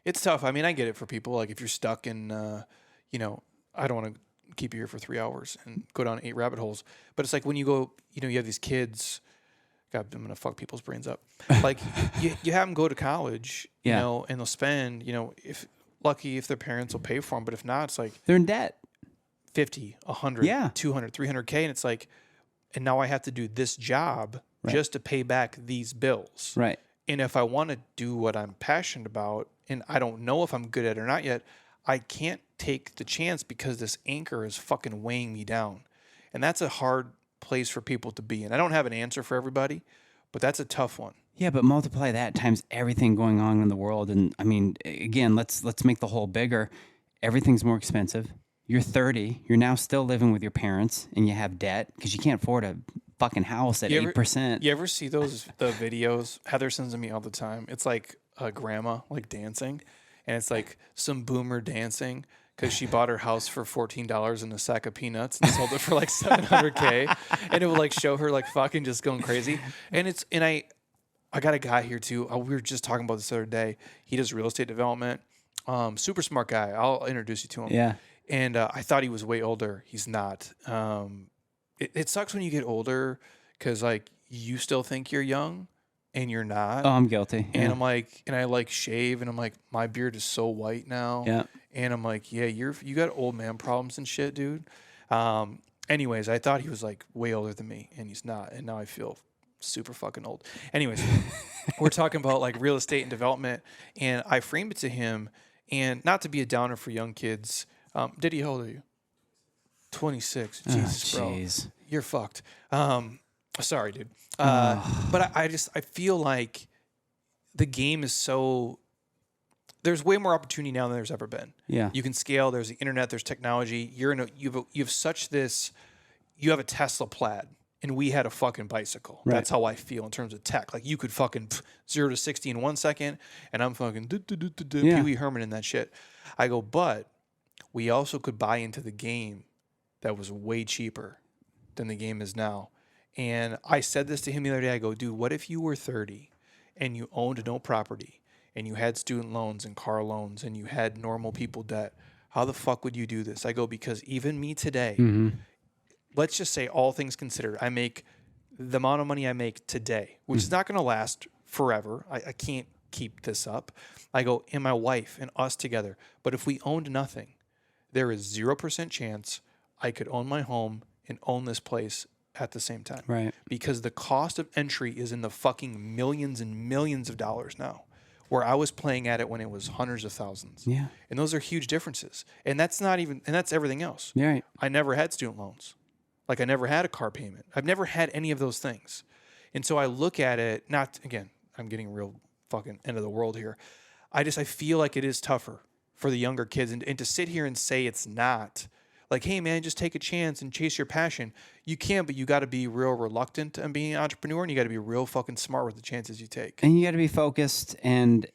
It's tough. I mean, I get it for people. Like if you're stuck in, I don't want to keep you here for 3 hours and go down 8 rabbit holes. But it's like when you go, you have these kids. God, I'm gonna fuck people's brains up. Like you have them go to college, you know, and they'll spend, if lucky, if their parents will pay for them. But if not, it's like they're in debt. 50, 100, 200, 300K, and it's like, and now I have to do this job just to pay back these bills. Right. And if I want to do what I'm passionate about, and I don't know if I'm good at it or not yet, I can't take the chance because this anchor is fucking weighing me down, and that's a hard place for people to be in. I don't have an answer for everybody, but that's a tough one. Yeah, but multiply that times everything going on in the world, and I mean, again, let's make the whole bigger. Everything's more expensive. You're 30. You're now still living with your parents, and you have debt because you can't afford a fucking house at 8%. You ever see the videos? Heather sends them me all the time. It's like a grandma like dancing, and it's like some boomer dancing because she bought her house for $14 and a sack of peanuts and sold it for like $700K, and it would like show her like fucking just going crazy. And I got a guy here too. We were just talking about this the other day. He does real estate development. Super smart guy. I'll introduce you to him. Yeah. And I thought he was way older. He's not. It sucks when you get older because like you still think you're young and you're not. Oh, I'm guilty. And I'm like, and I like shave, and I'm like, my beard is so white now. Yeah. And I'm like, yeah, you got old man problems and shit, dude. Anyways, I thought he was like way older than me, and he's not. And now I feel super fucking old. Anyways, we're talking about like real estate and development, and I framed it to him, and not to be a downer for young kids. Diddy, how old are you? 26. Jesus, bro. You're fucked. Sorry, dude. But I feel like the game is so, there's way more opportunity now than there's ever been. Yeah. You can scale. There's the internet. There's technology. You have a Tesla Plaid, and we had a fucking bicycle. Right. That's how I feel in terms of tech. Like you could fucking 0 to 60 in 1 second, and I'm fucking Pee Wee Herman in that shit. I go, but we also could buy into the game that was way cheaper than the game is now. And I said this to him the other day. I go, dude, what if you were 30 and you owned no property and you had student loans and car loans and you had normal people debt? How the fuck would you do this? I go, because even me today, let's just say all things considered, I make the amount of money I make today, which is not going to last forever. I can't keep this up. I go, and my wife and us together. But if we owned nothing, there is 0% chance I could own my home and own this place at the same time. Right. Because the cost of entry is in the fucking millions and millions of dollars now, where I was playing at it when it was hundreds of thousands. Yeah. And those are huge differences. And that's that's everything else. Yeah. Right. I never had student loans. Like I never had a car payment. I've never had any of those things. And so I look at it, I'm getting real fucking end of the world here. I feel like it is tougher for the younger kids, and to sit here and say it's not, like, hey man, just take a chance and chase your passion. You can, but you got to be real reluctant on being an entrepreneur, and you got to be real fucking smart with the chances you take. And you got to be focused, and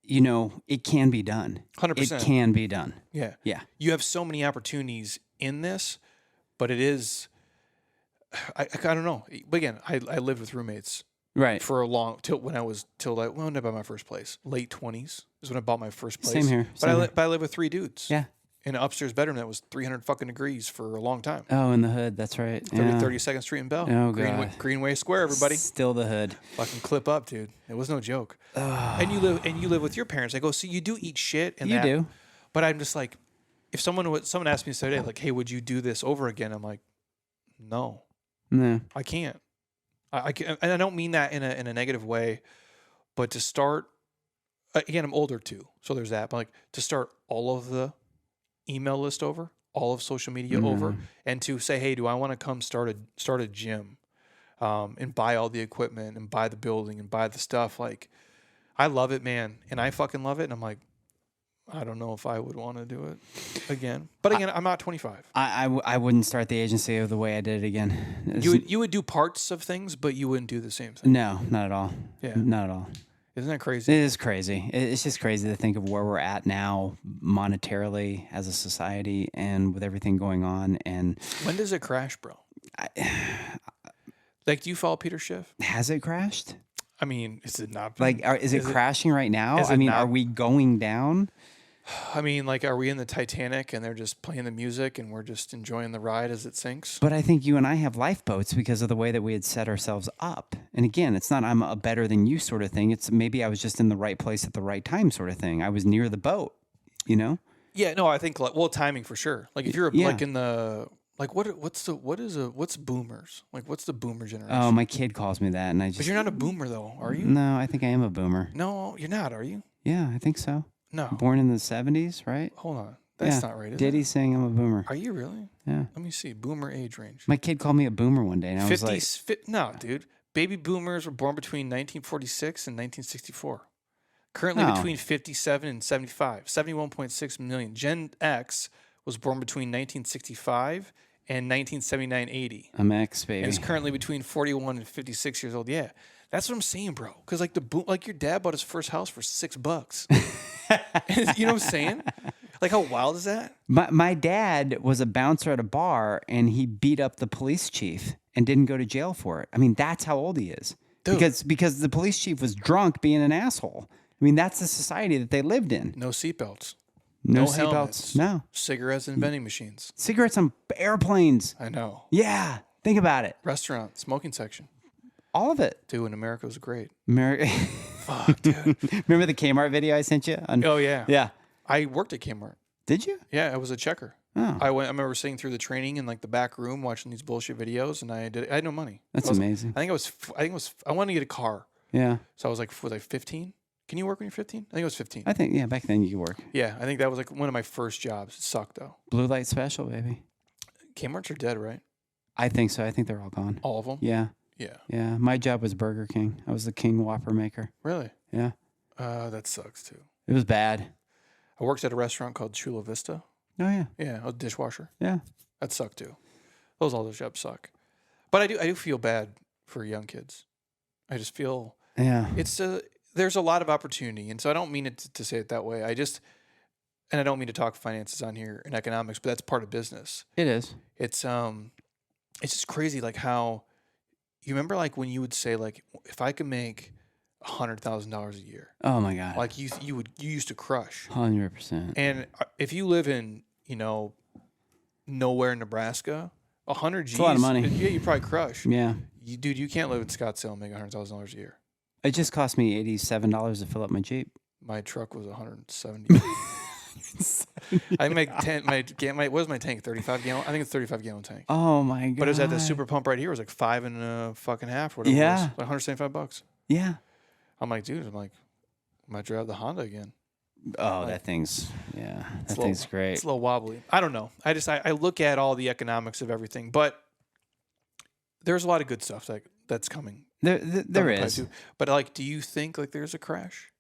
it can be done. 100%. It can be done. Yeah. Yeah. You have so many opportunities in this, but it is, I don't know. But again, I lived with roommates Right. for a long when I bought my first place. Late 20s is when I bought my first place. Same here. But I lived with 3 dudes. Yeah. In an upstairs bedroom that was 300 fucking degrees for a long time. Oh, in the hood. That's right. 32nd Street in Bell. Oh, Greenway, God. Greenway Square, everybody. Still the hood. Fucking clip up, dude. It was no joke. And you live with your parents. I go, see, you do eat shit. And You do. But I'm just like, if someone asked me today, like, hey, would you do this over again? I'm like, no, I can't. I can't, and I don't mean that in a negative way, but to start, again, I'm older too, so there's that. But like to start all of the email list over, all of social media over, and to say, hey, do I want to come start a gym, and buy all the equipment and buy the building and buy the stuff? Like, I love it, man, and I fucking love it. And I'm like, I don't know if I would want to do it again. But again, I'm not 25. I wouldn't start the agency the way I did it again. You would do parts of things, but you wouldn't do the same thing. No, not at all. Yeah. Not at all. Isn't that crazy? It is crazy. It's just crazy to think of where we're at now monetarily as a society and with everything going on. And when does it crash, bro? Like, do you follow Peter Schiff? Has it crashed? I mean, is it not? Like, is it crashing right now? I mean, are we going down? I mean, like, are we in the Titanic and they're just playing the music and we're just enjoying the ride as it sinks? But I think you and I have lifeboats because of the way that we had set ourselves up. And again, it's not I'm a better than you sort of thing. It's maybe I was just in the right place at the right time sort of thing. I was near the boat, you know? Yeah, no, I think timing for sure. Like if you're like in the like what's boomers? Like what's the boomer generation? Oh, my kid calls me that, and I just. But you're not a boomer though, are you? No, I think I am a boomer. No, you're not, are you? Yeah, I think so. No. Born in the 70s, right? Hold on. That's not right, is Diddy's saying I'm a boomer. Are you really? Yeah. Let me see. Boomer age range. My kid called me a boomer one day, and I was like... No, dude. Baby boomers were born between 1946 and 1964. Currently between 57 and 75. 71.6 million. Gen X was born between 1965 and 1979-80. I'm X, baby. And is currently between 41 and 56 years old. Yeah. That's what I'm saying, bro. Because like your dad bought his first house for $6. You know what I'm saying? Like, how wild is that? My dad was a bouncer at a bar, and he beat up the police chief and didn't go to jail for it. I mean, that's how old he is. Dude. Because the police chief was drunk being an asshole. I mean, that's the society that they lived in. No seatbelts. No helmets. seatbelts. No. Cigarettes and vending machines. Cigarettes on airplanes. I know. Yeah. Think about it. Restaurant, smoking section. All of it. Dude, in America was great. Fuck, dude. Remember the Kmart video I sent you? Oh, yeah. Yeah. I worked at Kmart. Did you? Yeah, I was a checker. Oh. I remember sitting through the training in like the back room watching these bullshit videos, and I had no money. That's amazing. I wanted to get a car. Yeah. So I was like 15? Can you work when you're 15? I think it was 15. I think, yeah, back then you could work. Yeah, I think that was like one of my first jobs. It sucked though. Blue light special, baby. Kmart's are dead, right? I think so. I think they're all gone. All of them? Yeah. Yeah. Yeah. My job was Burger King. I was the King Whopper maker. Really? Yeah. That sucks too. It was bad. I worked at a restaurant called Chula Vista. Oh, yeah. Yeah, I was a dishwasher. Yeah. That sucked too. All those jobs suck. But I do feel bad for young kids. I just feel there's a lot of opportunity, and so I don't mean it to say it that way. And I don't mean to talk finances on here and economics, but that's part of business. It is. It's just crazy, like how you remember, like when you would say, like, if I could make $100,000 a year. Oh my God. Like you used to crush. 100%. And if you live in nowhere in Nebraska, 100 G's. It's a lot of money. Yeah, you probably crush. Yeah. Dude, you can't live in Scottsdale and make $100,000 a year. It just cost me $87 to fill up my Jeep. My truck was 170. I make 10. What was my tank? 35 gallon. I think it's 35 gallon tank. Oh my God. But it was at the super pump right here. It was like 5 and a fucking half. Whatever. Yeah. It was, like $175. Yeah. I'm like, dude. I might drive the Honda again. Oh, that thing's great. It's a little wobbly. I don't know. I look at all the economics of everything, but there's a lot of good stuff that's coming. There is. But like, do you think like there's a crash?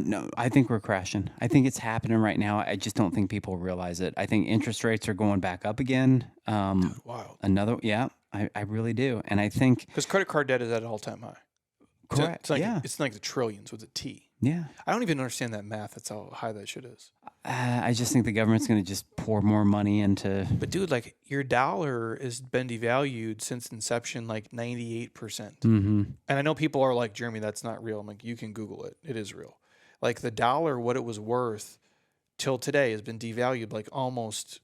No, I think we're crashing. I think it's happening right now. I just don't think people realize it. I think interest rates are going back up again. Dude, wild. I really do. And I think because credit card debt is at an all-time high. Correct. It's like the trillions with a T. Yeah. I don't even understand that math. That's how high that shit is. I just think the government's going to just pour more money into. But dude, like your dollar has been devalued since inception, like 98%. Mm-hmm. And I know people are like, Jeremy, that's not real. I'm like, you can Google it. It is real. Like the dollar, what it was worth till today has been devalued like almost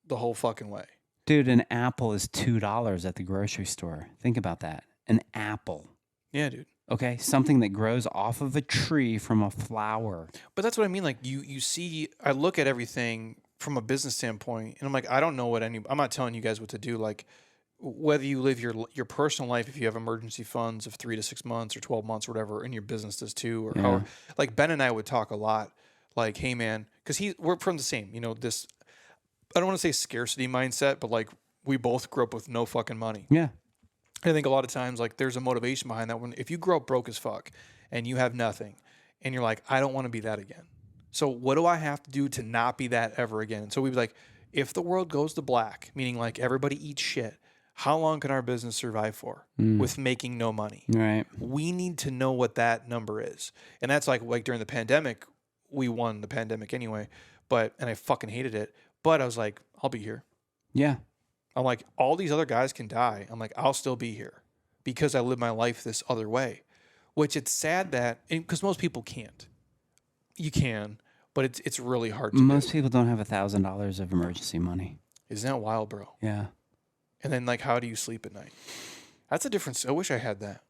the whole fucking way. Dude, an apple is $2 at the grocery store. Think about that. An apple. Yeah, dude. Okay, something that grows off of a tree from a flower. But that's what I mean. Like you see, I look at everything from a business standpoint, and I'm like, I don't know I'm not telling you guys what to do. Like whether you live your personal life, if you have emergency funds of 3 to 6 months or 12 months or whatever, and your business does too, or how, like Ben and I would talk a lot. Like, hey man, because we're from the same, this. I don't want to say scarcity mindset, but like we both grew up with no fucking money. Yeah. I think a lot of times, like, there's a motivation behind that. If you grow up broke as fuck and you have nothing and you're like, I don't want to be that again. So what do I have to do to not be that ever again? And so we'd be like, if the world goes to black, meaning like everybody eats shit, how long can our business survive for with making no money? Right. We need to know what that number is. And that's like during the pandemic, we won the pandemic anyway, and I fucking hated it. But I was like, I'll be here. Yeah. I'm like, all these other guys can die. I'm like, I'll still be here because I live my life this other way, which it's sad that, because most people can't. You can, but it's really hard to Most people don't have $1,000 of emergency money. Isn't that wild, bro? Yeah. And then like, how do you sleep at night? That's a difference. I wish I had that.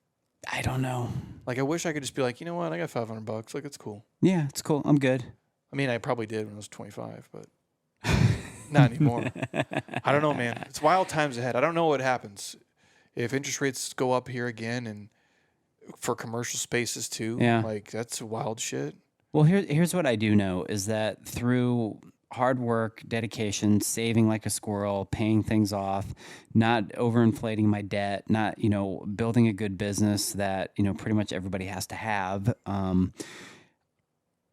I don't know. Like, I wish I could just be like, you know what? I got $500. Like, it's cool. Yeah, it's cool. I'm good. I mean, I probably did when I was 25, but not anymore. I don't know, man. It's wild times ahead. I don't know what happens if interest rates go up here again, and for commercial spaces too. Yeah. Like, that's wild shit. Well, here's what I do know is that through hard work, dedication, saving like a squirrel, paying things off, not overinflating my debt, not, building a good business that, pretty much everybody has to have.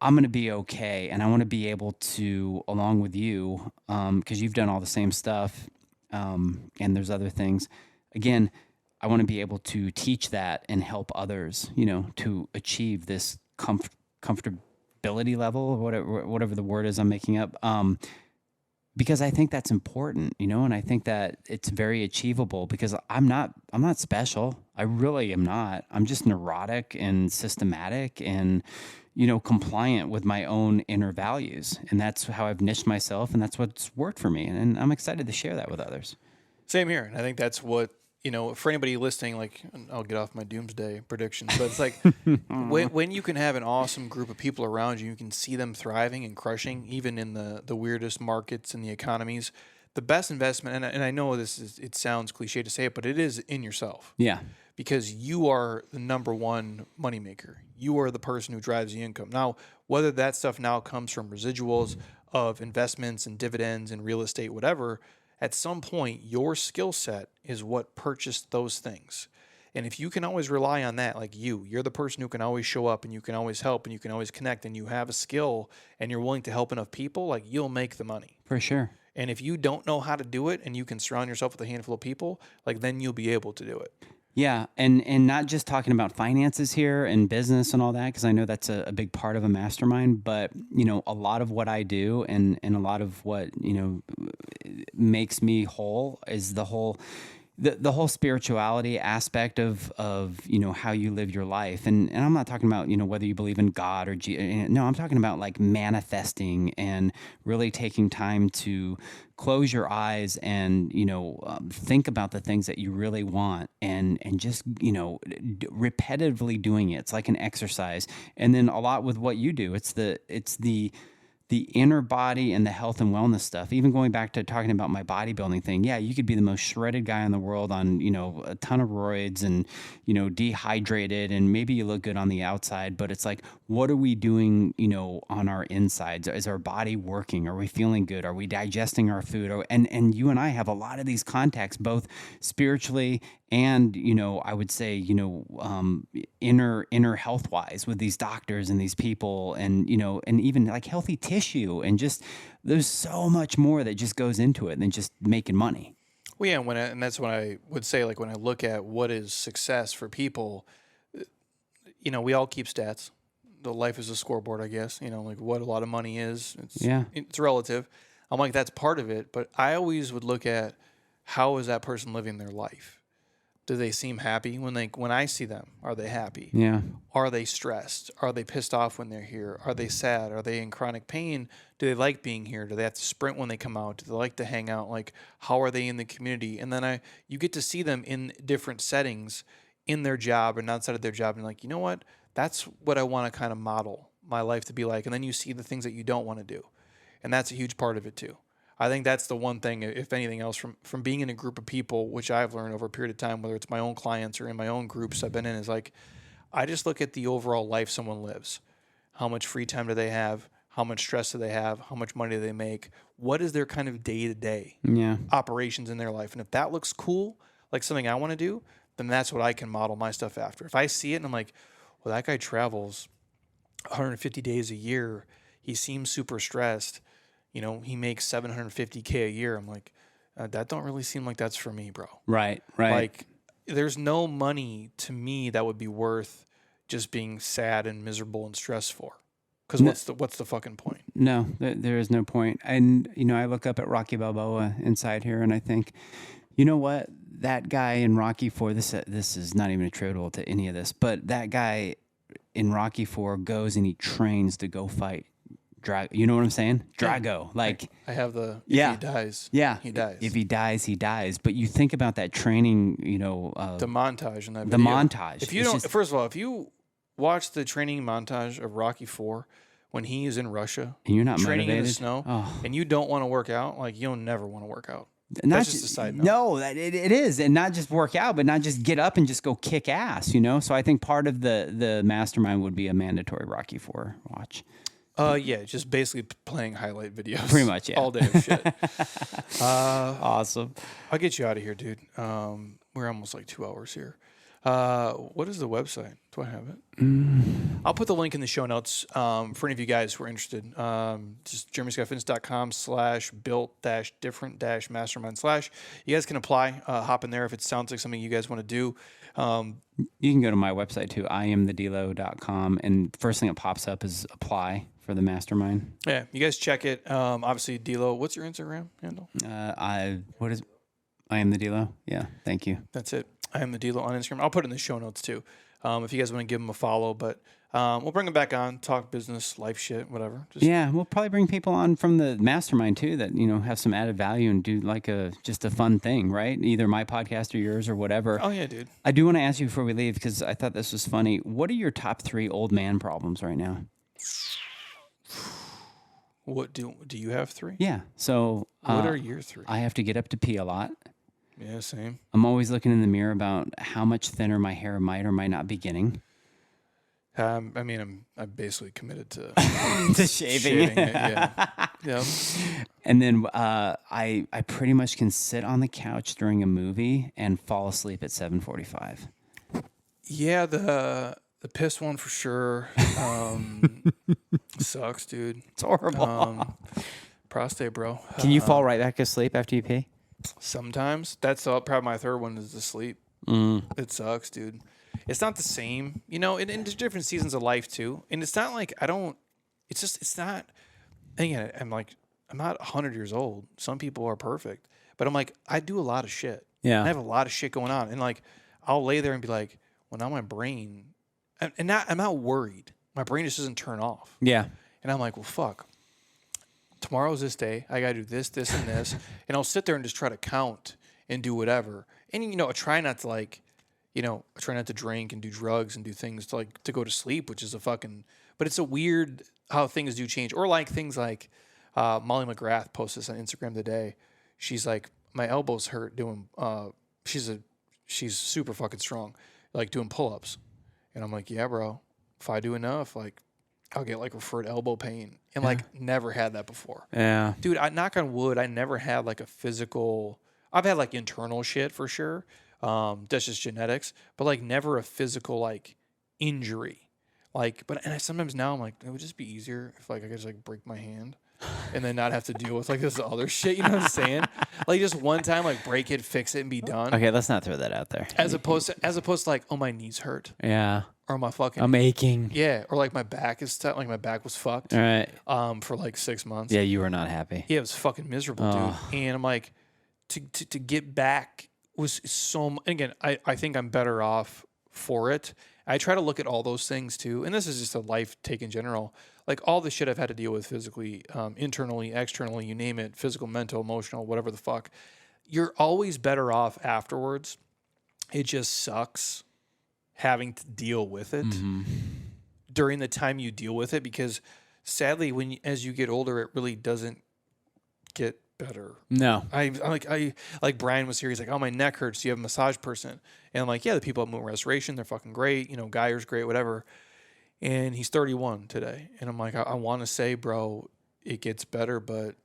I'm going to be okay. And I want to be able to, along with you, because you've done all the same stuff, and there's other things. Again, I want to be able to teach that and help others, to achieve this comfortability level, or whatever the word is I'm making up. Because I think that's important, and I think that it's very achievable because I'm not special. I really am not. I'm just neurotic and systematic and, compliant with my own inner values. And that's how I've niched myself, and that's what's worked for me. And I'm excited to share that with others. Same here. And I think that's what, for anybody listening, like, I'll get off my doomsday predictions, but it's like when you can have an awesome group of people around you, you can see them thriving and crushing, even in the weirdest markets and the economies. The best investment, and I know it sounds cliche to say it, but it is in yourself. Yeah. Because you are the number one moneymaker. You are the person who drives the income. Now, whether that stuff now comes from residuals of investments and dividends and real estate, whatever, at some point, your skill set is what purchased those things. And if you can always rely on that, like you're the person who can always show up and you can always help and you can always connect and you have a skill and you're willing to help enough people, like you'll make the money. For sure. And if you don't know how to do it and you can surround yourself with a handful of people, like then you'll be able to do it. Yeah, and not just talking about finances here and business and all that, because I know that's a big part of a mastermind, but, a lot of what I do and a lot of what, makes me whole is the whole spirituality aspect of how you live your life. And I'm not talking about, whether you believe in God or no, I'm talking about like manifesting and really taking time to close your eyes and, think about the things that you really want and just, repetitively doing it. It's like an exercise. And then a lot with what you do, it's the inner body and the health and wellness stuff, even going back to talking about my bodybuilding thing. Yeah, you could be the most shredded guy in the world on, a ton of roids and, dehydrated, and maybe you look good on the outside, but it's like, what are we doing, on our insides? Is our body working? Are we feeling good? Are we digesting our food? And you and I have a lot of these contacts, both spiritually and, I would say, inner health wise with these doctors and these people and, and even like healthy tissue, and just there's so much more that just goes into it than just making money. Well, yeah, and that's what I would say. Like when I look at what is success for people, we all keep stats. the life is a scoreboard, I guess, like what a lot of money is. Yeah. It's relative. I'm like, that's part of it. But I always would look at how is that person living their life? Do they seem happy when I see them? Are they happy? Yeah. Are they stressed? Are they pissed off when they're here? Are they sad? Are they in chronic pain? Do they like being here? Do they have to sprint when they come out? Do they like to hang out? Like, how are they in the community? And then you get to see them in different settings in their job and outside of their job. And like, you know what? That's what I want to kind of model my life to be like. And then you see the things that you don't want to do. And that's a huge part of it too. I think that's the one thing, if anything else, from being in a group of people, which I've learned over a period of time, whether it's my own clients or in my own groups I've been in, is like, I just look at the overall life someone lives. How much free time do they have? How much stress do they have? How much money do they make? What is their kind of day-to-day operations in their life? And if that looks cool, like something I want to do, then that's what I can model my stuff after. If I see it and I'm like, well, that guy travels 150 days a year. He seems super stressed. He makes $750K a year. I'm like, that don't really seem like that's for me, bro. Right. Like, there's no money to me that would be worth just being sad and miserable and stressed for. Because what's the fucking point? No, there is no point. And, I look up at Rocky Balboa inside here and I think, you know what? That guy in Rocky 4, this is not even attributable to any of this, but that guy in Rocky 4 goes and he trains to go fight. You know what I'm saying? Drago. Like, I have if he dies, he dies. If he dies, he dies. But you think about that training, the montage in that video. The montage. If you don't, first of all, if you watch the training montage of Rocky 4 when he is in Russia and you're not training motivated in the snow and you don't want to work out, like you'll never want to work out. That's just a side note. No, it is. And not just work out, but not just get up and just go kick ass, So I think part of the mastermind would be a mandatory Rocky 4 watch. Just basically playing highlight videos. Pretty much, yeah. All day of shit. Awesome. I'll get you out of here, dude. We're almost like 2 hours here. What is the website? Do I have it? I'll put the link in the show notes for any of you guys who are interested. Just jeremyscottfitness.com/built-different-mastermind/ You guys can apply. Hop in there if it sounds like something you guys want to do. You can go to my website too, iamthedelo.com, and first thing that pops up is apply for the mastermind. Yeah, you guys check it. Obviously, Delo. What's your Instagram handle? I am the Delo. Yeah, thank you. That's it. I am the Delo on Instagram. I'll put it in the show notes too, if you guys want to give them a follow. But we'll bring them back on, talk business, life shit, whatever. We'll probably bring people on from the mastermind too that have some added value and do like just a fun thing, right? Either my podcast or yours or whatever. Oh yeah, dude. I do want to ask you before we leave because I thought this was funny. What are your top 3 old man problems right now? What do you have 3? Yeah. So what are your 3? I have to get up to pee a lot. Yeah, same. I'm always looking in the mirror about how much thinner my hair might or might not be getting. I'm basically committed to to shaving it, yeah. Yep. And then I pretty much can sit on the couch during a movie and fall asleep at 7:45. Yeah, the piss one for sure. Sucks, dude. It's horrible. Prostate, bro. Can you fall right back asleep after you pee? Sometimes. That's probably my third one is the sleep. It sucks, dude. It's not the same, and there's different seasons of life too. And it's not like it's not, again, I'm not 100 years old. Some people are perfect, but I'm like, I do a lot of shit. Yeah. I have a lot of shit going on. And like, I'll lay there and be like, well, now my brain, I'm not worried. My brain just doesn't turn off. Yeah. And I'm like, well, fuck. Tomorrow's this day. I got to do this, this, and this. And I'll sit there and just try to count and do whatever. And, I try not to I try not to drink and do drugs and do things to go to sleep, which is but it's a weird how things do change. Or like things like Molly McGrath posted this on Instagram today. She's like, my elbows hurt doing, she's super fucking strong, like doing pull-ups. And I'm like, yeah, bro, if I do enough, I'll get referred elbow pain and never had that before. Yeah. Dude, I knock on wood, I never had a physical, I've had internal shit for sure. That's just genetics, but never a physical injury. And sometimes now I'm like, it would just be easier if I could just break my hand and then not have to deal with this other shit. You know what I'm saying? Just one time, break it, fix it, and be done. Okay, let's not throw that out there. As opposed to oh, my knees hurt. Yeah. or my fucking I'm aching. yeah, or like my back is like my back was fucked. All right. For like 6 months. Yeah, you were not happy. Yeah, it was fucking miserable, dude. And I'm like, to get back was so. Again, I think I'm better off for it. I try to look at all those things too, and this is just a life take in general. Like all the shit I've had to deal with physically, internally, externally, you name it, physical, mental, emotional, whatever the fuck. You're always better off afterwards. It just sucks having to deal with it during the time you deal with it, because sadly, as you get older, it really doesn't get better. No. I like Brian was here. He's like, oh, my neck hurts. Do you have a massage person? And I'm like, yeah, the people at Movement Restoration, they're fucking great. You know, Geyer's great, whatever. And he's 31 today. And I'm like, I want to say, bro, it gets better, but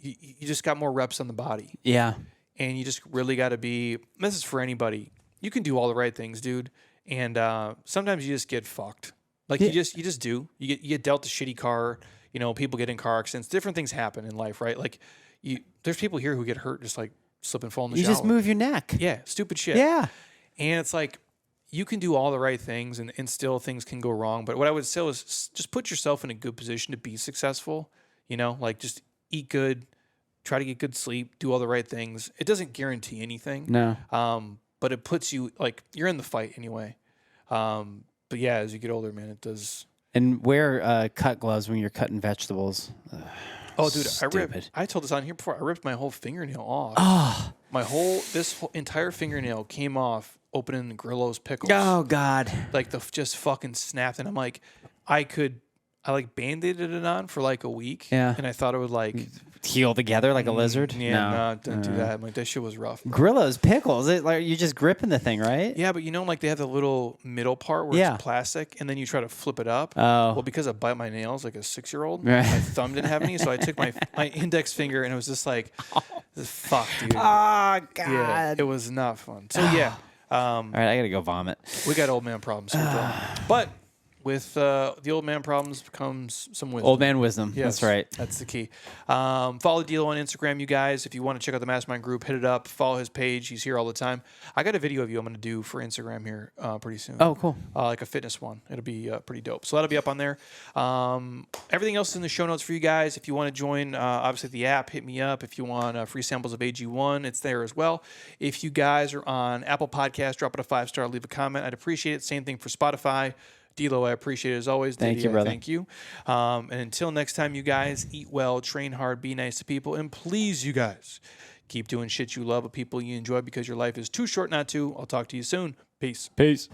you just got more reps on the body. Yeah. And you just really got to be, this is for anybody. You can do all the right things, dude. And sometimes you just get fucked. Like you just do. You get dealt a shitty car. You know, people get in car accidents. Different things happen in life, right? Like there's people here who get hurt just like slip and fall in the shower. You just move your neck. Yeah, stupid shit. Yeah. And it's like you can do all the right things and still things can go wrong. But what I would say is just put yourself in a good position to be successful. You know, like just eat good, try to get good sleep, do all the right things. It doesn't guarantee anything. No. But it puts you, like, you're in the fight anyway. But yeah, as you get older, man, it does. And wear cut gloves when you're cutting vegetables. Oh, dude, Stupid. I told this on here before. I ripped my whole fingernail off. Oh. This whole entire fingernail came off opening Grillo's pickles. Oh, God. Like, just fucking snapped. And I'm like, I like band-aided it on for like a week. Yeah. And I thought it would like Heal together like a lizard? Yeah, no, don't do that. I'm like, that shit was rough. Bro. Grillo's pickles. Like you're just gripping the thing, right? Yeah, but you know, like they have the little middle part where it's plastic, and then you try to flip it up. Oh. Well, because I bite my nails like a 6-year-old, Right. my thumb didn't have any, so I took my index finger, and it was just like, fuck, dude. Oh, God. Yeah, it was not fun. So yeah. All right, I gotta go vomit. We got old man problems. But with the old man problems comes some wisdom. Old man wisdom. Yes, That's right. That's the key. Follow DELO on Instagram, you guys. If you want to check out the Mastermind group, hit it up. Follow his page. He's here all the time. I got a video of you I'm going to do for Instagram here pretty soon. Oh, cool. Like a fitness one. It'll be pretty dope. So that'll be up on there. Everything else is in the show notes for you guys. If you want to join, obviously, the app, hit me up. If you want free samples of AG1, it's there as well. If you guys are on Apple Podcasts, drop it a 5-star, leave a comment. I'd appreciate it. Same thing for Spotify. DELO, I appreciate it as always. Thank you, brother. Thank you. And until next time, you guys, eat well, train hard, be nice to people, and please, you guys, keep doing shit you love with people you enjoy because your life is too short not to. I'll talk to you soon. Peace. Peace.